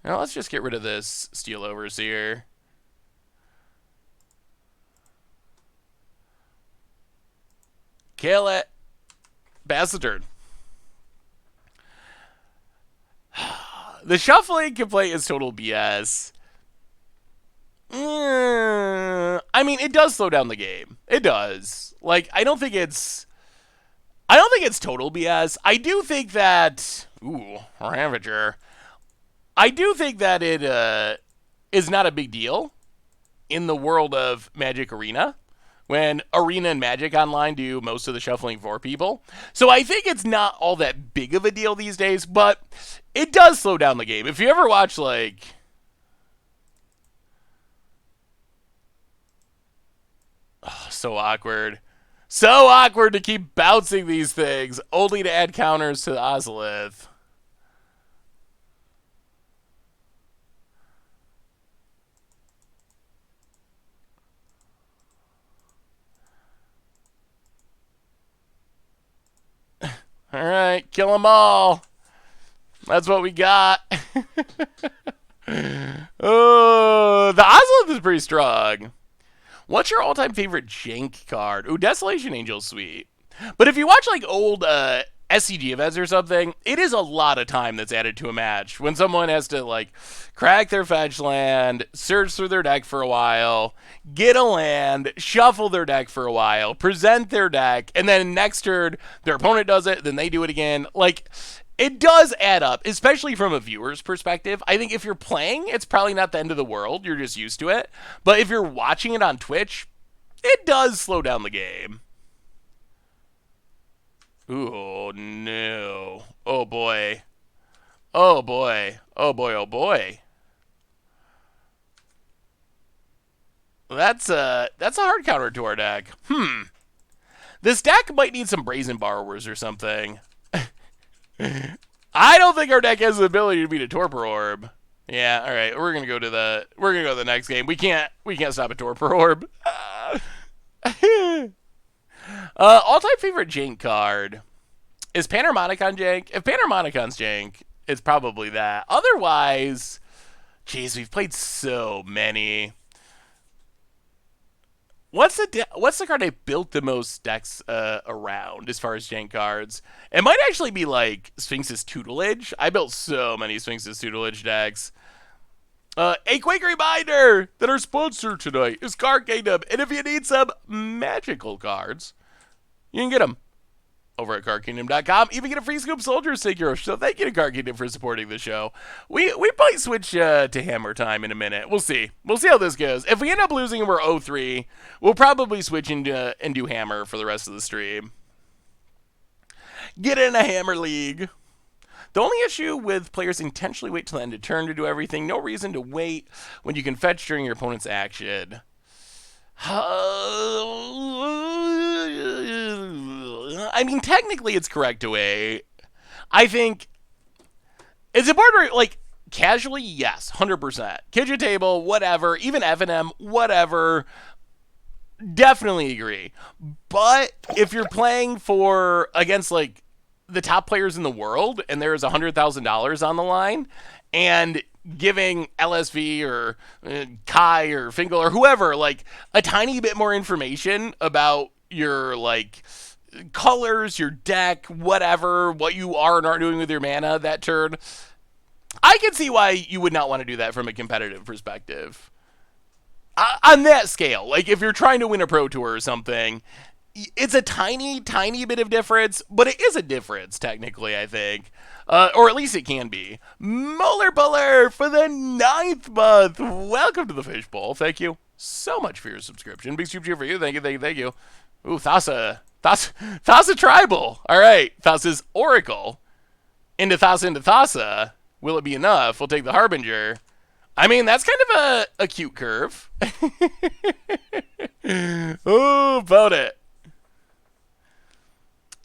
Now let's just get rid of this Steel Overseer. Kill it. Pass the turn. The shuffling complaint is total BS. I mean, it does slow down the game. It does. Like, I don't think it's total BS. I do think that... Ooh, Ravager. I do think that it is not a big deal in the world of Magic Arena, when Arena and Magic Online do most of the shuffling for people. So I think it's not all that big of a deal these days, but it does slow down the game. If you ever watch, like... Oh, so awkward. So awkward to keep bouncing these things, only to add counters to the Ozolith. Alright, kill them all. That's what we got. Oh, the Ozolith is pretty strong. What's your all-time favorite jank card? Ooh, Desolation Angel's sweet. But if you watch like old SCG events or something, it is a lot of time that's added to a match when someone has to like crack their fetch land, search through their deck for a while, get a land, shuffle their deck for a while, present their deck, and then next turn their opponent does it, then they do it again. Like, it does add up, especially from a viewer's perspective. I think if you're playing, it's probably not the end of the world. You're just used to it. But if you're watching it on Twitch, it does slow down the game. Ooh, no. Oh, boy. Oh boy. Oh boy. Oh boy. That's a hard counter to our deck. This deck might need some brazen borrowers or something. I don't think our deck has the ability to beat a torpor orb. Yeah, all right. We're gonna go to the next game. We can't stop a torpor orb. All-time favorite jank card is Panharmonicon jank. If Panharmonicon's jank, it's probably that. Otherwise, geez, we've played so many. What's the card I built the most decks around as far as jank cards? It might actually be like Sphinx's Tutelage. I built so many Sphinx's Tutelage decks. A quick reminder that our sponsor tonight is Card Kingdom, and if you need some magical cards, you can get them over at cardkingdom.com. Even get a free Scoop Soldier sticker. So thank you to Card Kingdom for supporting the show. We might switch to Hammer Time in a minute. We'll see. We'll see how this goes. If we end up losing and we're 0-3, we'll probably switch into and do Hammer for the rest of the stream. Get in a Hammer League. The only issue with players intentionally wait till the end of turn to do everything. No reason to wait when you can fetch during your opponent's action. I mean, technically it's correct to wait. I think it's important, like, casually, yes, 100%. Kitchen table, whatever, even FNM, whatever, definitely agree. But if you're playing against, like, the top players in the world, and there's $100,000 on the line, and giving LSV or Kai or Fingal or whoever like a tiny bit more information about your like colors, your deck, whatever, what you are and aren't doing with your mana that turn, I can see why you would not want to do that from a competitive perspective. On that scale, like if you're trying to win a pro tour or something, it's a tiny, tiny bit of difference, but it is a difference, technically, I think. Or at least it can be. Molar Buller for the 9th month. Welcome to the Fishbowl. Thank you so much for your subscription. Big super cheer for you. Thank you, thank you, thank you. Ooh, Thassa Tribal. All right, Thassa's Oracle. Into Thassa. Will it be enough? We'll take the Harbinger. I mean, that's kind of a cute curve. Oh, about it.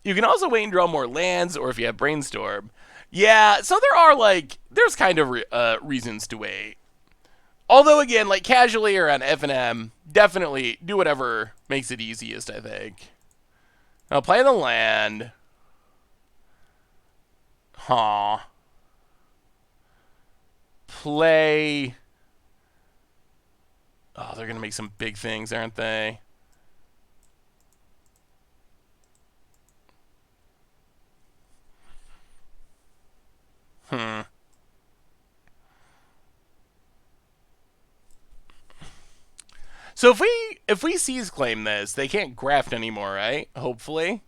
You can also wait and draw more lands, or if you have Brainstorm. Yeah, so there's kind of reasons to wait. Although, again, like casually or on FNM, definitely do whatever makes it easiest, I think. Now, play the land. Play. Oh, they're going to make some big things, aren't they? So if we seize claim this, they can't graft anymore, right? Hopefully.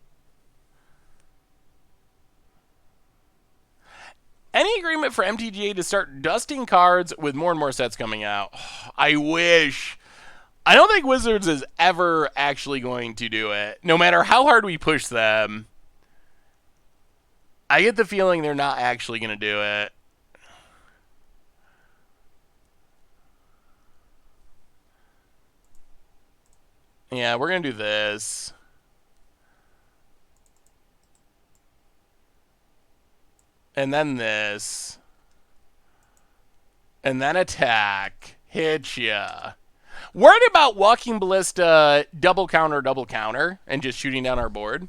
Any agreement for MTGA to start dusting cards with more and more sets coming out? I wish. I don't think Wizards is ever actually going to do it. No matter how hard we push them, I get the feeling they're not actually going to do it. Yeah, we're going to do this. And then this. And then attack. Hit ya. Worried about Walking Ballista, double counter, and just shooting down our board?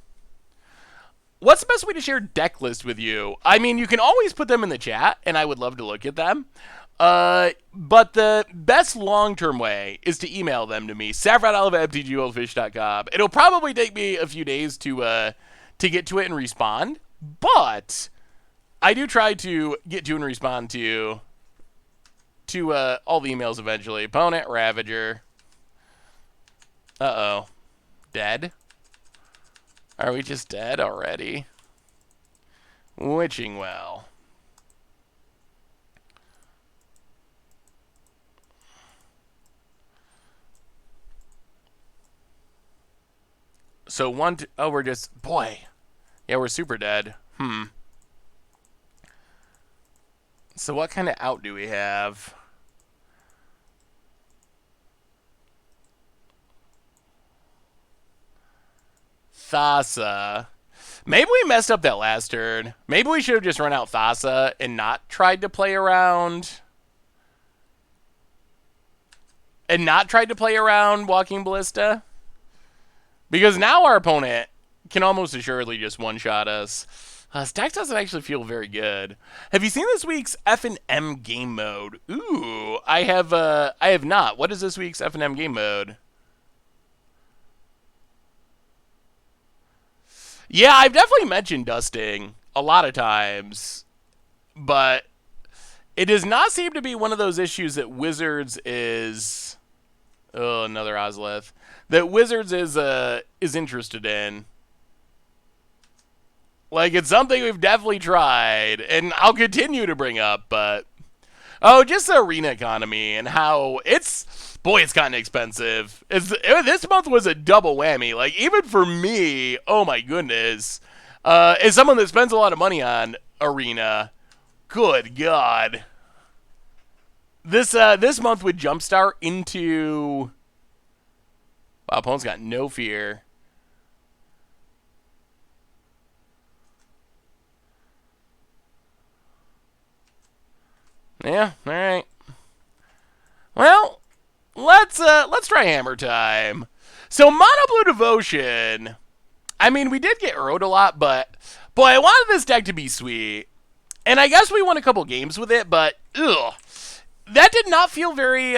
What's the best way to share deck list with you? I mean, you can always put them in the chat, and I would love to look at them. But the best long-term way is to email them to me, saffronolive@mtgoldfish.com. It'll probably take me a few days to get to it and respond, but I do try to get to and respond to all the emails eventually. Opponent, Ravager. Uh-oh. Dead? Are we just dead already? Witching Well. So we're just, boy. Yeah, we're super dead. So what kind of out do we have? Thassa. Maybe we messed up that last turn. Maybe we should have just run out Thassa and not tried to play around. And not tried to play around Walking Ballista. Because now our opponent can almost assuredly just one-shot us. This deck doesn't actually feel very good. Have you seen this week's F&M game mode? Ooh, I have not. What is this week's F&M game mode? Yeah, I've definitely mentioned dusting a lot of times, but it does not seem to be one of those issues that Wizards is. Oh, another Ozlith. That Wizards is interested in. Like, it's something we've definitely tried, and I'll continue to bring up, but... Oh, just the arena economy and how it's... Boy, it's gotten expensive. This month was a double whammy. Like, even for me, oh my goodness. As someone that spends a lot of money on arena, good God. This month would jumpstart into... Wow, opponent's got no fear. Yeah, all right. Well, let's try Hammer Time. So Mono Blue Devotion. I mean, we did get Erode a lot, but boy, I wanted this deck to be sweet. And I guess we won a couple games with it, but ugh, that did not feel very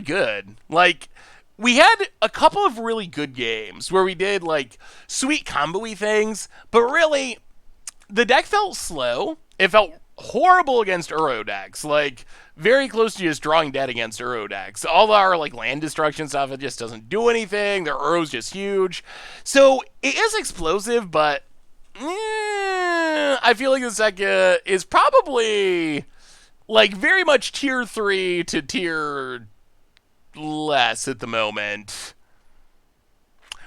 good. Like, we had a couple of really good games where we did like sweet combo-y things, but really the deck felt slow. It felt horrible against Uro decks, like very close to just drawing dead against Uro decks. All our like land destruction stuff, it just doesn't do anything. Their Uro's just huge. So it is explosive, but I feel like this deck is probably like very much tier 3 to tier less at the moment.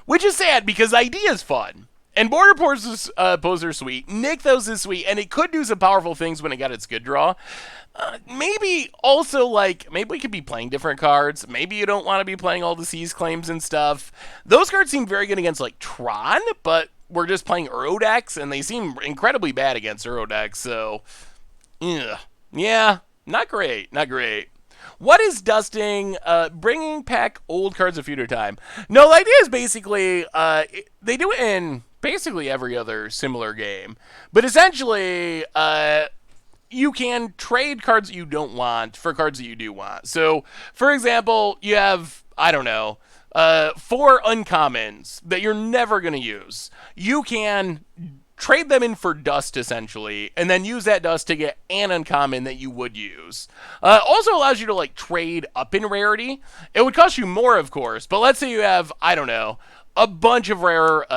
Which is sad because the idea is fun. And Border Posers are sweet. Nykthos is sweet, and it could do some powerful things when it got its good draw. Maybe also, like, maybe we could be playing different cards. Maybe you don't want to be playing all the Seize Claims and stuff. Those cards seem very good against, like, Tron, but we're just playing Uro decks, and they seem incredibly bad against Uro decks, so... Yeah, not great, not great. What is dusting? Bringing back old cards a few at a time. No, the idea is basically, they do it in basically every other similar game. But essentially, you can trade cards that you don't want for cards that you do want. So, for example, you have, I don't know, 4 uncommons that you're never going to use. You can trade them in for dust, essentially, and then use that dust to get an uncommon that you would use. Also allows you to, like, trade up in rarity. It would cost you more, of course, but let's say you have, I don't know, a bunch of rares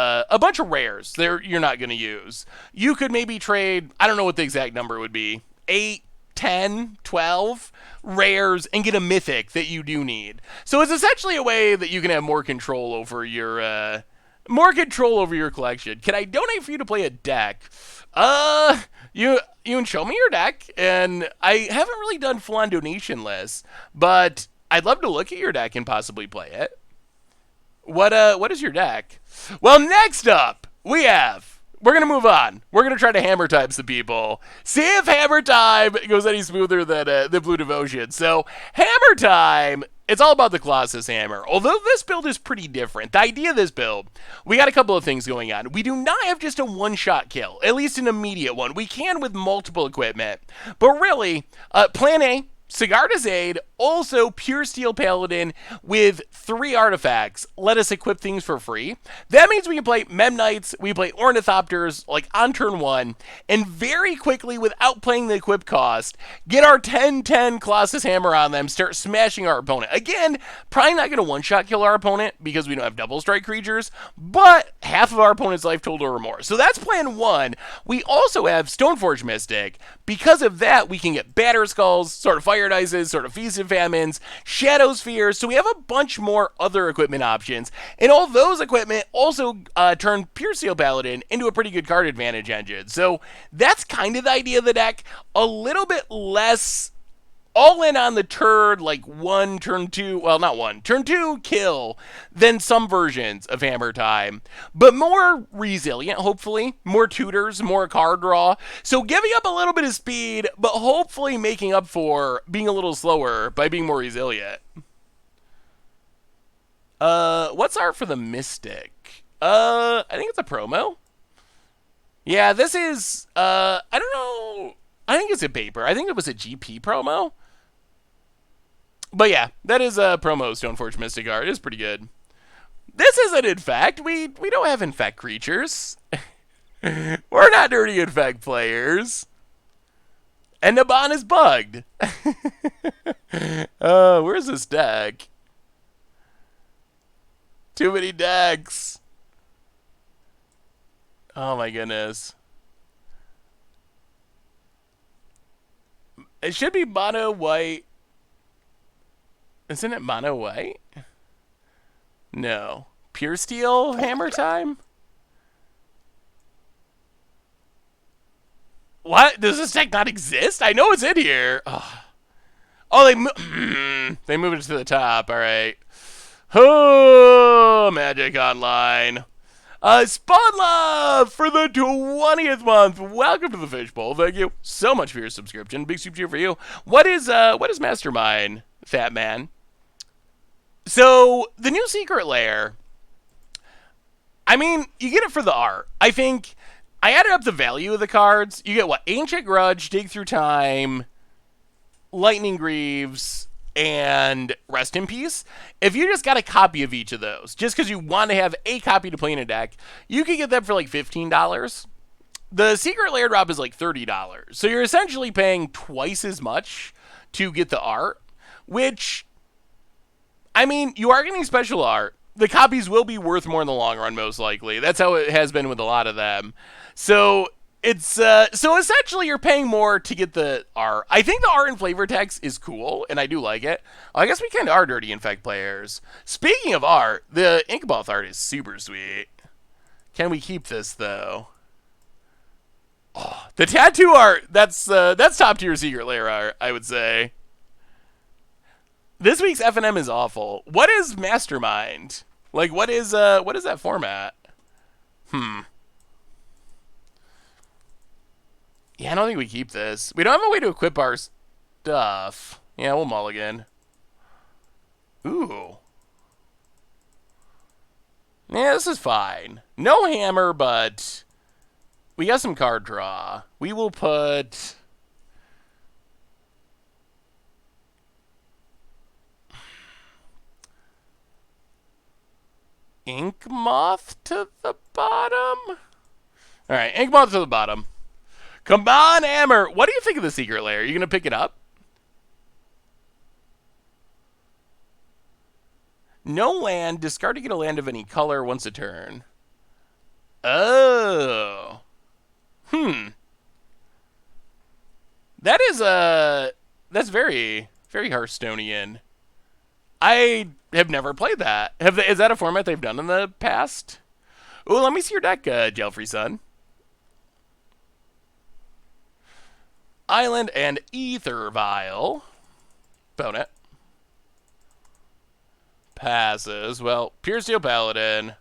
that you're not going to use. You could maybe trade, I don't know what the exact number would be, 8, 10, 12 rares and get a mythic that you do need. So it's essentially a way that you can have more control over your collection. Can I donate for you to play a deck? You can show me your deck, and I haven't really done full-on donation lists, but I'd love to look at your deck and possibly play it. What is your deck? Well, next up, we're going to move on. We're going to try to Hammer Time some people. See if Hammer Time goes any smoother than Blue Devotion. So, Hammer Time, it's all about the Colossus Hammer. Although this build is pretty different. The idea of this build, we got a couple of things going on. We do not have just a one-shot kill, at least an immediate one. We can with multiple equipment. But really, Plan A, Sigarda's Aid, also Puresteel Paladin with 3 artifacts let us equip things for free. That means we can play Mem Knights, we play Ornithopters, like on turn 1, and very quickly, without playing the equip cost, get our 10-10 Colossus Hammer on them, start smashing our opponent. Again, probably not going to one-shot kill our opponent because we don't have double strike creatures, but half of our opponent's life total or more. So that's plan 1. We also have Stoneforge Mystic. Because of that, we can get Batter Skulls, sort of fire fire dices, sort of feast and famines, shadow spheres. So we have a bunch more other equipment options, and all those equipment also turn Puresteel Paladin into a pretty good card advantage engine. So that's kind of the idea of the deck. A little bit less all in on the turn, like one, turn two, well, not one, turn two kill than some versions of Hammer Time, but more resilient, hopefully, more tutors, more card draw. So giving up a little bit of speed, but hopefully making up for being a little slower by being more resilient. What's art for the Mystic? I think it's a promo. Yeah, this is, I don't know. I think it's a paper. I think it was a GP promo. But yeah, that is a promo Stoneforge Mystic art. It is pretty good. This isn't infect. We don't have infect creatures. We're not dirty infect players. And Naban is bugged. Where's this deck? Too many decks. Oh my goodness. It should be mono white. Isn't it mono white? No. Puresteel Hammer Time? What? Does this deck not exist? I know it's in here. Oh, they moved it to the top. All right. Oh, Magic Online. Spawn Love for the 20th month. Welcome to the Fishbowl. Thank you so much for your subscription. Big super cheer for you. What is Mastermind, Fat Man? So the new secret lair. I mean, you get it for the art. I think I added up the value of the cards. You get what? Ancient Grudge, Dig Through Time, Lightning Greaves, and Rest in Peace. If you just got a copy of each of those, just because you want to have a copy to play in a deck, you could get them for like $15. The secret lair drop is like $30. So you're essentially paying twice as much to get the art, which, I mean, you are getting special art. The copies will be worth more in the long run, most likely. That's how it has been with a lot of them. So it's so essentially you're paying more to get the art. I think the art and flavor text is cool, and I do like it. I guess we kind of are dirty infect players. Speaking of art, the Inkmoth art is super sweet. Can we keep this though? Oh, the tattoo art, that's top tier secret lair art, I would say. This week's FNM is awful. What is Mastermind? Like, what is that format? Yeah, I don't think we keep this. We don't have a way to equip our stuff. Yeah, we'll mulligan. Ooh. Yeah, this is fine. No hammer, but we got some card draw. We will put Inkmoth to the bottom. All right, Inkmoth to the bottom. Come on, Hammer. What do you think of the secret lair? Are you going to pick it up? No land. Discard to get a land of any color once a turn. Oh. That is that's very, very Hearthstonean. I have never played that. Is that a format they've done in the past? Oh, let me see your deck, Gelfrey Sun. Island and Ether Vial. Bonnet. Passes. Well, Puresteel Paladin.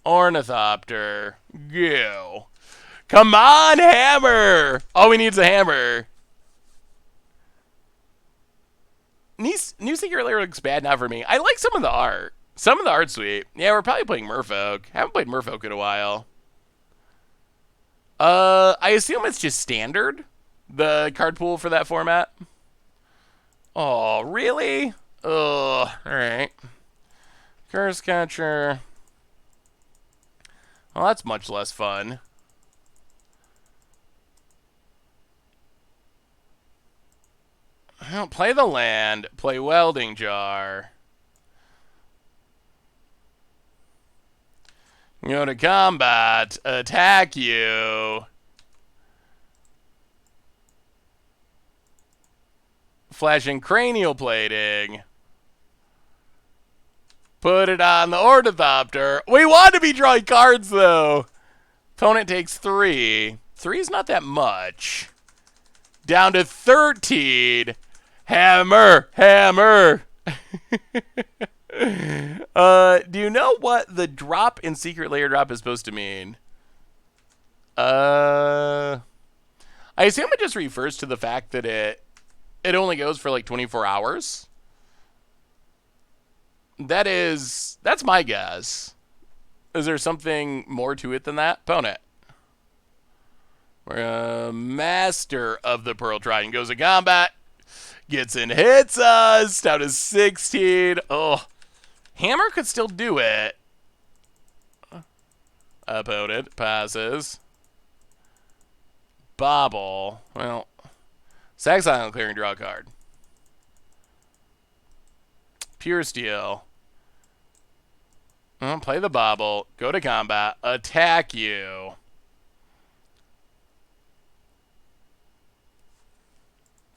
Ornithopter. Go. Come on, Hammer! All we need is a hammer. New Secret Lair looks bad now for me. I like some of the art. Some of the art's sweet. Yeah, we're probably playing Merfolk. Haven't played Merfolk in a while. I assume it's just standard, the card pool for that format. Oh, really? Ugh. Alright. Curse Catcher. Well, that's much less fun. Well, play the land. Play Welding Jar. Go to combat. Attack you. Flashing cranial plating. Put it on the ornithopter. We want to be drawing cards, though. Opponent takes 3. 3 is not that much. Down to 13. Hammer. Hammer. Do you know what the drop in Secret Lair drop is supposed to mean? I assume it just refers to the fact that it only goes for like 24 hours. That's my guess. Is there something more to it than that? Opponent. We're a master of the Pearl Trident. Goes to combat. Gets in, hits us. Down to 16. Oh. Hammer could still do it. Opponent passes. Bobble. Well, Sax Island clearing, draw a card. Puresteel. Play the bobble. Go to combat. Attack you.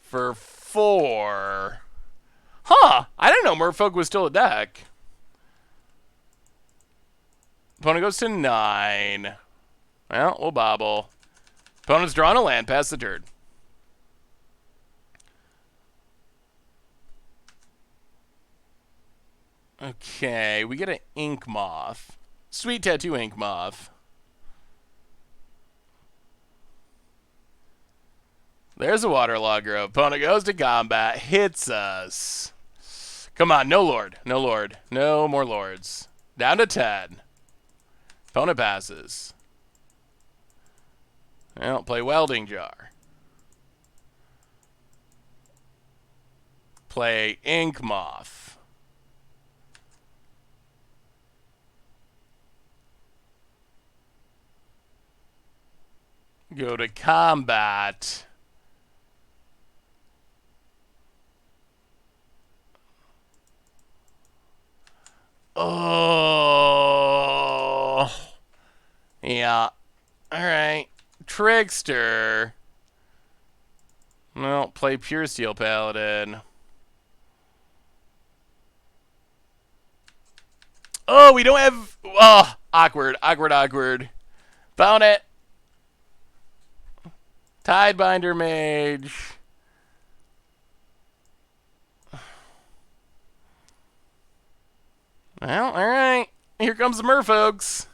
For 4. Huh. I didn't know Merfolk was still a deck. Opponent goes to 9. Well, we'll bobble. Opponent's drawing a land. Pass the turn. Okay, we get an Ink Moth. Sweet Tattoo Ink Moth. There's a Waterlog Grove. Opponent goes to combat. Hits us. Come on, no Lord. No Lord. No more Lords. Down to 10. Opponent passes. Well, play Welding Jar. Play Ink Moth. Go to combat. Oh. Yeah. All right. Trickster. Well, play Puresteel Paladin. Oh, we don't have... Oh, awkward, awkward, awkward. Found it. Tidebinder Mage. Well, alright. Here comes the merfolks.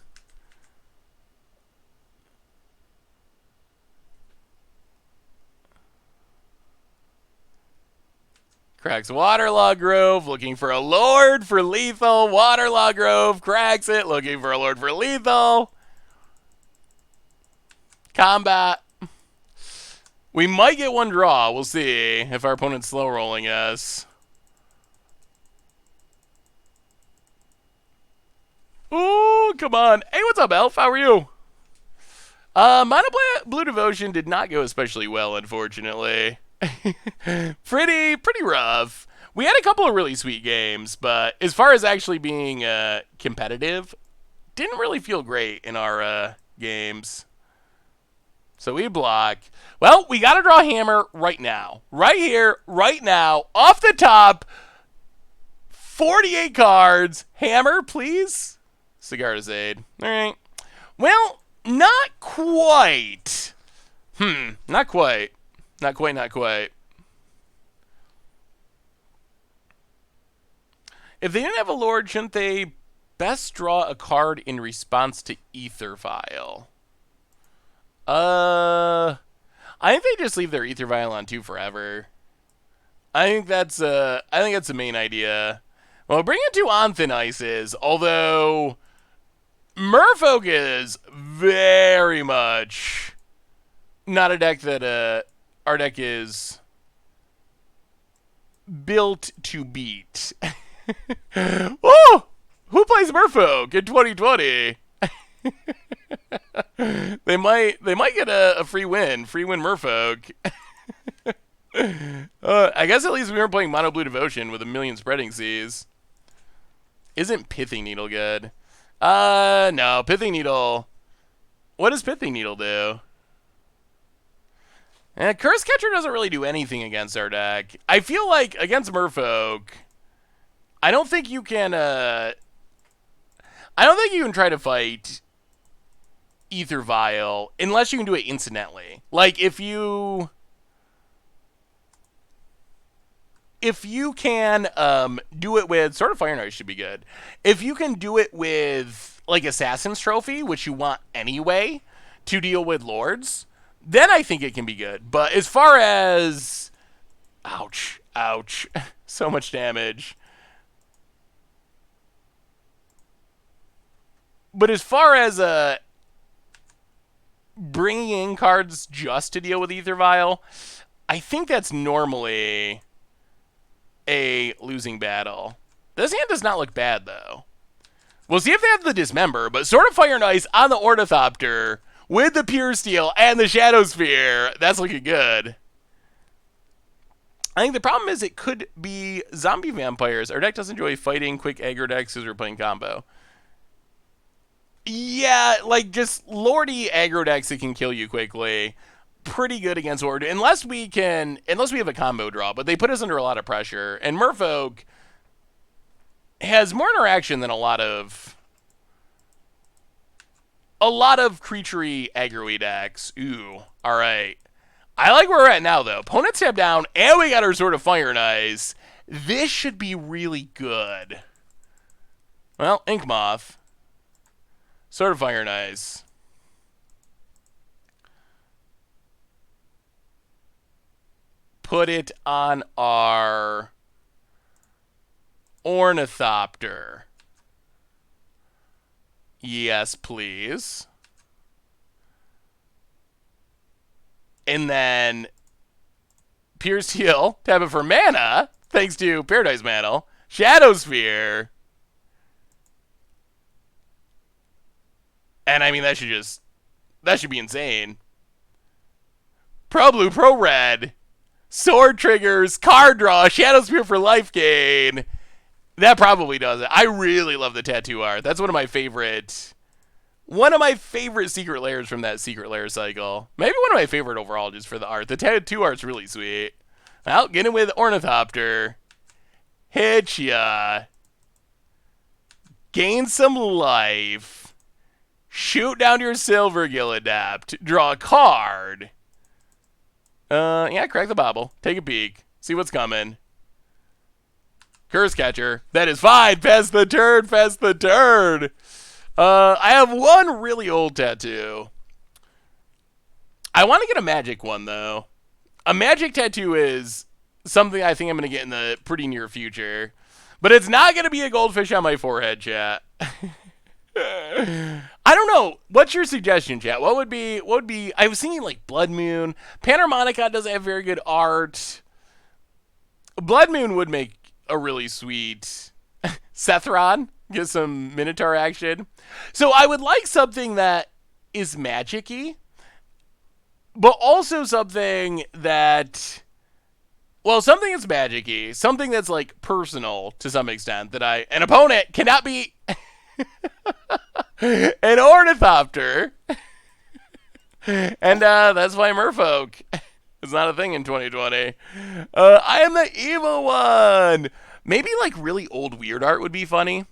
Cracks Waterlog Grove, looking for a Lord for lethal. Waterlog Grove cracks it, looking for a Lord for lethal. Combat. We might get one draw. We'll see if our opponent's slow rolling us. Ooh, come on. Hey, what's up, Elf? How are you? Mono Blue Devotion did not go especially well, unfortunately. pretty rough. We had a couple of really sweet games, but as far as actually being competitive, didn't really feel great in our games. So we block. Well, we got to draw a hammer right now. Right here, right now, off the top. 48 cards. Hammer, please. Cigarizade. All right. Well, not quite. Not quite. Not quite, not quite. If they didn't have a Lord, shouldn't they best draw a card in response to Ether Vial? I think they just leave their Ether Vial on 2 forever. I think that's the main idea. Well, bring it to on Thin Ices, although Merfolk is very much not a deck that our deck is built to beat. Oh, who plays Merfolk in 2020? They might get a free win Merfolk. I guess at least we weren't playing Mono Blue Devotion with a million spreading seas. Isn't Pithing Needle good? No, Pithing Needle. What does Pithing Needle do? Curse Catcher doesn't really do anything against our deck. I feel like against Merfolk, I don't think you can. I don't think you can try to fight Ether Vial unless you can do it incidentally. Like if you can do it with Sword of Fire and Ice should be good. If you can do it with like Assassin's Trophy, which you want anyway to deal with Lords, then I think it can be good. But as far as ouch, so much damage. But as far as bringing in cards just to deal with Ether Vial, I think that's normally a losing battle. This hand does not look bad, though. We'll see if they have the Dismember, but Sword of Fire and Ice on the Ornithopter with the Puresteel and the Shadow Sphere, that's looking good. I think the problem is it could be zombie vampires. Our deck doesn't enjoy fighting quick aggro decks because we're playing combo. Yeah, like just lordy aggro decks that can kill you quickly. Pretty good against Lord, unless we have a combo draw, but they put us under a lot of pressure. And Merfolk has more interaction than a lot of creaturey aggro decks. Ooh, all right. I like where we're at now, though. Opponent step down, and we got our Sword of Fire and Ice. This should be really good. Well, Ink Moth. Sword of Fire and Ice. Put it on our Ornithopter. Yes, please. And then Puresteel, tap it for mana, thanks to Paradise Mantle. Shadow Sphere. And I mean, that should be insane. Pro Blue, Pro Red. Sword triggers, card draw, Shadow Spear for life gain. That probably does it. I really love the tattoo art. That's one of my favorite secret layers from that secret layer cycle. Maybe one of my favorite overall just for the art. The tattoo art's really sweet. Well, get in with Ornithopter. Hit ya. Gain some life. Shoot down your Silver Adapt. Draw a card. Yeah, crack the bobble. Take a peek. See what's coming. Curse Catcher. That is fine. Pass the turn. I have one really old tattoo. I want to get a magic one, though. A magic tattoo is something I think I'm going to get in the pretty near future. But it's not going to be a goldfish on my forehead, chat. I don't know. What's your suggestion, chat? What would be I was thinking like Blood Moon. Panharmonica doesn't have very good art. Blood Moon would make a really sweet Sethron. Get some Minotaur action. So I would like something that is magic-y, but also something that's magic-y, something that's like personal to some extent that an opponent cannot be an Ornithopter. And that's why Merfolk is not a thing in 2020. I am the evil one. Maybe like really old weird art would be funny.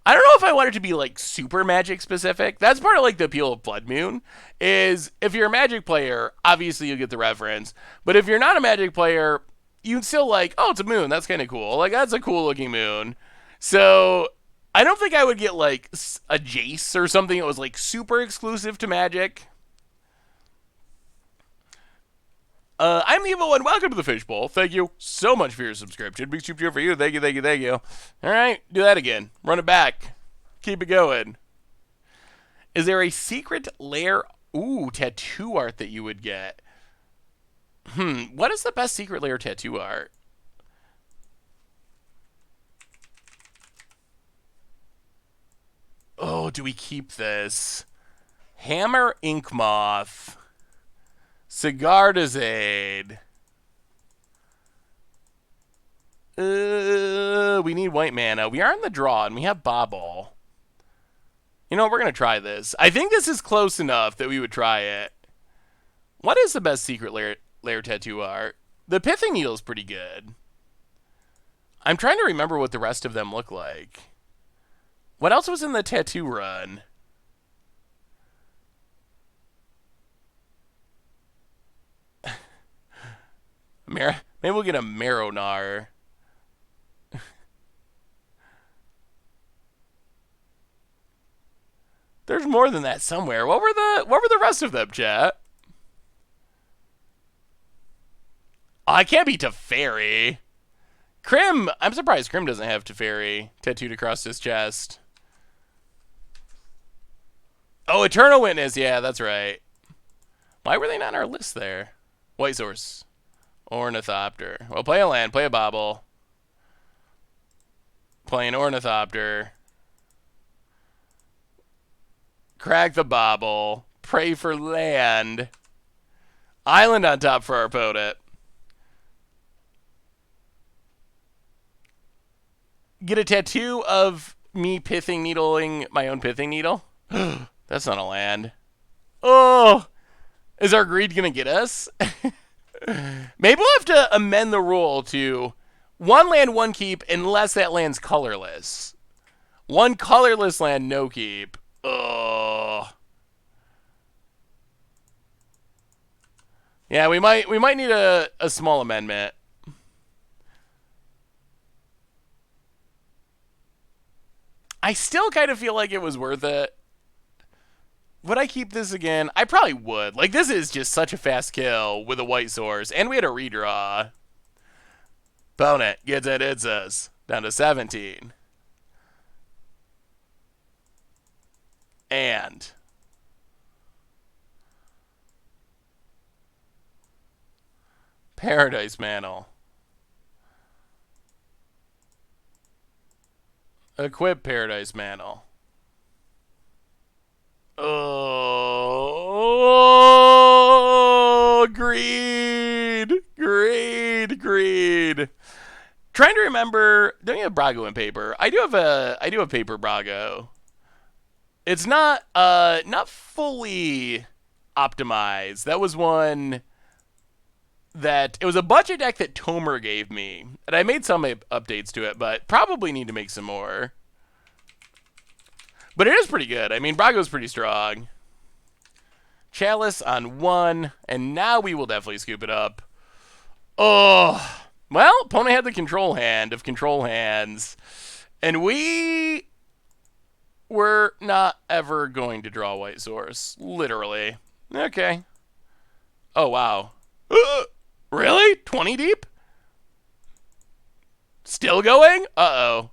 I don't know if I want it to be like super magic specific. That's part of like the appeal of Blood Moon is if you're a magic player, obviously you'll get the reference. But if you're not a magic player, you'd still like, oh, it's a moon. That's kind of cool. Like that's a cool looking moon. So I don't think I would get like a Jace or something that was like super exclusive to Magic. I'm the evil one. Welcome to the Fishbowl. Thank you so much for your subscription. Big soup cheer for you. Thank you. All right, do that again. Run it back. Keep it going. Is there a secret lair? Ooh, tattoo art that you would get. What is the best secret lair tattoo art? Oh, do we keep this? Hammer Ink Moth. Cigar Dizade. We need white mana. We are in the draw, and we have Bobble. You know, we're going to try this. I think this is close enough that we would try it. What is the best secret lair tattoo art? The pithing needle is pretty good. I'm trying to remember what the rest of them look like. What else was in the tattoo run? Maybe we'll get a Maronar. There's more than that somewhere. What were the rest of them, chat? Oh, I can't be Teferi. Krim, I'm surprised Krim doesn't have Teferi tattooed across his chest. Oh, Eternal Witness. Yeah, that's right. Why were they not on our list there? White Source. Ornithopter. Well, play a land, play a bobble. Play an Ornithopter. Crack the bobble. Pray for land. Island on top for our opponent. Get a tattoo of me pithing needling my own pithing needle? That's not a land. Oh! Is our greed gonna get us? Maybe we'll have to amend the rule to one land, one keep, unless that land's colorless. One colorless land, no keep. Ugh. Yeah, we might need a small amendment. I still kind of feel like it was worth it. Would I keep this again? I probably would. Like, this is just such a fast kill with a white source, and we had a redraw. Opponent gets it, it says. Down to 17. And Paradise Mantle. Equip Paradise Mantle. Oh, greed. Trying to remember, don't you have Brago in paper? I do have paper Brago. It's not fully optimized. That was one that it was a budget deck that Tomer gave me, and I made some updates to it, but probably need to make some more. But it is pretty good. I mean, Brago's pretty strong. Chalice on 1, and now we will definitely scoop it up. Oh, well, opponent had the control hand of control hands, and we were not ever going to draw white source. Literally. Okay. Oh, wow. Really? 20 deep? Still going? Uh-oh.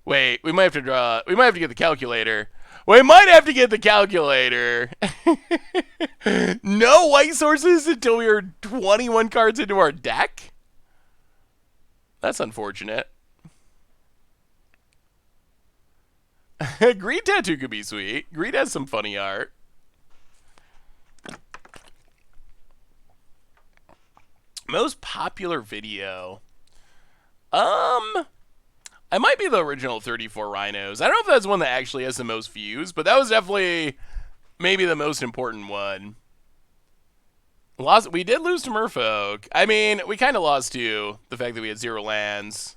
Wait, we might have to draw. We might have to get the calculator. We might have to get the calculator. No white sources until we are 21 cards into our deck? That's unfortunate. Greed tattoo could be sweet. Greed has some funny art. Most popular video. I might be the original 34 Rhinos. I don't know if that's one that actually has the most views, but that was definitely maybe the most important one. We did lose to Merfolk. I mean, we kind of lost to the fact that we had 0 lands.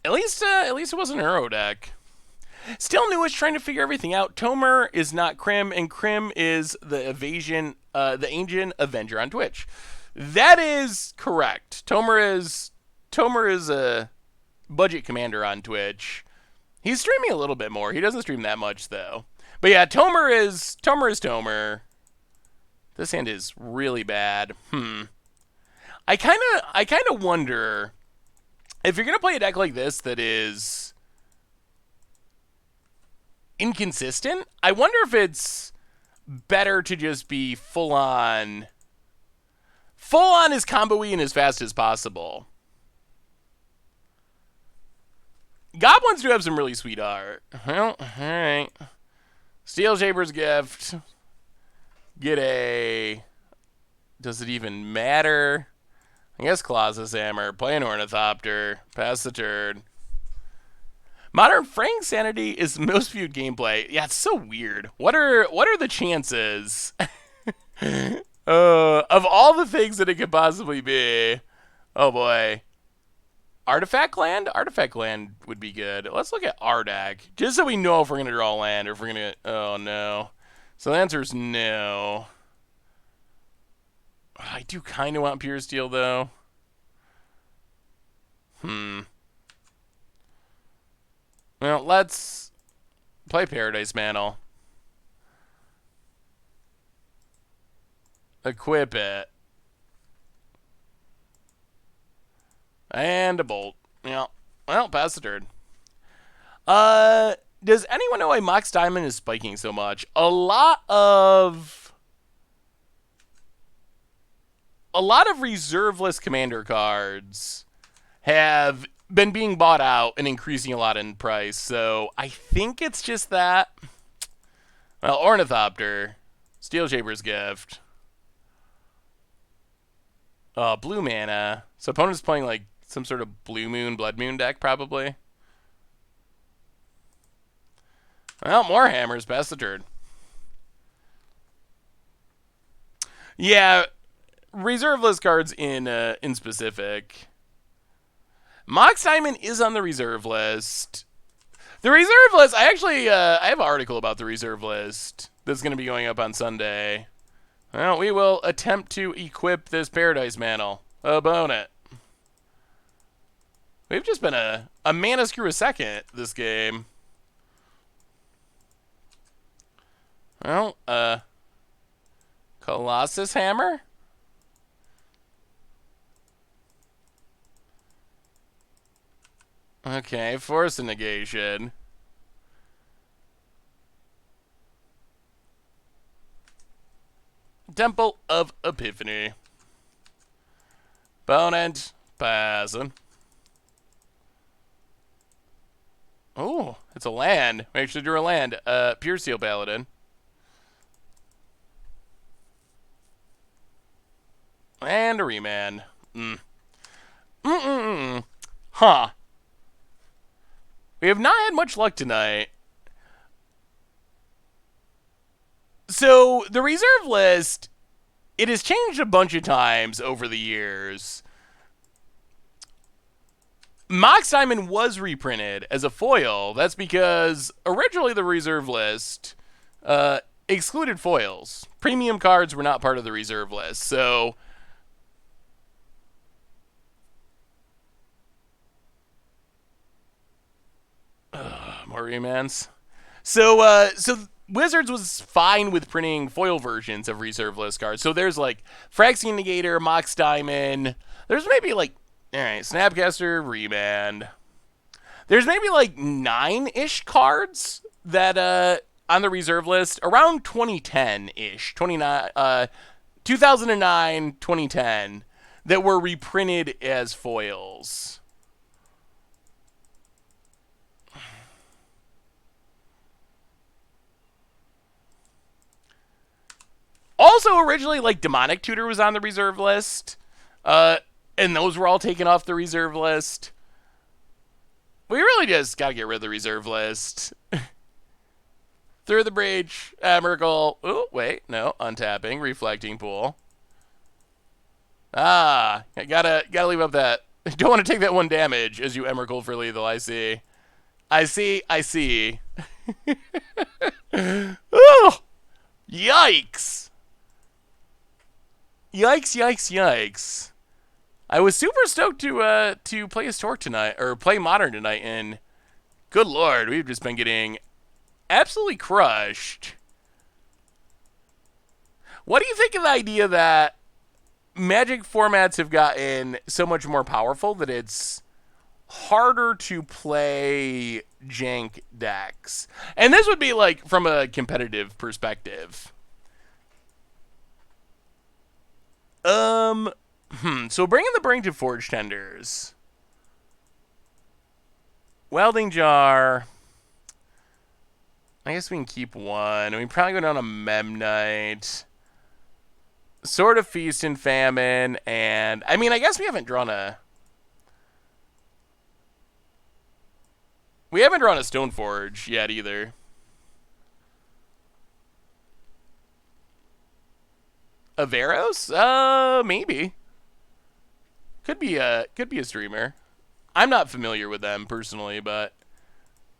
At least it wasn't an Euro deck. Still newish, trying to figure everything out. Tomer is not Krim, and Krim is the Ancient Avenger on Twitch. That is correct. Tomer is a budget commander on Twitch. He's streaming a little bit more. He doesn't stream that much though. But yeah, Tomer is Tomer. This hand is really bad. I kind of wonder if you're gonna play a deck like this that is inconsistent. I wonder if it's better to just be full on as combo-y and as fast as possible. Goblins do have some really sweet art. Well, alright. Steel Shaper's Gift. Get a... Does it even matter? I guess Colossus Hammer. Play an Ornithopter. Pass the turn. Modern Frank Sanity is most viewed gameplay. Yeah, it's so weird. What are the chances? Of all the things that it could possibly be. Oh boy. Artifact land? Artifact land would be good. Let's look at our deck. Just so we know if we're going to draw land or if we're going to... Oh, no. So the answer is no. I do kind of want Puresteel, though. Well, let's play Paradise Mantle. Equip it. And a bolt. Yeah. Well, pass the turn. Does anyone know why Mox Diamond is spiking so much? A lot of reserveless commander cards have been being bought out and increasing a lot in price. So I think it's just that. Well, Ornithopter, Steel Shaper's Gift. Blue mana. So opponent's playing like some sort of Blue Moon, Blood Moon deck, probably. Well, more hammers. Pass the turn. Yeah, reserveless cards in specific. Mox Diamond is on the reserve list. The reserve list, I actually I have an article about the reserve list that's going to be going up on Sunday. Well, we will attempt to equip this Paradise Mantle. About it. We've just been a mana screw a second this game. Well, Colossus Hammer? Okay, Force Negation. Temple of Epiphany. Opponent, passing. Oh, it's a land. We actually drew a land. Puresteel Paladin. And a remand. Huh. We have not had much luck tonight. So, the reserve list, it has changed a bunch of times over the years. Mox Diamond was reprinted as a foil. That's because originally the reserve list excluded foils. Premium cards were not part of the reserve list. So, more remands. So Wizards was fine with printing foil versions of reserve list cards. So there's like Phyrexian Negator, Mox Diamond. There's maybe like, all right, Snapcaster, Remand. There's maybe like 9-ish cards that on the reserve list around 2010-ish, 2009, 2010 that were reprinted as foils. Also, originally, like, Demonic Tutor was on the reserve list. And those were all taken off the reserve list. We really just gotta get rid of the reserve list. Through the Breach, Emrakul. Oh, wait, no. Untapping, Reflecting Pool. I gotta leave up that. Don't want to take that 1 damage as you Emrakul for lethal, I see. I see. Oh! Yikes! Yikes. I was super stoked to play Historic tonight, or play Modern tonight, and good lord, we've just been getting absolutely crushed. What do you think of the idea that Magic formats have gotten so much more powerful that it's harder to play jank decks? And this would be like from a competitive perspective. So bring in the Burning Forge Tenders. Welding Jar. I guess we can keep one. We probably go down to Memnite. Sword of Feast and Famine. And, I mean, I guess we haven't drawn a... We haven't drawn a Stoneforge yet either. Averos? Maybe. Could be a streamer. I'm not familiar with them personally, but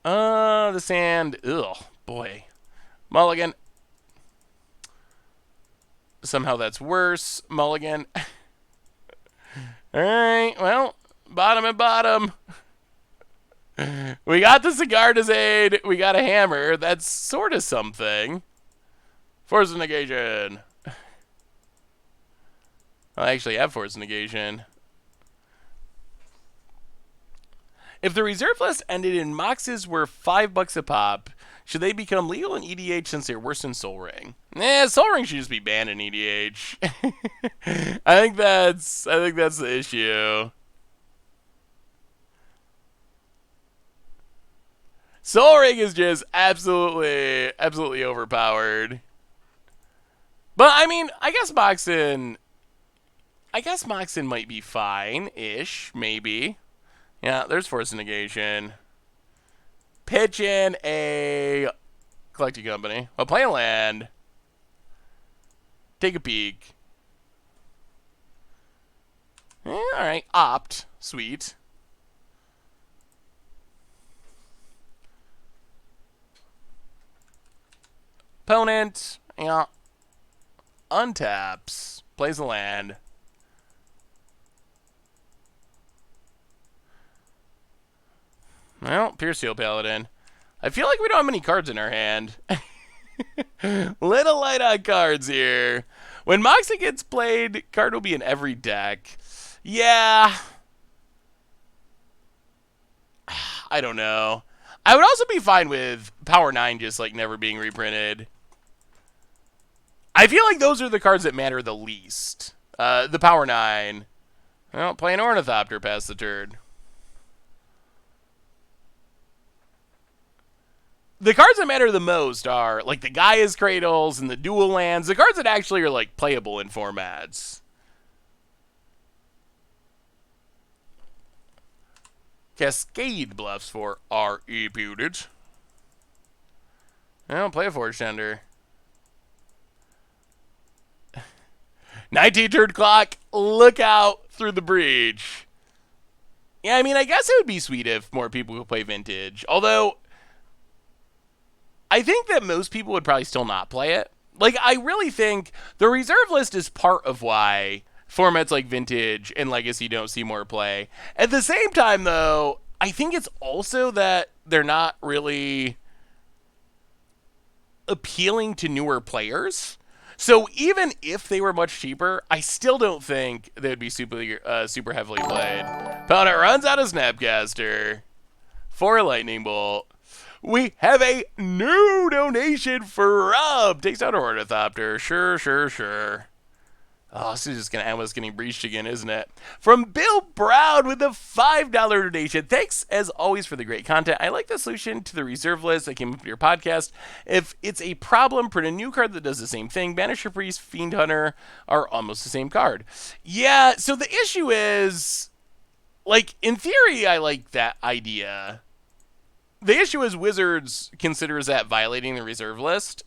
the sand. Ugh, boy. Mulligan. Somehow that's worse. Mulligan. All right. Well, bottom and bottom. We got the Sigarda's Aid. We got a hammer. That's sort of something. Force of negation. I actually have force of negation. If the reserve list ended in Moxes were $5 a pop, should they become legal in EDH since they're worse than Soul Ring? Soul Ring should just be banned in EDH. I think that's the issue. Soul Ring is just absolutely overpowered. But I mean, I guess Moxen might be fine-ish, maybe. Yeah, there's force of negation. Pitch in a collecting company. Well, play a land. Take a peek. Alright, opt. Sweet. Opponent, yeah. Untaps. Plays a land. Well, Puresteel Paladin. I feel like we don't have many cards in our hand. Little light on cards here. When Moxie gets played, card will be in every deck. Yeah. I don't know. I would also be fine with Power 9 just like never being reprinted. I feel like those are the cards that matter the least. The Power 9. Well, play an Ornithopter past the turn. The cards that matter the most are like the Gaia's Cradles and the dual lands. The cards that actually are like playable in formats. Cascade bluffs for R.E. Buted. Well, play a Forge Tender. 19 turn clock. Look out through the breach. Yeah, I mean, I guess it would be sweet if more people could play Vintage. Although, I think that most people would probably still not play it. Like, I really think the reserve list is part of why formats like Vintage and Legacy don't see more play. At the same time, though, I think it's also that they're not really appealing to newer players. So even if they were much cheaper, I still don't think they would be super heavily played. Opponent runs out of Snapcaster for a Lightning Bolt. We have a new donation for Rob. Takes out an Ornithopter. Sure. Oh, this is just going to end with us getting breached again, isn't it? From Bill Brown with a $5 donation. Thanks, as always, for the great content. I like the solution to the reserve list that came up in your podcast. If it's a problem, print a new card that does the same thing. Banisher Priest, Fiend Hunter are almost the same card. Yeah, so the issue is, like, in theory, I like that idea. The issue is Wizards considers that violating the reserve list.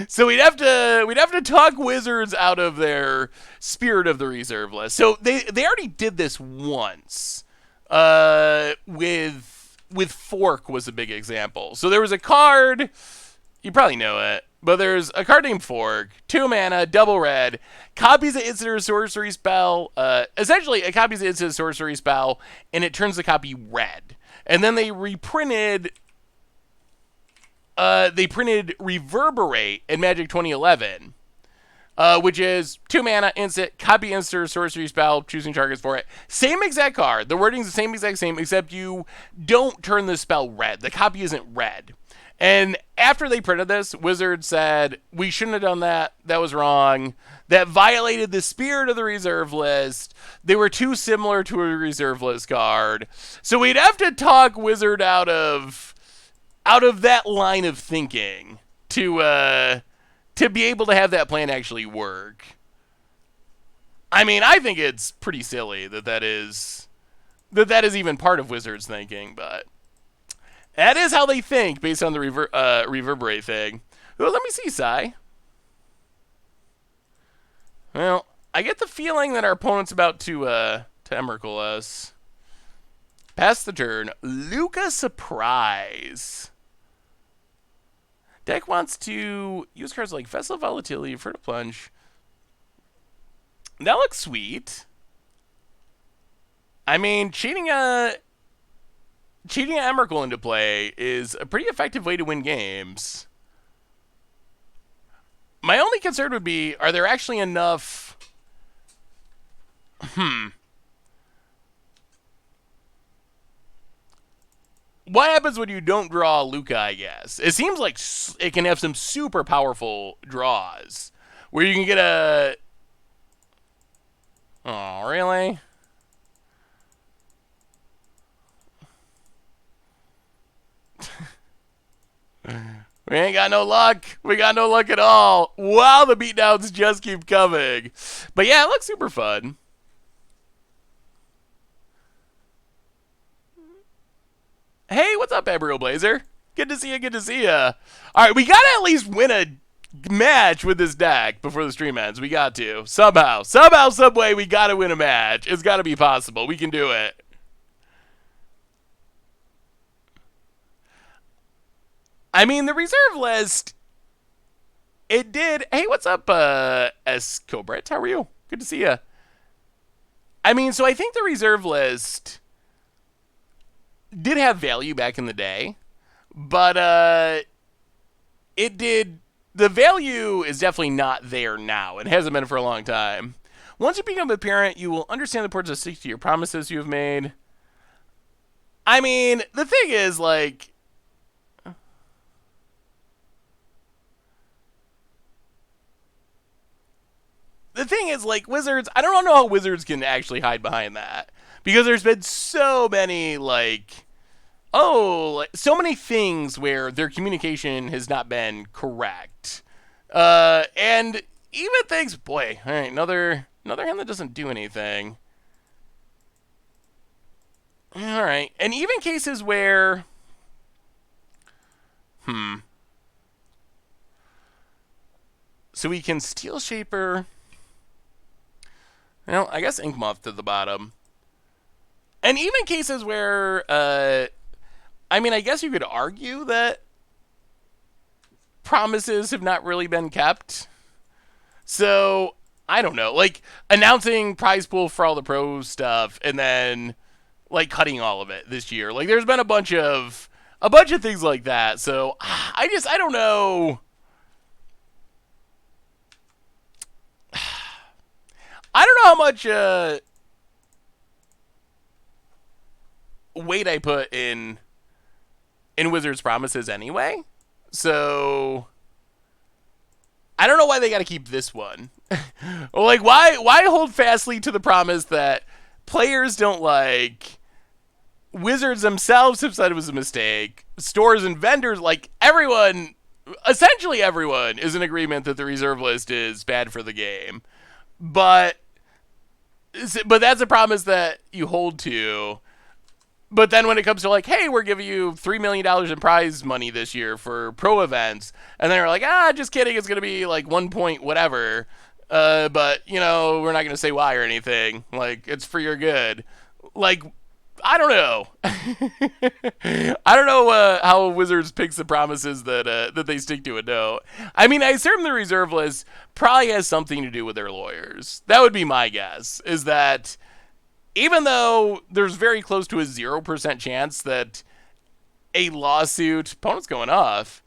So we'd have to talk Wizards out of their spirit of the reserve list. So they already did this once. With Fork was a big example. So there was a card, you probably know it, but there's a card named Fork, 2 mana, double red, copies an instant or sorcery spell. Essentially, it copies an instant sorcery spell, and it turns the copy red. And then they reprinted, printed Reverberate in Magic 2011, which is 2 mana, instant, copy instant, sorcery spell, choosing targets for it. Same exact card. The wording's the same, except you don't turn the spell red. The copy isn't red. And after they printed this, Wizards said, we shouldn't have done that. That was wrong. That violated the spirit of the reserve list. They were too similar to a reserve list card. So we'd have to talk Wizard out of that line of thinking to be able to have that plan actually work. I mean, I think it's pretty silly that is even part of Wizards thinking, but That is how they think based on the reverberate thing. Well, let me see, Sai. Well, I get the feeling that our opponent's about to Emrakul us. Pass the turn. Luca Surprise. Deck wants to use cards like Vessel of Volatility for the plunge. That looks sweet. I mean, cheating Emrakul into play is a pretty effective way to win games. My only concern would be, are there actually enough... What happens when you don't draw Luca, I guess? It seems like it can have some super powerful draws. Where you can get a... Oh, really? We ain't got no luck. We got no luck at all. Wow, the beatdowns just keep coming. But yeah, it looks super fun. Hey, what's up, Embryo Blazer? Good to see you, good to see you. All right, we got to at least win a match with this deck before the stream ends. We got to. Somehow, some way, we got to win a match. It's got to be possible. We can do it. I mean, the reserve list, it did. Hey, what's up, S. Cobret? How are you? Good to see you. I mean, so I think the reserve list did have value back in the day, but it did. The value is definitely not there now. It hasn't been for a long time. Once you become a parent, you will understand the importance of sticking to your promises you have made. I mean, the thing is, like, Wizards, I don't know how Wizards can actually hide behind that. Because there's been so many, like, so many things where their communication has not been correct. And even things, boy, all right, another hand that doesn't do anything. All right, and even cases where, so we can Steel Shaper. Well, I guess Ink Moth to the bottom. And even cases where, I mean, I guess you could argue that promises have not really been kept. So, I don't know. Like, announcing prize pool for all the pro stuff and then, like, cutting all of it this year. Like, there's been a bunch of things like that. So, I don't know. I don't know how much weight I put in Wizards promises anyway. So I don't know why they got to keep this one. Like, why hold fastly to the promise that players don't like? Wizards themselves have said it was a mistake. Stores and vendors, like, everyone, essentially everyone, is in agreement that the reserve list is bad for the game. But that's a promise that you hold to. But then when it comes to, like, hey, we're giving you $3 million in prize money this year for pro events, and they're like, just kidding, it's going to be like 1 point whatever, but, you know, we're not going to say why or anything. Like, it's for your good. Like, I don't know. I don't know how Wizards picks the promises that they stick to and don't. I mean, I assume the reserve list probably has something to do with their lawyers. That would be my guess, is that even though there's very close to a 0% chance that a lawsuit, opponent's going off,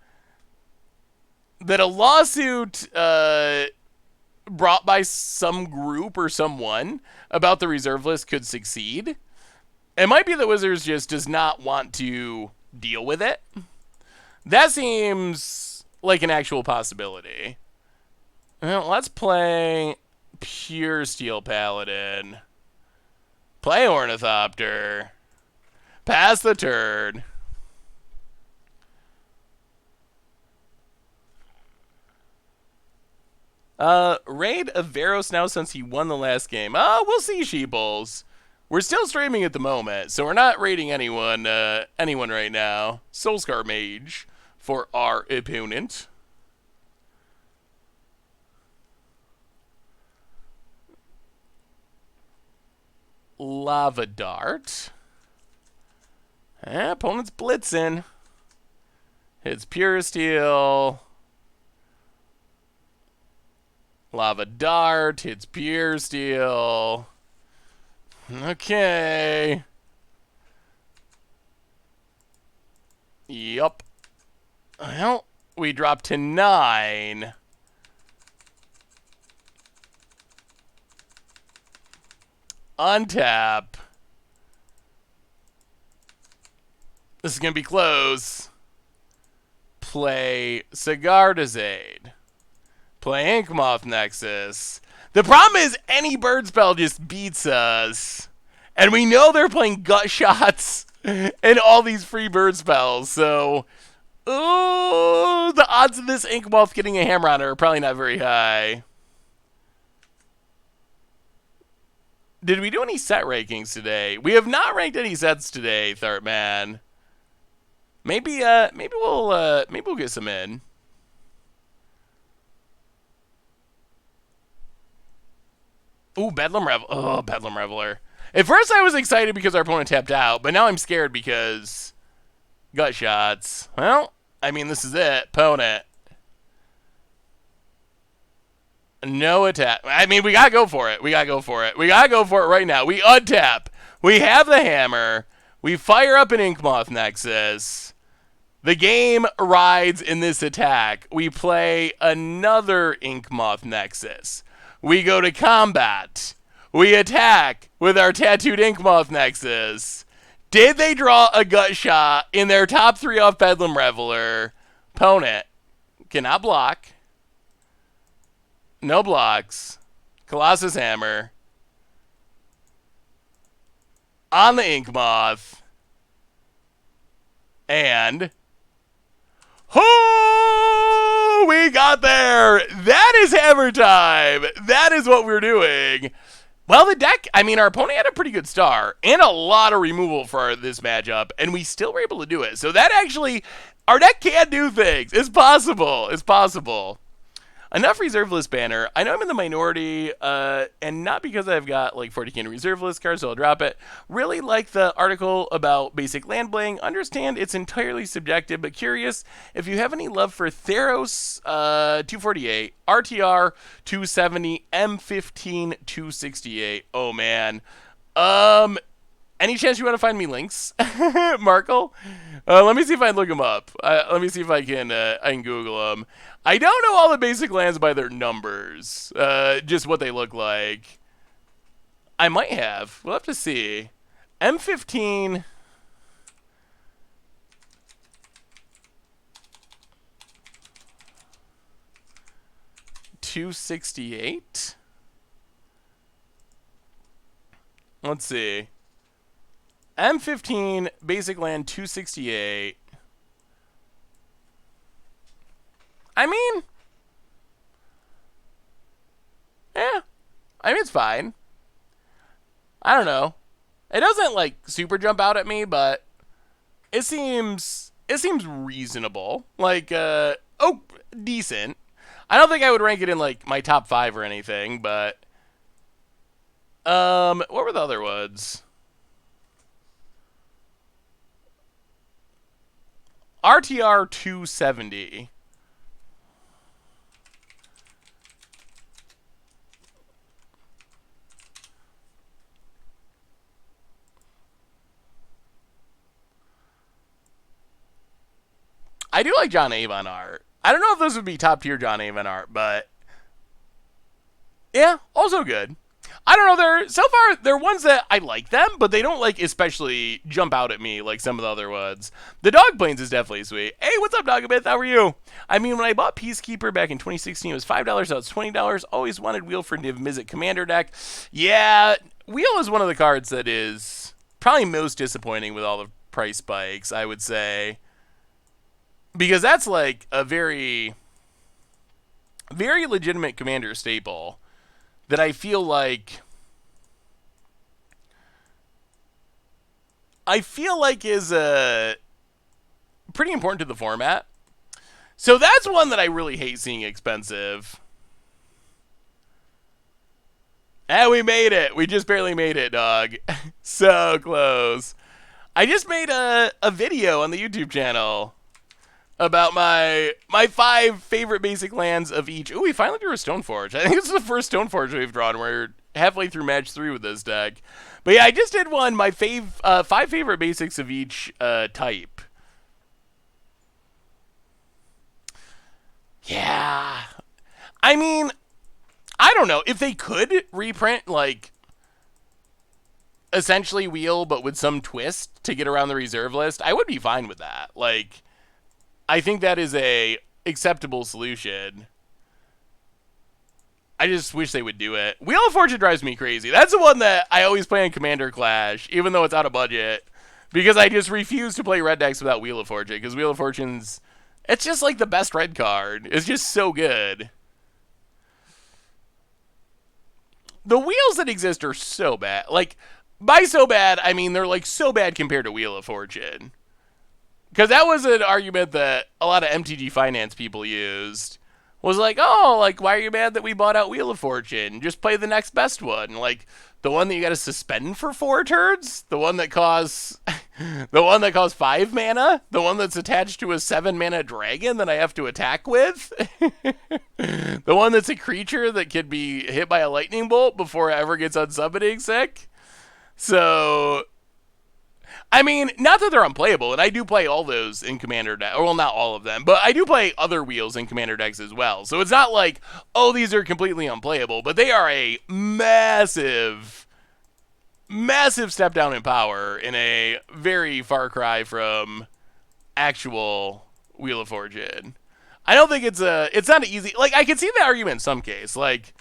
that a lawsuit brought by some group or someone about the reserve list could succeed, it might be that Wizards just does not want to deal with it. That seems like an actual possibility. Well, let's play Puresteel Paladin. Play Ornithopter. Pass the turn. Raid Averos now since he won the last game. We'll see, Sheeples. We're still streaming at the moment, so we're not rating anyone right now. Soulscar Mage for our opponent. Lava Dart. Opponent's blitzing. Hits Puresteel. Lava Dart. Hits Puresteel. Okay. Yup. Well, we dropped to 9. Untap. This is going to be close. Play Sigardazade. Play Inkmoth Nexus. The problem is any bird spell just beats us. And we know they're playing gut shots and all these free bird spells. So, ooh, the odds of this Inkmoth getting a hammer on her are probably not very high. Did we do any set rankings today? We have not ranked any sets today, Thartman. Maybe we'll get some in. Ooh, Bedlam Revel. Oh, Bedlam Reveler. At first I was excited because our opponent tapped out, but now I'm scared because gut shots. Well, I mean, this is it. Opponent. No attack. I mean, we gotta go for it. We gotta go for it. We gotta go for it right now. We untap. We have the hammer. We fire up an Inkmoth Nexus. The game rides in this attack. We play another Inkmoth Nexus. We go to combat. We attack with our tattooed Inkmoth Nexus. Did they draw a gut shot in their top 3 off Bedlam Reveler? Opponent cannot block. No blocks. Colossus Hammer. On the Inkmoth. And... oh, we got there. That is hammer time. That is what we're doing. Well, the deck, I mean, our opponent had a pretty good start and a lot of removal for this matchup, and we still were able to do it. So that actually, our deck can do things. It's possible. It's possible. Enough reserve list banner. I know I'm in the minority, and not because I've got like 40k reserve list cards, so I'll drop it. Really like the article about basic land playing. Understand it's entirely subjective, but curious if you have any love for Theros 248, RTR 270, M15 268. Oh man. Any chance you want to find me links, Markle? Let me see if I can look them up. Let me see if I can Google them. I don't know all the basic lands by their numbers, just what they look like. I might have. We'll have to see. M15. $268. Let's see. M15 basic land 268. I mean, yeah. I mean, it's fine. I don't know. It doesn't like super jump out at me, but it seems reasonable. Like, oh, decent. I don't think I would rank it in like my top 5 or anything, but what were the other ones? RTR 270. I do like John Avon art. I don't know if those would be top tier John Avon art, but yeah, also good. I don't know. So far they're ones that I like them, but they don't like especially jump out at me like some of the other ones. The Dog Plains is definitely sweet. Hey, what's up, Dogabith? How are you? I mean, when I bought Peacekeeper back in 2016, it was $5. Now it's $20. Always wanted Wheel for Niv Mizzet Commander deck. Yeah, Wheel is one of the cards that is probably most disappointing with all the price spikes, I would say. Because that's like a very, very legitimate Commander staple that I feel like I feel like is pretty important to the format. So that's one that I really hate seeing expensive. And we made it. We just barely made it, dog. So close. I just made a video on the YouTube channel about my 5 favorite basic lands of each. Ooh, we finally drew a Stoneforge. I think this is the first Stoneforge we've drawn. We're halfway through match 3 with this deck. But yeah, I just did one, my 5 favorite basics of each type. Yeah. I mean, I don't know. If they could reprint, like, essentially Wheel, but with some twist to get around the reserve list, I would be fine with that. Like, I think that is a acceptable solution. I just wish they would do it. Wheel of Fortune drives me crazy. That's the one that I always play in Commander Clash, even though it's out of budget, because I just refuse to play red decks without Wheel of Fortune, because Wheel of Fortune's, it's just like the best red card. It's just so good. The wheels that exist are so bad. Like, by so bad, I mean they're like so bad compared to Wheel of Fortune. Because that was an argument that a lot of MTG Finance people used. Was like, oh, like, why are you mad that we bought out Wheel of Fortune? Just play the next best one. Like, the one that you gotta suspend for 4 turns? The one that costs 5 mana? The one that's attached to a 7 mana dragon that I have to attack with? The one that's a creature that could be hit by a lightning bolt before it ever gets unsummoning sick? So, I mean, not that they're unplayable, and I do play all those in Commander decks. Well, not all of them, but I do play other wheels in Commander decks as well. So it's not like, oh, these are completely unplayable, but they are a massive, massive step down in power in a very far cry from actual Wheel of Fortune. I don't think it's not easy. Like, I can see the argument in some case. Like,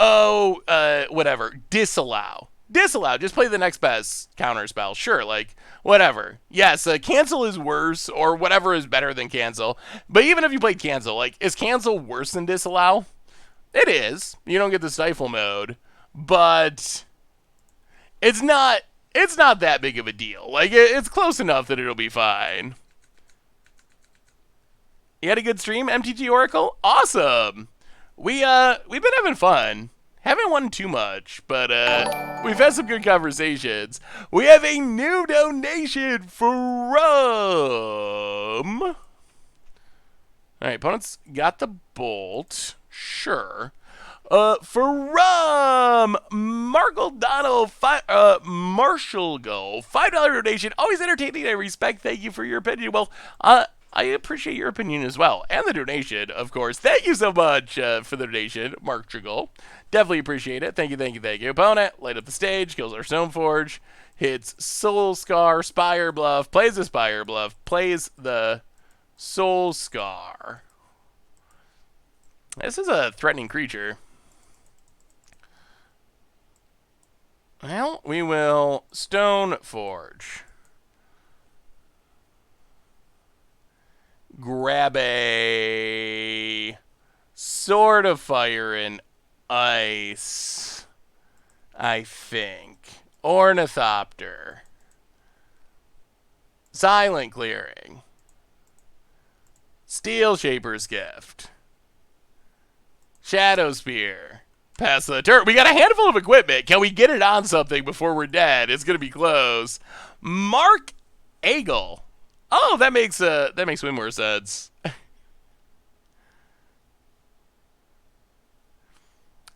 oh, whatever, disallow. Just play the next best counter spell. Sure, like, whatever. Yes, cancel is worse, or whatever is better than cancel. But even if you play cancel, like, is cancel worse than disallow? It is. You don't get the stifle mode. But it's not that big of a deal. Like, it's close enough that it'll be fine. You had a good stream, MTG Oracle? Awesome! We've been having fun. Haven't won too much, but we've had some good conversations. We have a new donation from... Alright, opponents got the bolt. Sure. From Marshall Go, $5 donation. Always entertaining. I respect. Thank you for your opinion. Well, I appreciate your opinion as well. And the donation, of course. Thank you so much for the donation, Mark Trigal. Definitely appreciate it. Thank you. Opponent, light up the stage, kills our Stoneforge, hits Soul Scar, Spire Bluff, plays the Spire Bluff, plays the Soul Scar. This is a threatening creature. Well, we will Stoneforge. Grab a Sword of Fire and Ice, I think. Ornithopter. Silent Clearing. Steel Shaper's Gift. Shadow Spear. Pass the turn. We got a handful of equipment. Can we get it on something before we're dead? It's gonna be close. Mark Agel. Oh, that makes way more sense.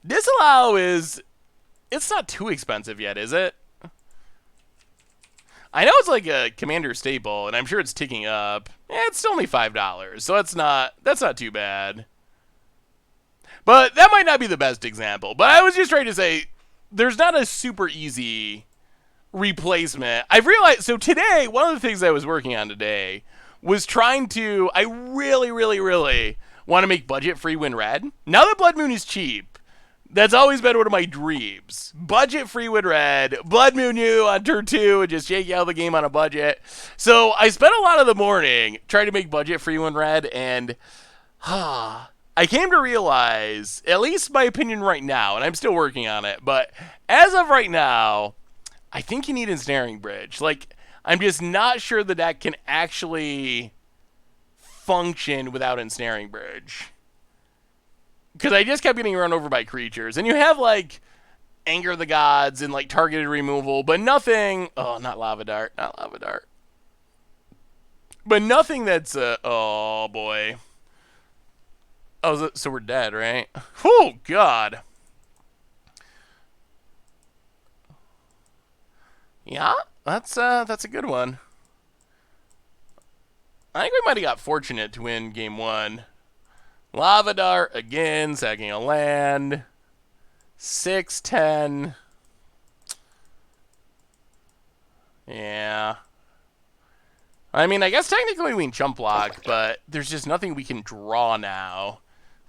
Disallow is... It's not too expensive yet, is it? I know it's like a Commander staple, and I'm sure it's ticking up. It's only $5, so that's not too bad. But that might not be the best example. But I was just trying to say, there's not a super easy replacement. I've realized, so today, one of the things I was working on today was trying to, I really want to make budget-free win red. Now that Blood Moon is cheap, that's always been one of my dreams. Budget-free win red, Blood Moon you on turn 2, and just shake out the game on a budget. So I spent a lot of the morning trying to make budget-free win red, and I came to realize, at least my opinion right now, and I'm still working on it, but as of right now, I think you need Ensnaring Bridge. Like, I'm just not sure the deck can actually function without Ensnaring Bridge. Because I just kept getting run over by creatures. And you have, like, Anger of the Gods and, like, targeted removal, but nothing... Oh, not Lava Dart. Not Lava Dart. But nothing that's... oh, boy. Oh, so we're dead, right? Oh, God. Yeah, that's a good one. I think we might have got fortunate to win game 1. Lava Dart again, sacking a land. 6-10. Yeah. I mean, I guess technically we can chump block, but there's just nothing we can draw now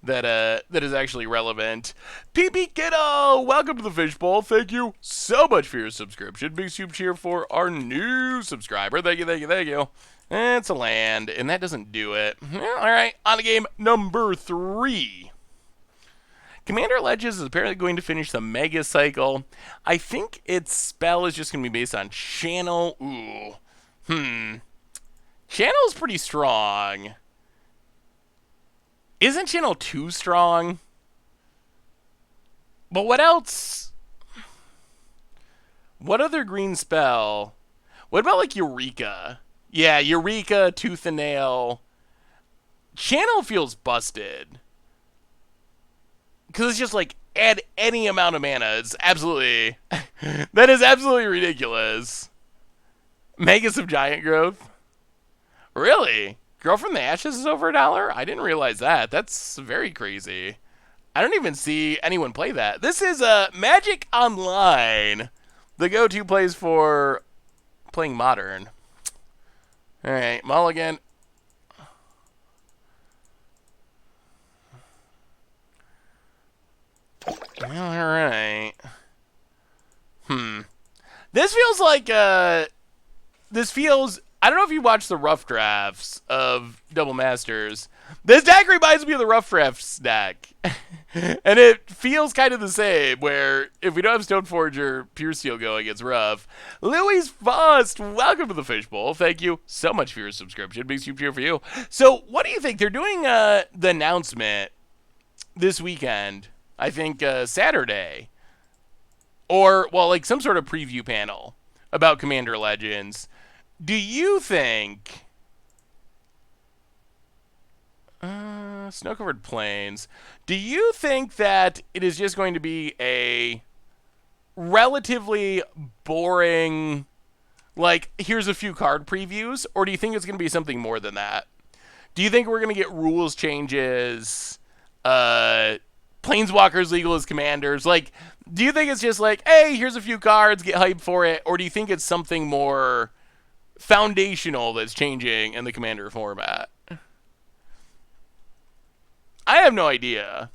that is actually relevant. PP Kiddo, welcome to the Fishbowl. Thank you so much for your subscription. Big soup cheer for our new subscriber. Thank you, thank you, thank you. It's a land, and that doesn't do it. Yeah, all right, on to game number 3. Commander Legends is apparently going to finish the Mega Cycle. I think its spell is just going to be based on Channel. Ooh. Channel's pretty strong. Isn't Channel too strong? But what else? What other green spell? What about, like, Eureka? Yeah, Eureka, Tooth and Nail. Channel feels busted. Because it's just, like, add any amount of mana. It's absolutely... that is absolutely ridiculous. Megas of Giant Growth? Really? Girl from the Ashes is over $1? I didn't realize that. That's very crazy. I don't even see anyone play that. This is Magic Online. The go-to place for playing Modern. Alright, Mulligan. Alright. This feels like, this feels... I don't know if you watched the rough drafts of Double Masters. This deck reminds me of the rough drafts deck. And it feels kind of the same, where if we don't have Stoneforge or Puresteel going, it's rough. Louis Fust, welcome to the Fishbowl. Thank you so much for your subscription. Big soup cheer for you. So, what do you think? They're doing the announcement this weekend. I think Saturday. Or, well, like some sort of preview panel about Commander Legends. Do you think... Snow-covered plains. Do you think that it is just going to be a relatively boring, like, here's a few card previews? Or do you think it's going to be something more than that? Do you think we're going to get rules changes, Planeswalkers legal as commanders? Like, do you think it's just like, hey, here's a few cards, get hyped for it? Or do you think it's something more foundational that's changing in the commander format? I have no idea.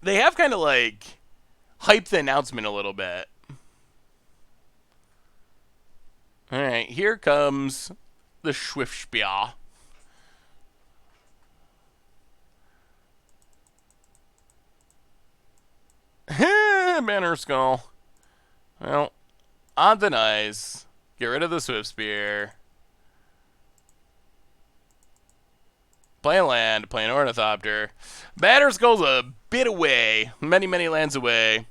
They have kind of like hyped the announcement a little bit. Alright, here comes the Schwiftspiel. Banner Skull. Well, on the nice. Get rid of the Swift Spear. Play a land, play an Ornithopter. Banner Skull's a bit away. Many, many lands away.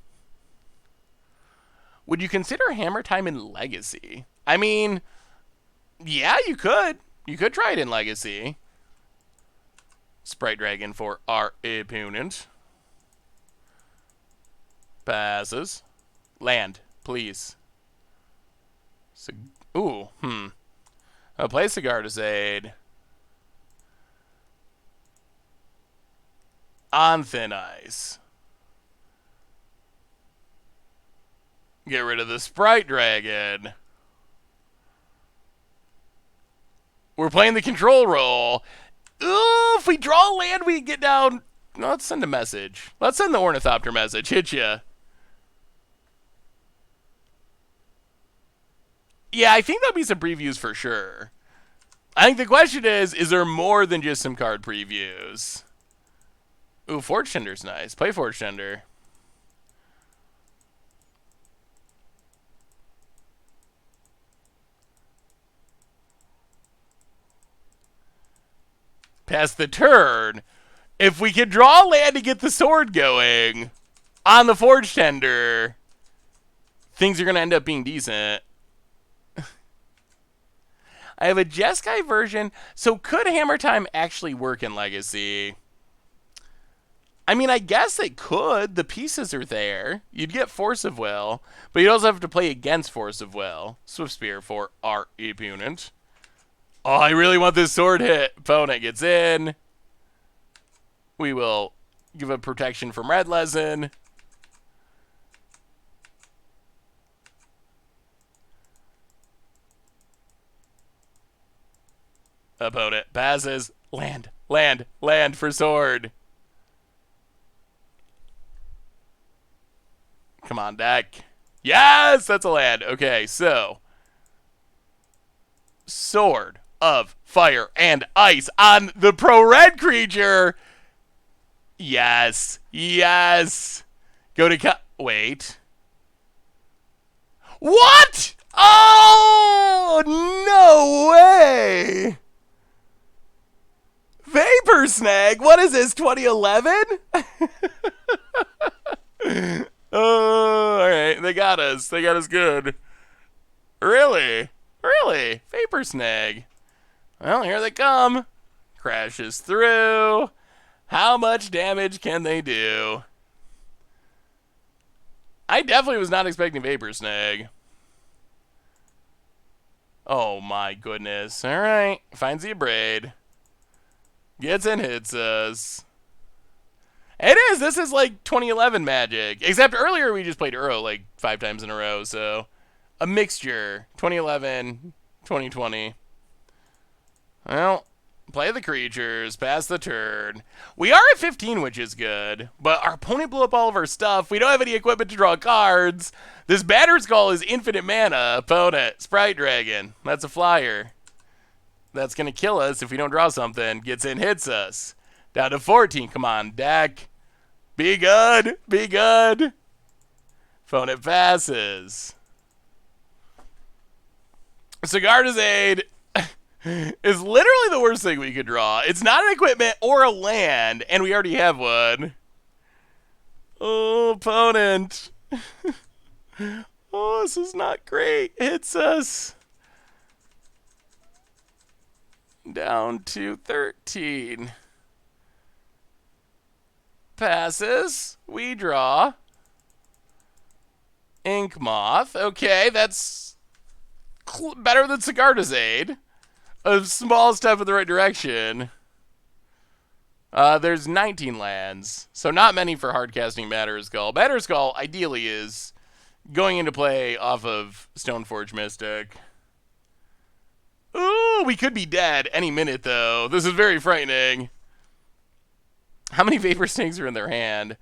Would you consider Hammer Time in Legacy? I mean, yeah, you could. You could try it in Legacy. Sprite Dragon for our opponent. Passes. Land, please. Ooh, I'll play Sigardicade. On thin ice. Get rid of the Sprite Dragon. We're playing the control role. Ooh, if we draw a land, we get down. No, let's send a message. Let's send the Ornithopter message. Hit ya. Yeah, I think there'll be some previews for sure. I think the question is there more than just some card previews? Ooh, Forge Tender's nice. Play Forge Tender. Pass the turn. If we can draw land to get the sword going on the Forge Tender, things are going to end up being decent. I have a Jeskai version, so could Hammer Time actually work in Legacy? I mean, I guess it could. The pieces are there. You'd get Force of Will, but you'd also have to play against Force of Will. Swift Spear for our opponent. Oh, I really want this sword hit. Opponent gets in. We will give a protection from Red Lesson. Opponent passes. Land, land, land for sword. Come on, deck. Yes, that's a land. Okay, so Sword of Fire and Ice on the pro-red creature. Yes, yes. Go to wait. What? Oh, no way. Vapor Snag? What is this, 2011? Oh, alright. They got us. They got us good. Really? Really? Vapor Snag. Well, here they come. Crashes through. How much damage can they do? I definitely was not expecting Vapor Snag. Oh my goodness. Alright. Finds the Abrade. Gets and hits us. It is. This is like 2011 Magic. Except earlier we just played Uro like 5 times in a row. So a mixture. 2011, 2020. Well, play the creatures. Pass the turn. We are at 15, which is good. But our opponent blew up all of our stuff. We don't have any equipment to draw cards. This Battered Skull is infinite mana. Opponent. Sprite Dragon. That's a flyer. That's going to kill us if we don't draw something. Gets in, hits us. Down to 14. Come on, deck. Be good. Be good. Opponent passes. Cigarda's Aid is literally the worst thing we could draw. It's not an equipment or a land, and we already have one. Oh, opponent. Oh, this is not great. Hits us. Down to 13. Passes. We draw. Ink Moth. Okay, that's better than Cigarda's Aid. A small step in the right direction. There's 19 lands, so not many for hardcasting Battered Skull. Battered Skull ideally is going into play off of Stoneforge Mystic. Ooh, we could be dead any minute, though. This is very frightening. How many Vapor Snags are in their hand?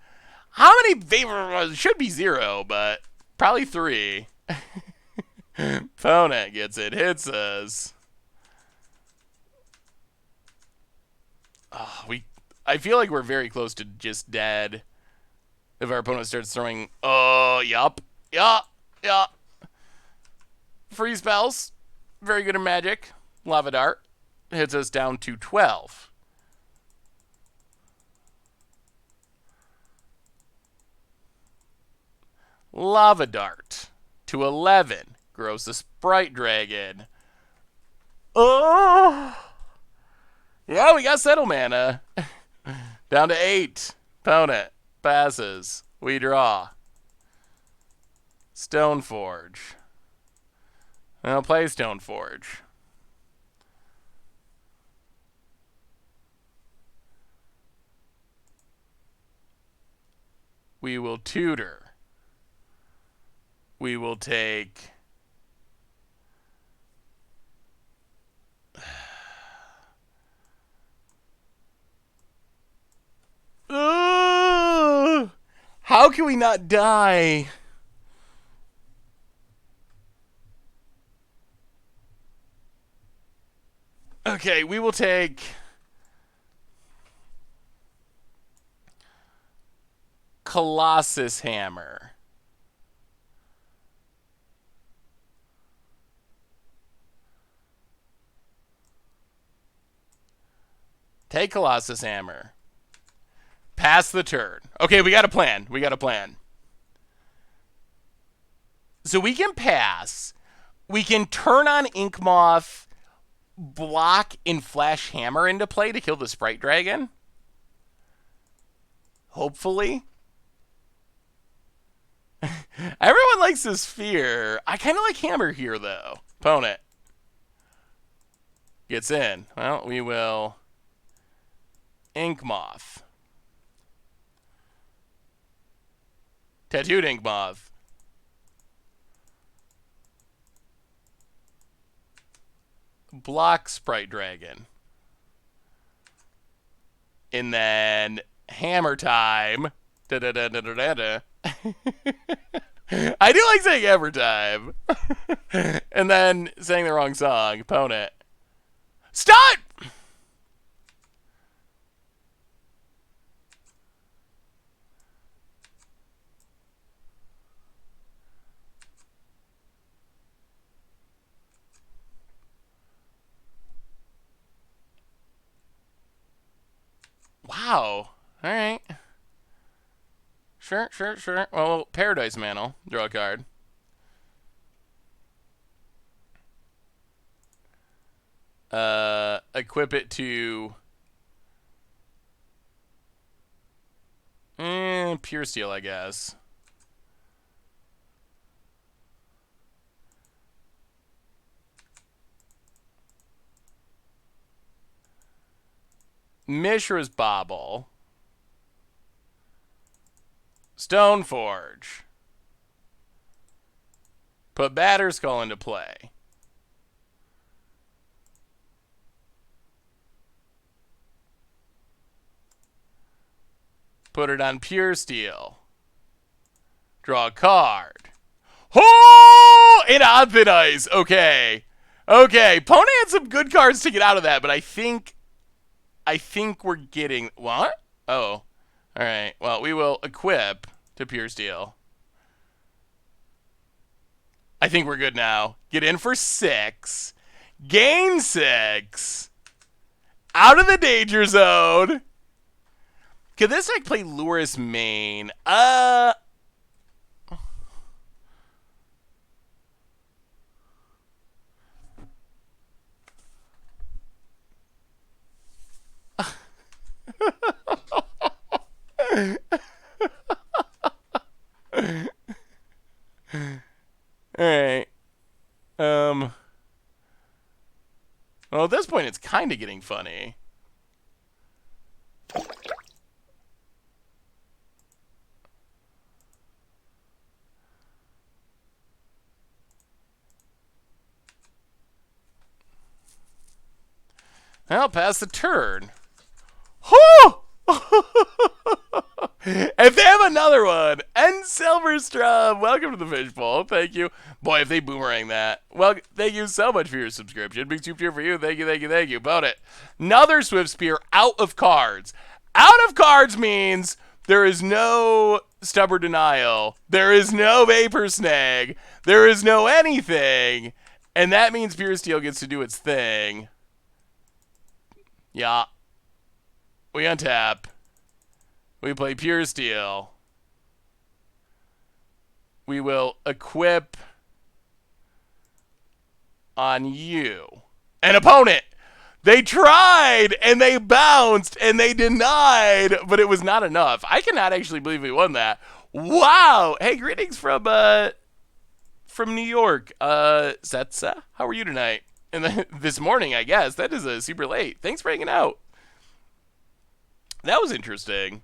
How many Vapor... Should be 0, but probably 3. Opponent gets it. Hits us. Oh, I feel like we're very close to just dead. If our opponent starts throwing... Oh, yup. Yup. Yup. Free spells. Very good in Magic. Lava Dart hits us down to 12. Lava Dart to 11. Grows the Sprite Dragon. Oh! Yeah, we got Settle Mana. Down to 8. Opponent passes. We draw. Stoneforge. I'll play Stoneforge. We will tutor. We will take... How can we not die? Okay, we will take Colossus Hammer. Take Colossus Hammer. Pass the turn. Okay, we got a plan. We got a plan. So we can pass. We can turn on Ink Moth, block, and flash Hammer into play to kill the Sprite Dragon. Hopefully. Everyone likes the Sphere. I kind of like Hammer here, though. Opponent. Gets in. Well, we will Ink Moth. Tattooed Ink Moth. Block Sprite Dragon. And then Hammer time. Da-da-da-da-da-da. I do like saying Hammer time. And then saying the wrong song. Opponent. Start! Wow. All right. Sure. Well, Paradise Mantle. Draw a card. Equip it to Puresteel, I guess. Mishra's Bauble. Stoneforge. Put Batterskull into play. Put it on Puresteel. Draw a card. Oh! It on thin ice. Okay. Okay. Pona had some good cards to get out of that, but I think we're getting... What? Oh. Alright. Well, we will equip to Puresteel. I think we're good now. Get in for 6. Gain 6. Out of the danger zone. Could this deck play Lurrus main? Alright. Well, at this point, it's kind of getting funny. Well, pass the turn. Whew! If they have another one, and Silverstrom, welcome to the fishbowl. Thank you. Boy, if they boomerang that. Well, thank you so much for your subscription. Big soup here for you. Thank you. About it. Another Swift Spear out of cards. Out of cards means there is no Stubborn Denial. There is no Vapor Snag. There is no anything. And that means Puresteel gets to do its thing. Yeah. We untap. We play Puresteel. We will equip on you. An opponent. They tried, and they bounced, and they denied, but it was not enough. I cannot actually believe we won that. Wow. Hey, greetings from New York. Setsa, how are you tonight? And this morning, I guess. That is super late. Thanks for hanging out. That was interesting.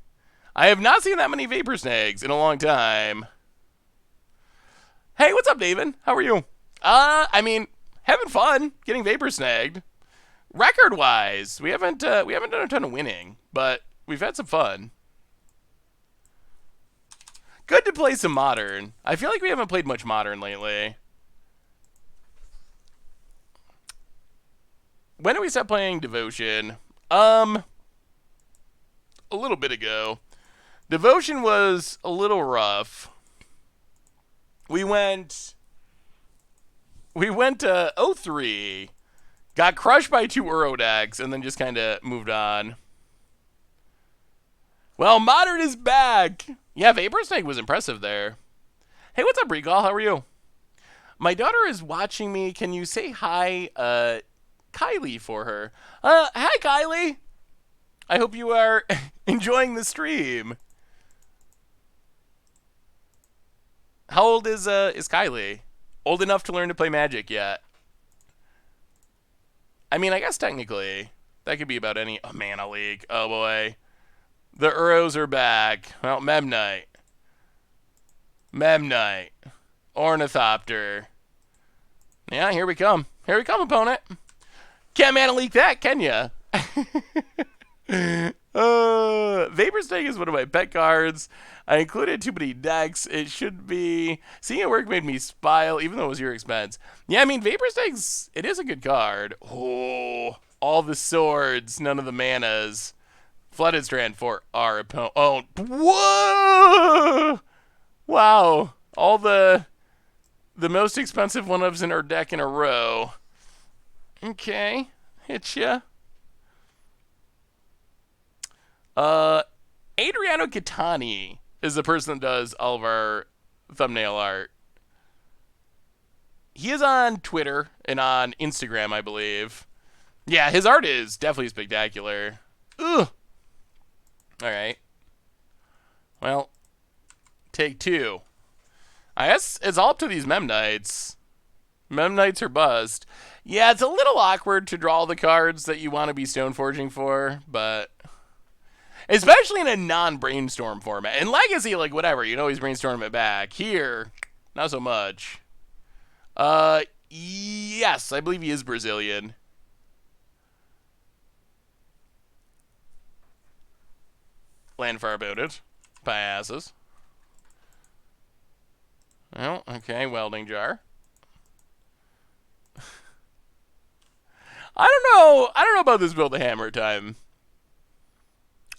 I have not seen that many Vapor Snags in a long time. Hey, what's up, David? How are you? I mean, having fun getting Vapor Snagged. Record-wise, we haven't done a ton of winning, but we've had some fun. Good to play some Modern. I feel like we haven't played much Modern lately. When did we stop playing Devotion? A little bit ago. Devotion was a little rough. We went 03. Got crushed by 2 Uro decks, and then just kind of moved on. Well, Modern is back! Yeah, Vapor Snake was impressive there. Hey, what's up, Recall? How are you? My daughter is watching me. Can you say hi, Kylie for her? Hi, Kylie! I hope you are enjoying the stream. How old is Kylie? Old enough to learn to play Magic yet? I mean, I guess technically that could be about any Mana League. Oh boy, the Uros are back. Well, Memnite, Ornithopter. Yeah, here we come. Here we come, opponent. Can't Mana League that, can ya? Vapor Snake is one of my pet cards. I included too many decks. It should be. Seeing it work made me smile, even though it was your expense. Yeah, I mean, Vapor Snake's, it is a good card. Oh, all the swords, none of the manas. Flooded Strand for our opponent. Oh, whoa! Wow, all the most expensive one-ofs in our deck in a row. Okay, hit ya. Adriano Catani is the person that does all of our thumbnail art. He is on Twitter and on Instagram, I believe. Yeah, his art is definitely spectacular. Ugh. Alright. Well, take 2. I guess it's all up to these Memnites. Memnites are bust. Yeah, it's a little awkward to draw the cards that you want to be Stoneforging for, but... especially in a non-brainstorm format. In Legacy, like, whatever, you can always brainstorm it back. Here, not so much. Yes, I believe he is Brazilian. Land far about it. Passes. Well, okay, welding jar. I don't know about this build of Hammer Time.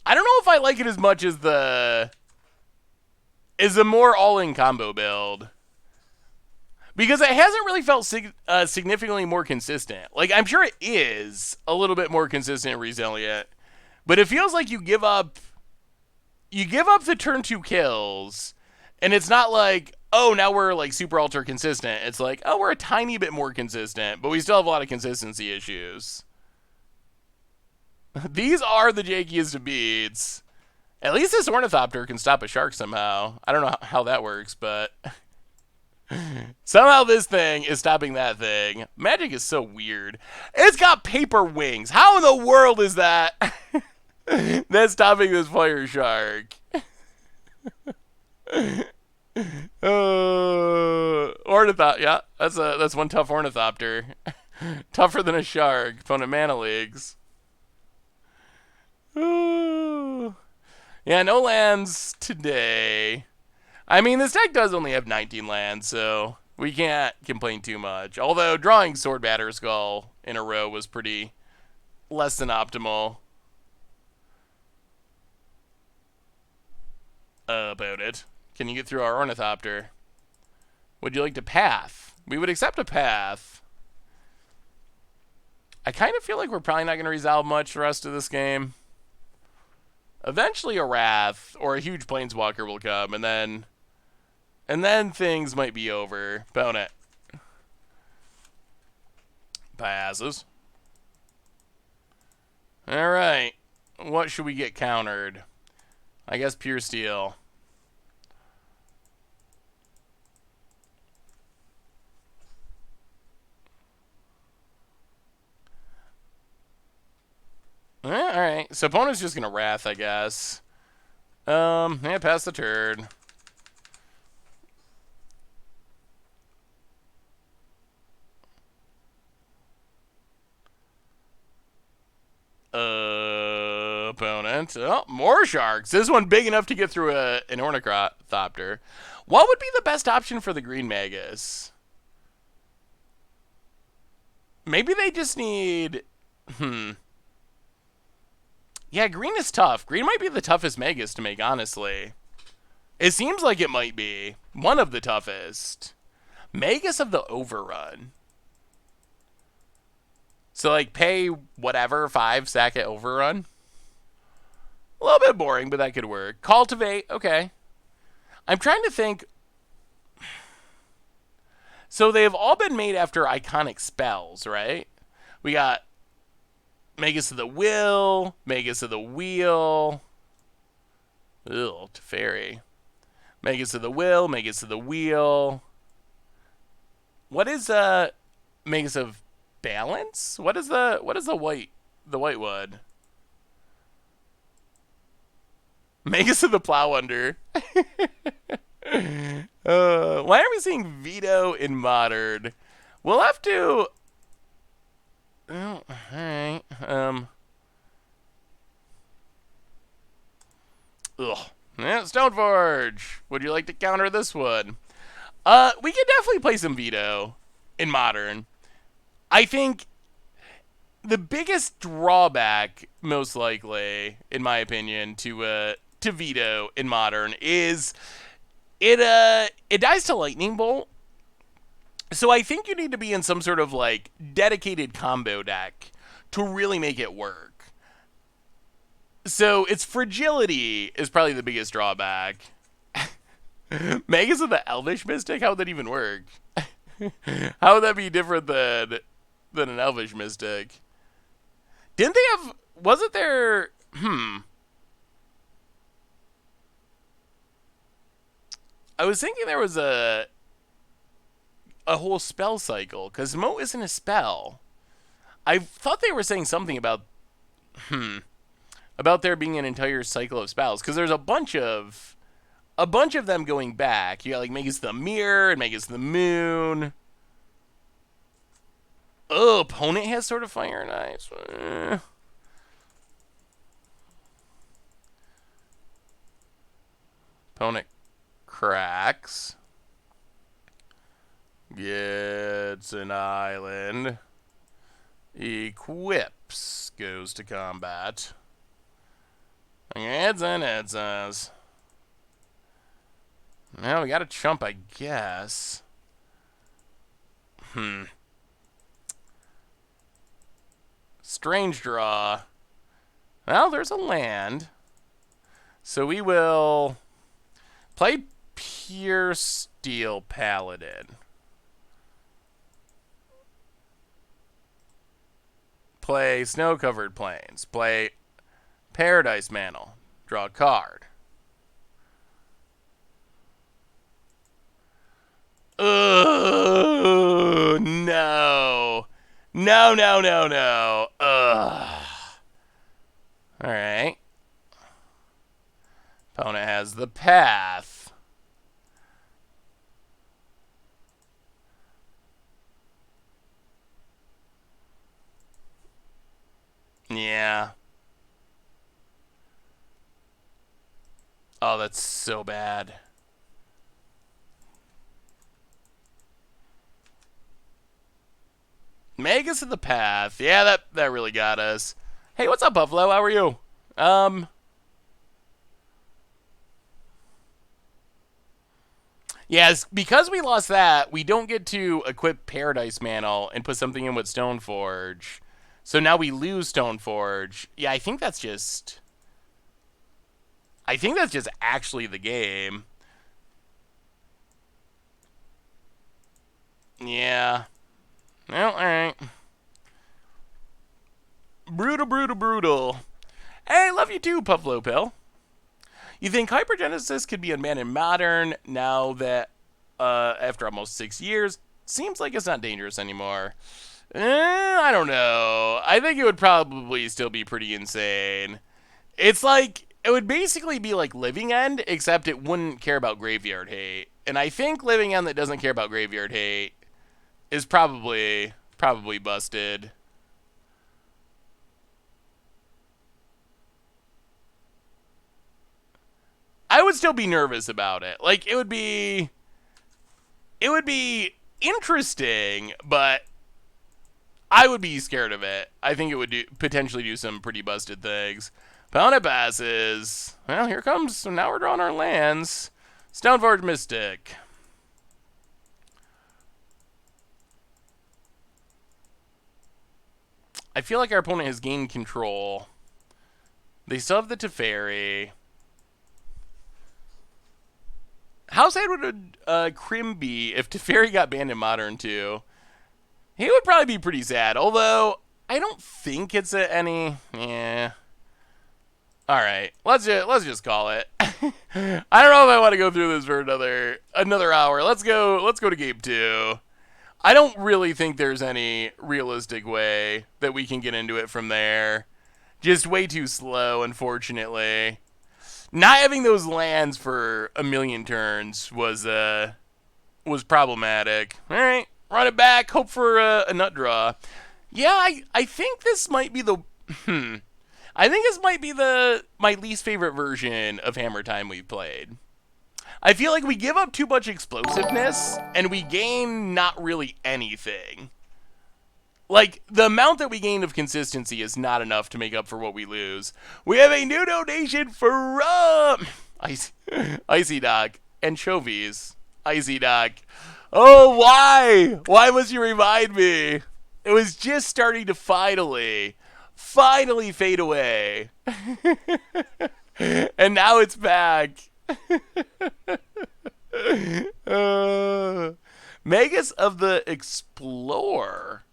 I don't know if I like it as much as the more all-in combo build. Because it hasn't really felt significantly more consistent. Like, I'm sure it is a little bit more consistent and resilient. But it feels like you give up the turn 2 kills, and it's not like, oh, now we're like super ultra consistent. It's like, oh, we're a tiny bit more consistent, but we still have a lot of consistency issues. These are the jankiest of beats. At least this Ornithopter can stop a shark somehow. I don't know how that works, but somehow this thing is stopping that thing. Magic is so weird. It's got paper wings. How in the world is that? That's stopping this fire shark. Ornithopter. Yeah, that's one tough Ornithopter. Tougher than a shark. Opponent Mana Leagues. Yeah, no lands today. I mean, this deck does only have 19 lands, so we can't complain too much. Although drawing Sword Batter Skull in a row was pretty less than optimal. About it. Can you get through our Ornithopter? Would you like to path? We would accept a path. I kind of feel like we're probably not going to resolve much the rest of this game. Eventually a Wrath or a huge Planeswalker will come, and then things might be over. Opponent. Passes. Alright. What should we get countered? I guess Puresteel. Alright, so opponent's just gonna Wrath, I guess. Yeah, pass the turn. Opponent. Oh, more sharks. This one big enough to get through an Ornithopter. What would be the best option for the Green Magus? Maybe they just need... Yeah, green is tough. Green might be the toughest Magus to make, honestly. It seems like it might be. One of the toughest. Magus of the Overrun. So, like, pay whatever, 5, sack it, overrun. A little bit boring, but that could work. Cultivate, okay. I'm trying to think. So they've all been made after iconic spells, right? We got Magus of the Will, Magus of the Wheel. Ugh, Teferi. Magus of the Will, Magus of the Wheel. What is Magus of Balance? What is the white wood? Magus of the Plow Under. Why are we seeing Veto in Modern? We'll have to. Oh, all right. Ugh. Yeah, Stoneforge. Would you like to counter this one? We could definitely play some Veto in Modern. I think the biggest drawback, most likely, in my opinion, to Veto in Modern is it dies to Lightning Bolt. So I think you need to be in some sort of like dedicated combo deck to really make it work. So its fragility is probably the biggest drawback. Magus of the Elvish Mystic? How would that even work? How would that be different than an Elvish Mystic? Didn't they have... Wasn't there... I was thinking there was a whole spell cycle, because Moat isn't a spell. I thought they were saying something about there being an entire cycle of spells, because there's a bunch of them going back. You got like Magus the Mirror and Magus the Moon. Oh, opponent has Sword of Fire and Ice. Opponent cracks. Gets an island. Equips. Goes to combat. Adds and adds. Well, we got a chump, I guess. Strange draw. Well, there's a land. So we will play Puresteel Paladin. Play Snow-Covered Plains. Play Paradise Mantle. Draw a card. Ugh, no. No. Ugh. Alright. Opponent has the path. Yeah. Oh, that's so bad. Magus of the Path. Yeah, that really got us. Hey, what's up, Buffalo? How are you? Yes, because we lost that, we don't get to equip Paradise Mantle and put something in with Stoneforge. So now we lose Stoneforge. Yeah, I think that's just actually the game. Yeah. Well, alright. Brutal. Hey, love you too, Puffalo Pill. You think Hypergenesis could be unbanned in Modern now that, after almost 6 years, seems like it's not dangerous anymore? I don't know. I think it would probably still be pretty insane. It's like, it would basically be like Living End, except it wouldn't care about Graveyard Hate. And I think Living End that doesn't care about Graveyard Hate is probably busted. I would still be nervous about it. Like, it would be interesting, but I would be scared of it. I think it would potentially do some pretty busted things. Opponent passes. Well, here comes. So now we're drawing our lands. Stoneforge Mystic. I feel like our opponent has gained control. They still have the Teferi. How sad would a Crim be if Teferi got banned in Modern too? He would probably be pretty sad. Although I don't think it's any. Yeah. All right, let's just call it. I don't know if I want to go through this for another hour. Let's go to game 2. I don't really think there's any realistic way that we can get into it from there. Just way too slow, unfortunately. Not having those lands for a million turns was problematic. All right, run it back. Hope for a nut draw. Yeah, I think this might be the. I think this might be my least favorite version of Hammer Time we've played. I feel like we give up too much explosiveness, and we gain not really anything. Like, the amount that we gain of consistency is not enough to make up for what we lose. We have a new donation from Icy Doc and Chovies. Icy Doc. Oh, why? Why must you remind me? It was just starting to finally fade away. And now it's back. Magus of the Explorer.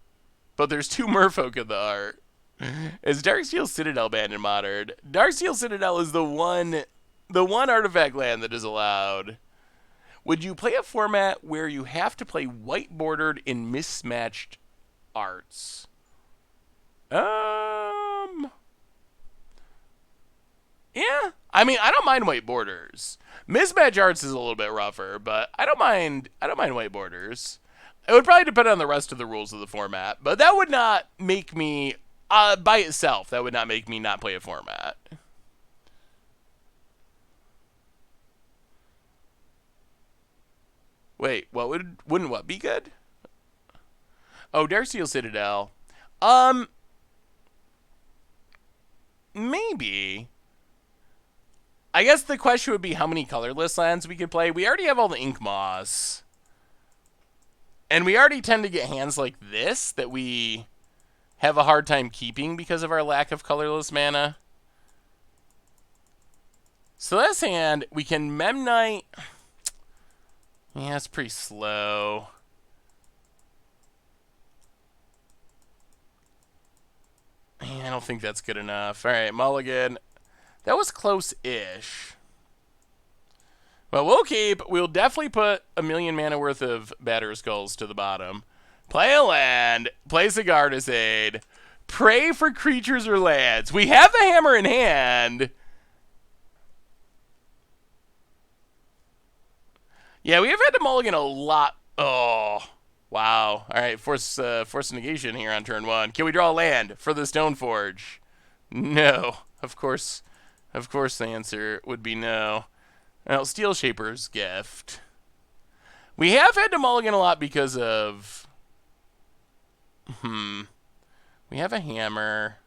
But there's 2 merfolk in the art. Is Darksteel Citadel banned in Modern? Darksteel Citadel is the one artifact land that is allowed. Would you play a format where you have to play white bordered in mismatched arts? Yeah. I mean, I don't mind white borders. Mismatch arts is a little bit rougher, but I don't mind white borders. It would probably depend on the rest of the rules of the format, but that would not make me, by itself, that would not make me not play a format. Wait, wouldn't what be good? Oh, Darksteel Citadel. Maybe. I guess the question would be how many colorless lands we could play. We already have all the Ink Moss. And we already tend to get hands like this that we have a hard time keeping because of our lack of colorless mana. So this hand, we can Memnite. Yeah, it's pretty slow. I don't think that's good enough. All right, Mulligan. That was close-ish. Well, we'll definitely put a million mana worth of Batter Skulls to the bottom. Play a land, place a Gardasaid, pray for creatures or lands. We have the hammer in hand. Yeah, we have had to mulligan a lot. Oh, wow. All right, force negation here on turn 1. Can we draw a land for the Stoneforge? No. Of course the answer would be no. Now, Steel Shaper's Gift. We have had to mulligan a lot because of... We have a hammer.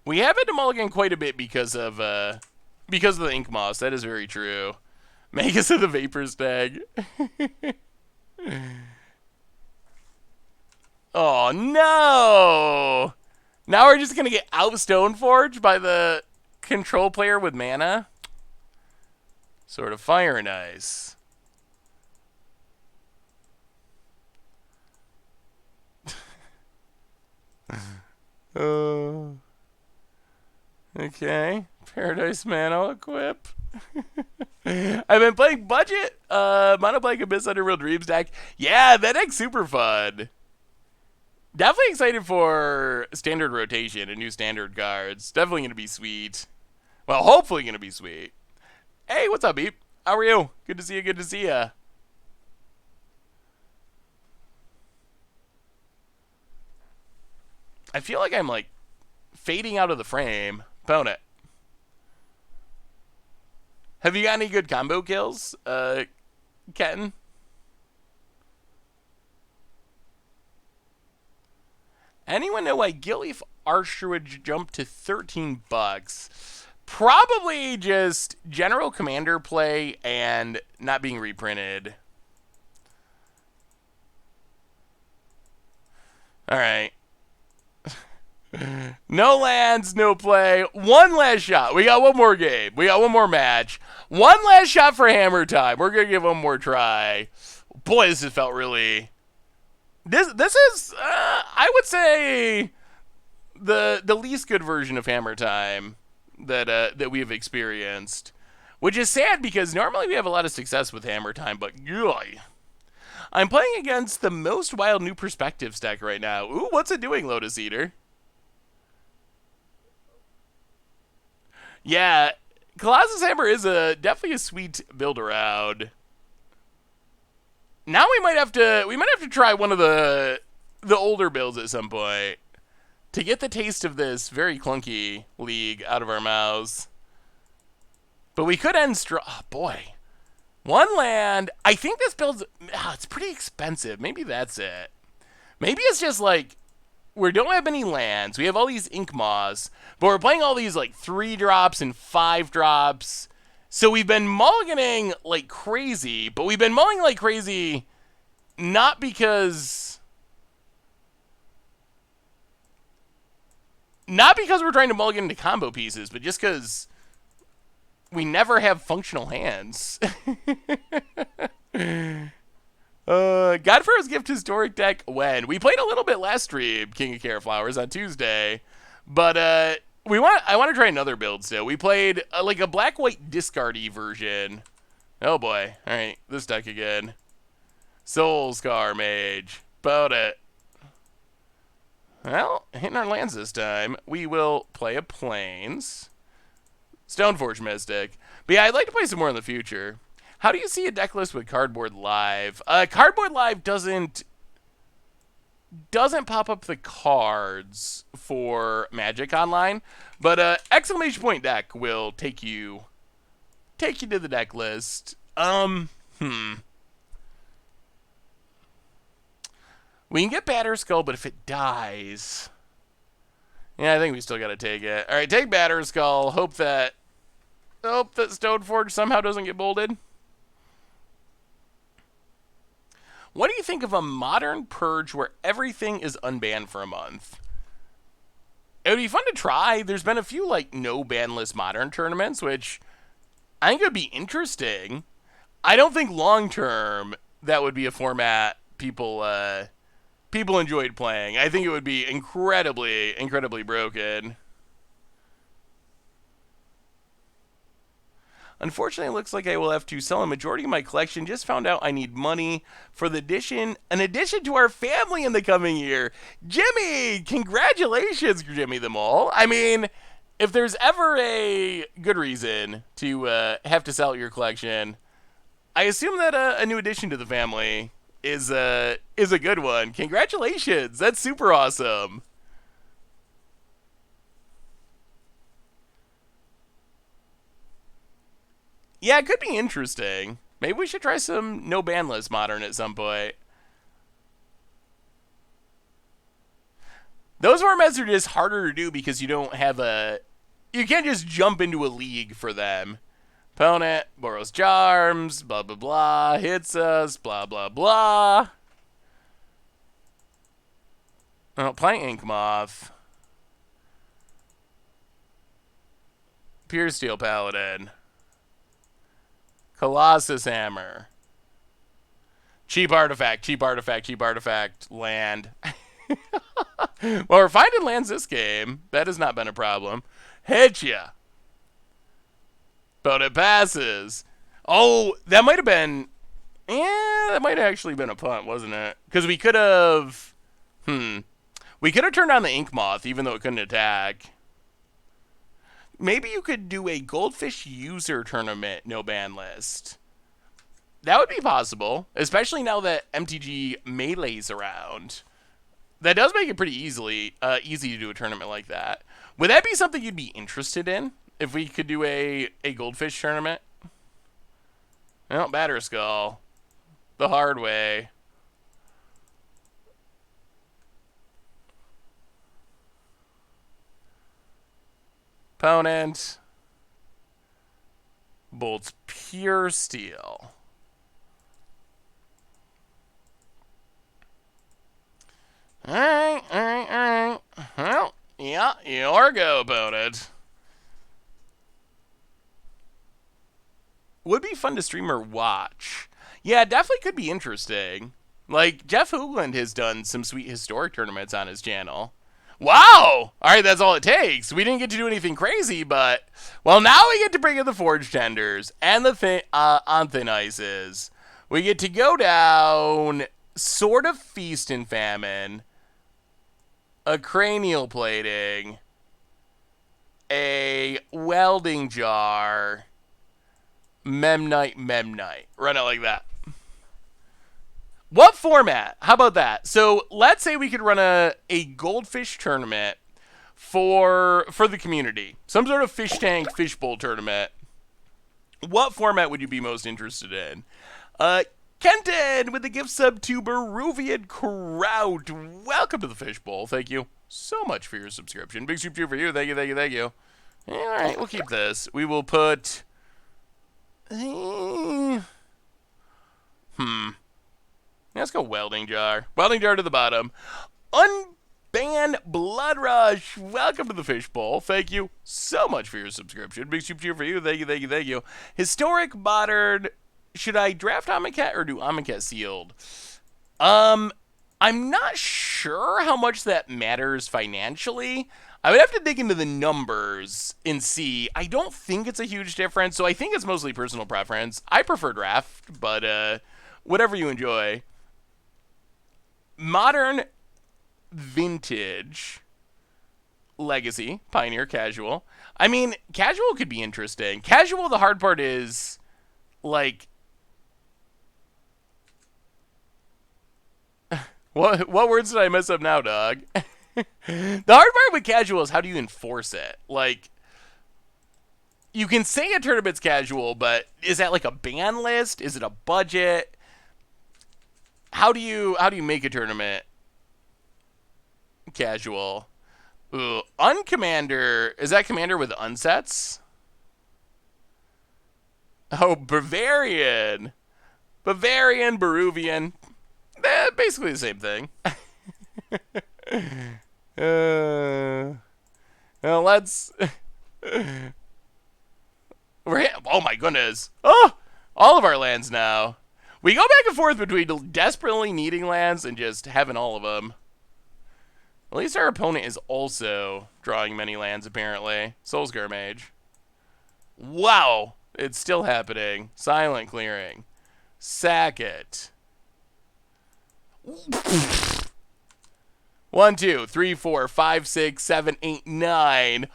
We have had to mulligan quite a bit because of the Ink Moss. That is very true. Magus of the Vapor Stag. Oh, no! Now we're just going to get out Stoneforge by the control player with mana? Sort of fire and ice. Okay. Paradise Mana equip. I've been playing budget Mono Black Abyss Underworld Dreams deck. Yeah, that deck's super fun. Definitely excited for standard rotation and new standard cards. Definitely going to be sweet. Well, hopefully going to be sweet. Hey, what's up, Beep? How are you? Good to see you, good to see ya. I feel like I'm, like, fading out of the frame. Opponent. Have you got any good combo kills, Kenton? Anyone know why Gilleaf Archer would jump to $13? Probably just general commander play and not being reprinted. All right. No lands, no play. One last shot. We got one more game. We got one more match. One last shot for hammer time. We're gonna give one more try. Boy, this has felt really. This is I would say the least good version of hammer time that we have experienced, which is sad because normally we have a lot of success with hammer time, but yoy. I'm playing against the most wild new perspectives deck right now. Ooh, what's it doing, Lotus Eater? Yeah, Colossus Hammer is definitely a sweet build around. Now we might have to try one of the older builds at some point to get the taste of this very clunky league out of our mouths. But we could end strong. Oh, boy. One land. I think this build's it's pretty expensive. Maybe that's it. Maybe it's just like we don't have any lands. We have all these ink moths, but we're playing all these like 3 drops and 5 drops. So we've been mulliganing like crazy, but we've been mulling like crazy not because we're trying to mulligan into combo pieces, but just because we never have functional hands. Godfarrow's Gift Historic deck when? We played a little bit last stream, King of Carrot Flowers, on Tuesday. But I want to try another build still. We played like a black-white discardy version. Oh boy. Alright, this deck again. Soulscar Mage. About it. Well, hitting our lands this time. We will play a Plains. Stoneforge Mystic. But yeah, I'd like to play some more in the future. How do you see a deck list with Cardboard Live? Cardboard Live doesn't pop up the cards for Magic Online, but exclamation point deck will take you to the deck list. We can get Batterskull, but if it dies, yeah, I think we still got to take it. All right, take Batterskull. Hope that Stoneforge somehow doesn't get bolded. What do you think of a modern purge where everything is unbanned for a month? It would be fun to try. There's been a few like no ban list modern tournaments, which I think would be interesting. I don't think long term that would be a format people enjoyed playing. I think it would be incredibly broken. Unfortunately, it looks like I will have to sell a majority of my collection. Just found out I need money for an addition to our family in the coming year. Jimmy, congratulations, Jimmy the Mole. I mean, if there's ever a good reason to have to sell your collection, I assume that a new addition to the family is a good one. Congratulations, that's super awesome. Yeah, it could be interesting. Maybe we should try some no ban list modern at some point. Those formats are just harder to do because you don't have you can't just jump into a league for them. Opponent borrows charms, blah blah blah, hits us, blah blah blah. Oh, playing Ink Moth. Puresteel Paladin. Colossus Hammer. Cheap artifact, land. Well, we're finding lands this game. That has not been a problem. Hit ya. But it passes. Oh, that might have been... Yeah, that might have actually been a punt, wasn't it? Because we could have... We could have turned on the Ink Moth, even though it couldn't attack. Maybe you could do a Goldfish user tournament no ban list. That would be possible, especially now that MTG Melee's around. That does make it pretty easy to do a tournament like that. Would that be something you'd be interested in if we could do a Goldfish tournament? Well, Batterskull. The hard way. Opponent bolts Puresteel. Alright. Well, yeah, Yeah, your go, opponent. Would be fun to stream or watch. Yeah, definitely could be interesting. Like, Jeff Hoogland has done some sweet historic tournaments on his channel. Wow! Alright, that's all it takes. We didn't get to do anything crazy, but... Well, now we get to bring in the Forge Tenders and the on Thin Ices. We get to go down sort of Feast and Famine, a Cranial Plating, a Welding Jar, Memnite. Run it like that. What format? How about that? So let's say we could run a goldfish tournament for the community. Some sort of fish tank, fishbowl tournament. What format would you be most interested in? Kenton with the gift sub to Peruvian Kraut. Welcome to the fishbowl. Thank you so much for your subscription. Big soup too for you. Thank you. All right, we'll keep this. We will put... Let's go Welding Jar. Welding Jar to the bottom. Unbanned Blood Rush. Welcome to the Fishbowl. Thank you so much for your subscription. Big soup cheer for you. Thank you. Historic Modern. Should I draft Amonkhet or do Amonkhet sealed? I'm not sure how much that matters financially. I would have to dig into the numbers and see. I don't think it's a huge difference, so I think it's mostly personal preference. I prefer draft, but whatever you enjoy. Modern, Vintage, Legacy, Pioneer, Casual. I mean, Casual could be interesting. Casual, the hard part is, like... What words did I mess up now, dog? The hard part with Casual is how do you enforce it? Like, you can say a tournament's casual, but is that like a ban list? Is it a budget? How do you make a tournament casual? Ooh, Uncommander. Is that commander with unsets? Oh, Bavarian. Baruvian. Basically the same thing. Well, let's... Oh my goodness. Oh! All of our lands now. We go back and forth between desperately needing lands and just having all of them. At least our opponent is also drawing many lands, apparently. Soulscar Mage. Wow! It's still happening. Silent Clearing. Sack it. 1, 2, 3, 4, 5, 6, 7, 8, 9.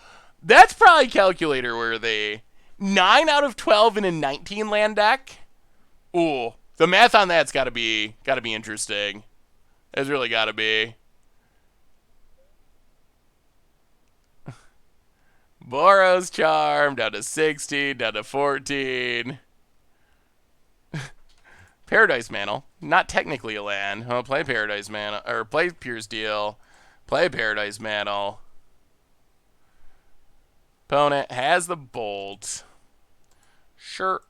That's probably calculator worthy. 9 out of 12 in a 19 land deck. Ooh, the math on that's gotta be interesting. It's really gotta be. Boros Charm down to 16, down to 14. Paradise Mantle, not technically a land. I'll play Paradise Mantle, or play Puresteel. Play Paradise Mantle. Opponent has the Bolt. Sure.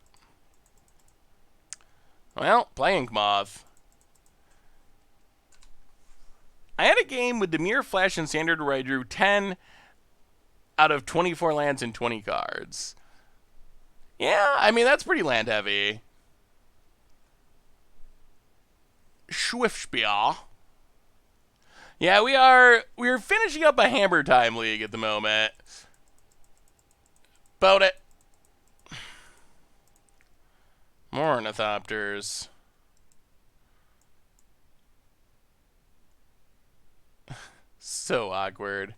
Well, play Ink Moth. I had a game with Dimir Flash and Standard where I drew 10 out of 24 lands and 20 cards. Yeah, I mean, that's pretty land heavy. Schwiftspiel. Yeah, we're finishing up a Hammer Time League at the moment. Boat it. More Ornithopters. So awkward.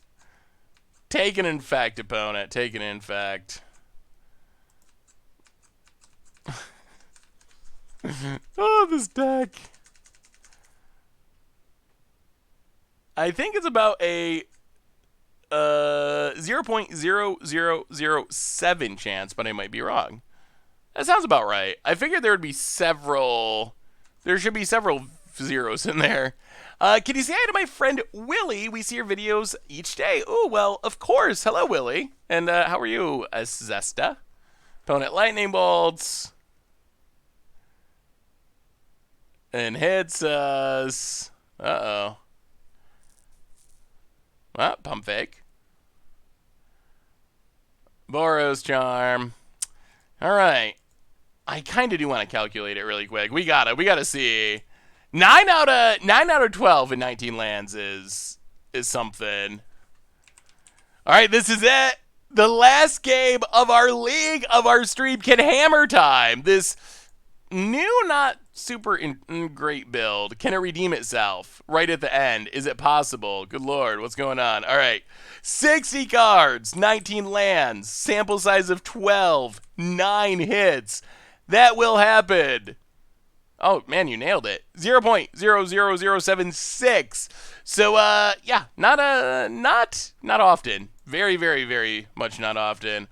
Take an Infect, opponent. Take an Infect. Oh, this deck. I think it's about a 0.0007 chance, but I might be wrong. That sounds about right. I figured there would be several... There should be several zeros in there. Can you say hi to my friend Willie? We see your videos each day. Oh, well, of course. Hello, Willie. And how are you, Zesta? Opponent Lightning Bolts. And hits us. Uh-oh. Well, Pump Fake. Boros Charm. All right. I kind of do want to calculate it really quick. We gotta see. 9 out of 12 in 19 lands is something. All right, this is it. The last game of our league, of our stream, can hammer time. This new, not super great build. Can it redeem itself right at the end? Is it possible? Good Lord, what's going on? All right, 60 cards, 19 lands, sample size of 12, 9 hits. That will happen. Oh, man, you nailed it. 0.00076. So, yeah, not often. Very, very, very much not often.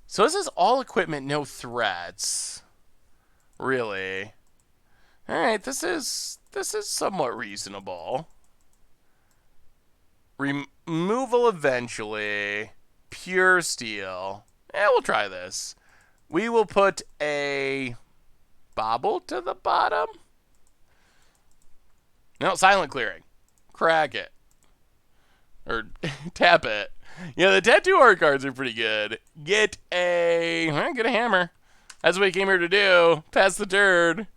So this is all equipment, no threats. Really? All right, this is somewhat reasonable. Removal eventually. Puresteel. Yeah, we'll try this. We will put a bobble to the bottom. No, silent clearing. Crack it. Or tap it. Yeah, the tattoo art cards are pretty good. Get a hammer. That's what we came here to do. Pass the turd.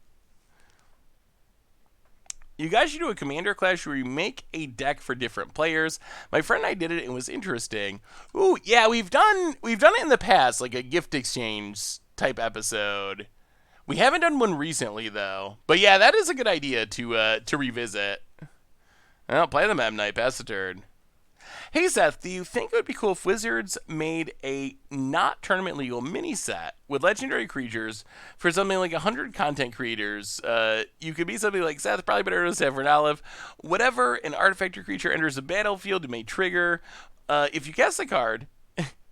You guys should do a commander clash where you make a deck for different players. My friend and I did it. It was interesting. Ooh, yeah, we've done it in the past, like a gift exchange type episode. We haven't done one recently though. But yeah, that is a good idea to revisit. Well, play the Mem Knight, pass the turn. Hey Seth, do you think it would be cool if Wizards made a not tournament legal mini set with legendary creatures for something like 100 content creators? You could be something like Seth, probably better to Seth for an Olive. Whatever an artifact or creature enters the battlefield, it may trigger. If you cast a card,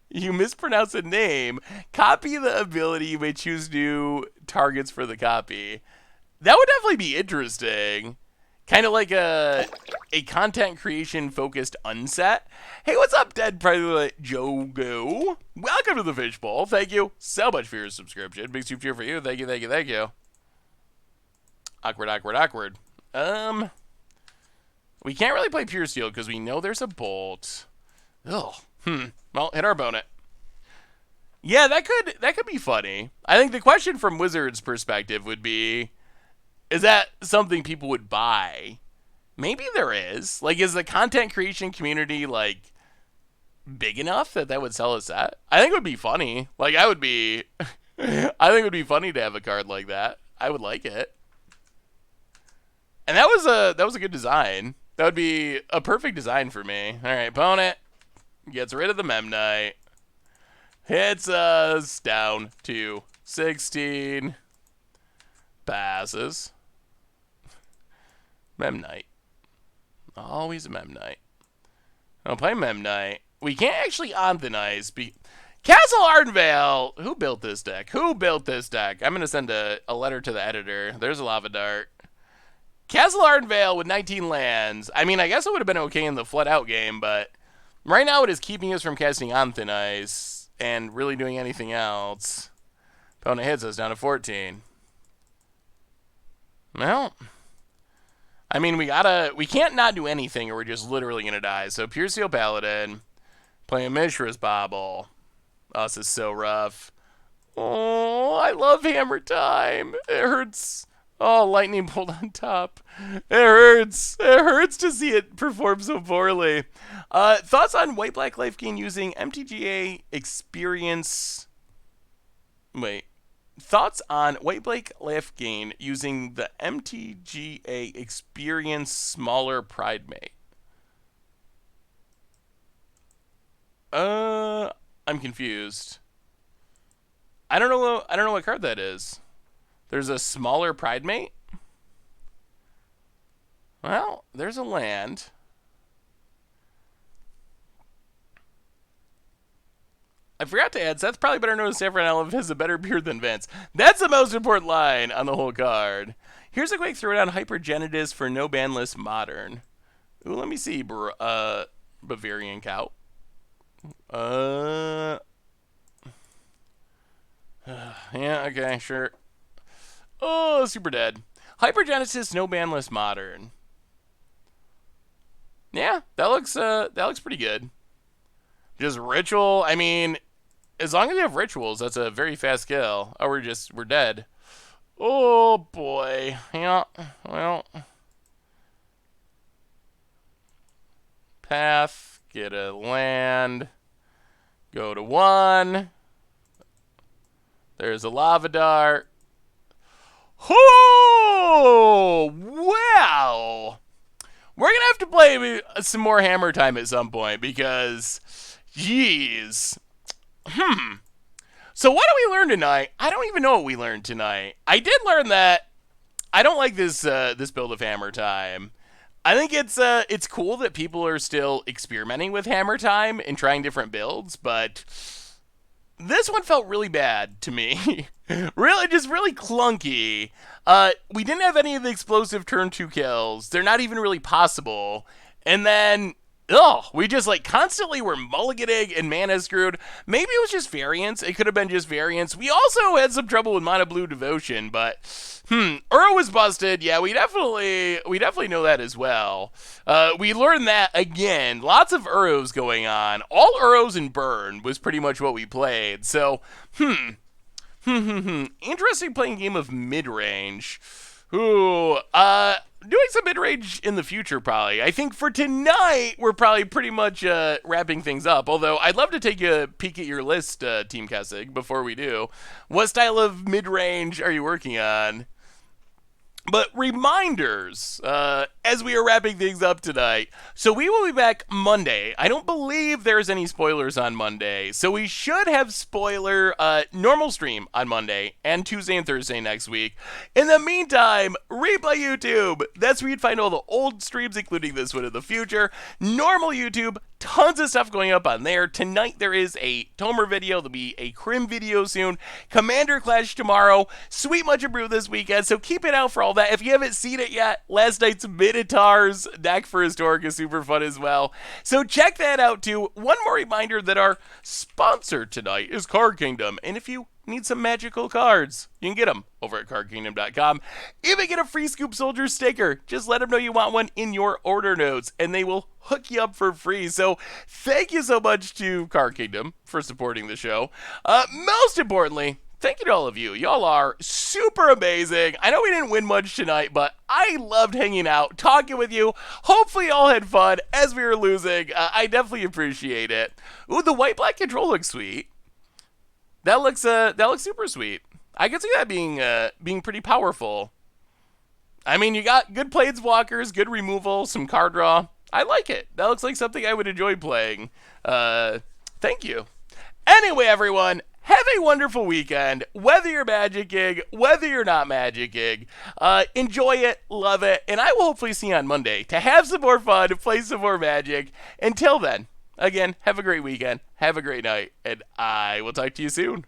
you mispronounce a name, copy the ability, you may choose new targets for the copy. That would definitely be interesting. Kind of like a content creation focused unset. Hey, what's up, Dead Predator Jogo? Welcome to the Fishbowl. Thank you so much for your subscription. Big soup cheer for you. Thank you, thank you, thank you. Awkward, awkward, awkward. We can't really play Puresteel because we know there's a bolt. Ugh. Well, hit our bonnet. Yeah, that could be funny. I think the question from Wizards' perspective would be, is that something people would buy? Maybe there is. Like, is the content creation community, like, big enough that would sell a set? I think it would be funny. Like, I think it would be funny to have a card like that. I would like it. And that was a good design. That would be a perfect design for me. All right, opponent gets rid of the Mem Knight. Hits us down to 16. Passes. Mem Knight. Always a Mem Knight. I'll play Mem Knight. We can't actually Anthonize. Castle Ardenvale! Who built this deck? Who built this deck? I'm going to send a letter to the editor. There's a lava dart. Castle Ardenvale with 19 lands. I mean, I guess it would have been okay in the Flood Out game, but right now it is keeping us from casting Anthonize and really doing anything else. Opponent hits us down to 14. Well, I mean, we can't not do anything or we're just literally going to die. So Puresteel Paladin, playing Mishra's Bobble. Oh, this is so rough. Oh, I love Hammer Time. It hurts. Oh, Lightning Bolt on top. It hurts. It hurts to see it perform so poorly. Thoughts on White-Black Life Gain using MTGA Experience... Wait. Thoughts on White-Black Life Gain using the MTGA Experience Smaller Pridemate? I'm confused. I don't know what card that is. There's a smaller Pridemate? Well, there's a land. I forgot to add, Seth probably better known as Saffron Olive has a better beard than Vince. That's the most important line on the whole card. Here's a quick throwdown Hypergenitus for no ban list modern. Ooh, let me see. Bavarian Cow. Yeah, okay, sure. Oh, super dead. Hypergenesis, no ban list modern. Yeah, that looks pretty good. Just ritual. I mean, as long as you have rituals, that's a very fast kill. Oh, we're dead. Oh boy. Yeah. Well, path. Get a land. Go to 1. There's a lava dart. Oh wow. We're gonna have to play some more Hammer Time at some point because, jeez. So what did we learn tonight? I don't even know what we learned tonight. I did learn that I don't like this build of Hammer Time. I think it's cool that people are still experimenting with Hammer Time and trying different builds, but this one felt really bad to me. Really, just really clunky. We didn't have any of the explosive turn 2 kills. They're not even really possible. And then, we just like constantly were mulliganing and mana screwed. Maybe it was just variance. It could have been just variance. We also had some trouble with Mono Blue Devotion, but Uro was busted. Yeah, we definitely know that as well. We learned that again. Lots of Uros going on. All Uros and Burn was pretty much what we played. So, interesting playing a game of mid-range. Ooh, doing some mid-range in the future, probably. I think for tonight, we're probably pretty much wrapping things up. Although, I'd love to take a peek at your list, Team Kessig, before we do. What style of mid-range are you working on? But reminders, as we are wrapping things up tonight. So we will be back Monday. I don't believe there's any spoilers on Monday. So we should have spoiler normal stream on Monday and Tuesday and Thursday next week. In the meantime, Replay YouTube. That's where you'd find all the old streams, including this one in the future. Normal YouTube. Tons of stuff going up on there. Tonight there is a Tomer video. There'll be a Crim video soon. Commander Clash tomorrow. Sweet Much Improved this weekend. So keep it out for all that. If you haven't seen it yet, last night's Minotaurs deck for Historic is super fun as well. So check that out too. One more reminder that our sponsor tonight is Card Kingdom. And if you need some magical cards, you can get them over at cardkingdom.com. Even get a free Scoop Soldier sticker. Just let them know you want one in your order notes, and they will hook you up for free. So thank you so much to Card Kingdom for supporting the show. Most importantly, thank you to all of you. Y'all are super amazing. I know we didn't win much tonight, but I loved hanging out, talking with you. Hopefully y'all had fun as we were losing. I definitely appreciate it. Ooh, the white-black control looks sweet. That looks super sweet. I can see that being pretty powerful. I mean, you got good planeswalkers, good removal, some card draw. I like it. That looks like something I would enjoy playing. Thank you. Anyway, everyone, have a wonderful weekend. Whether you're magicking, whether you're not magicking, enjoy it, love it, and I will hopefully see you on Monday to have some more fun, to play some more Magic. Until then. Again, have a great weekend, have a great night, and I will talk to you soon.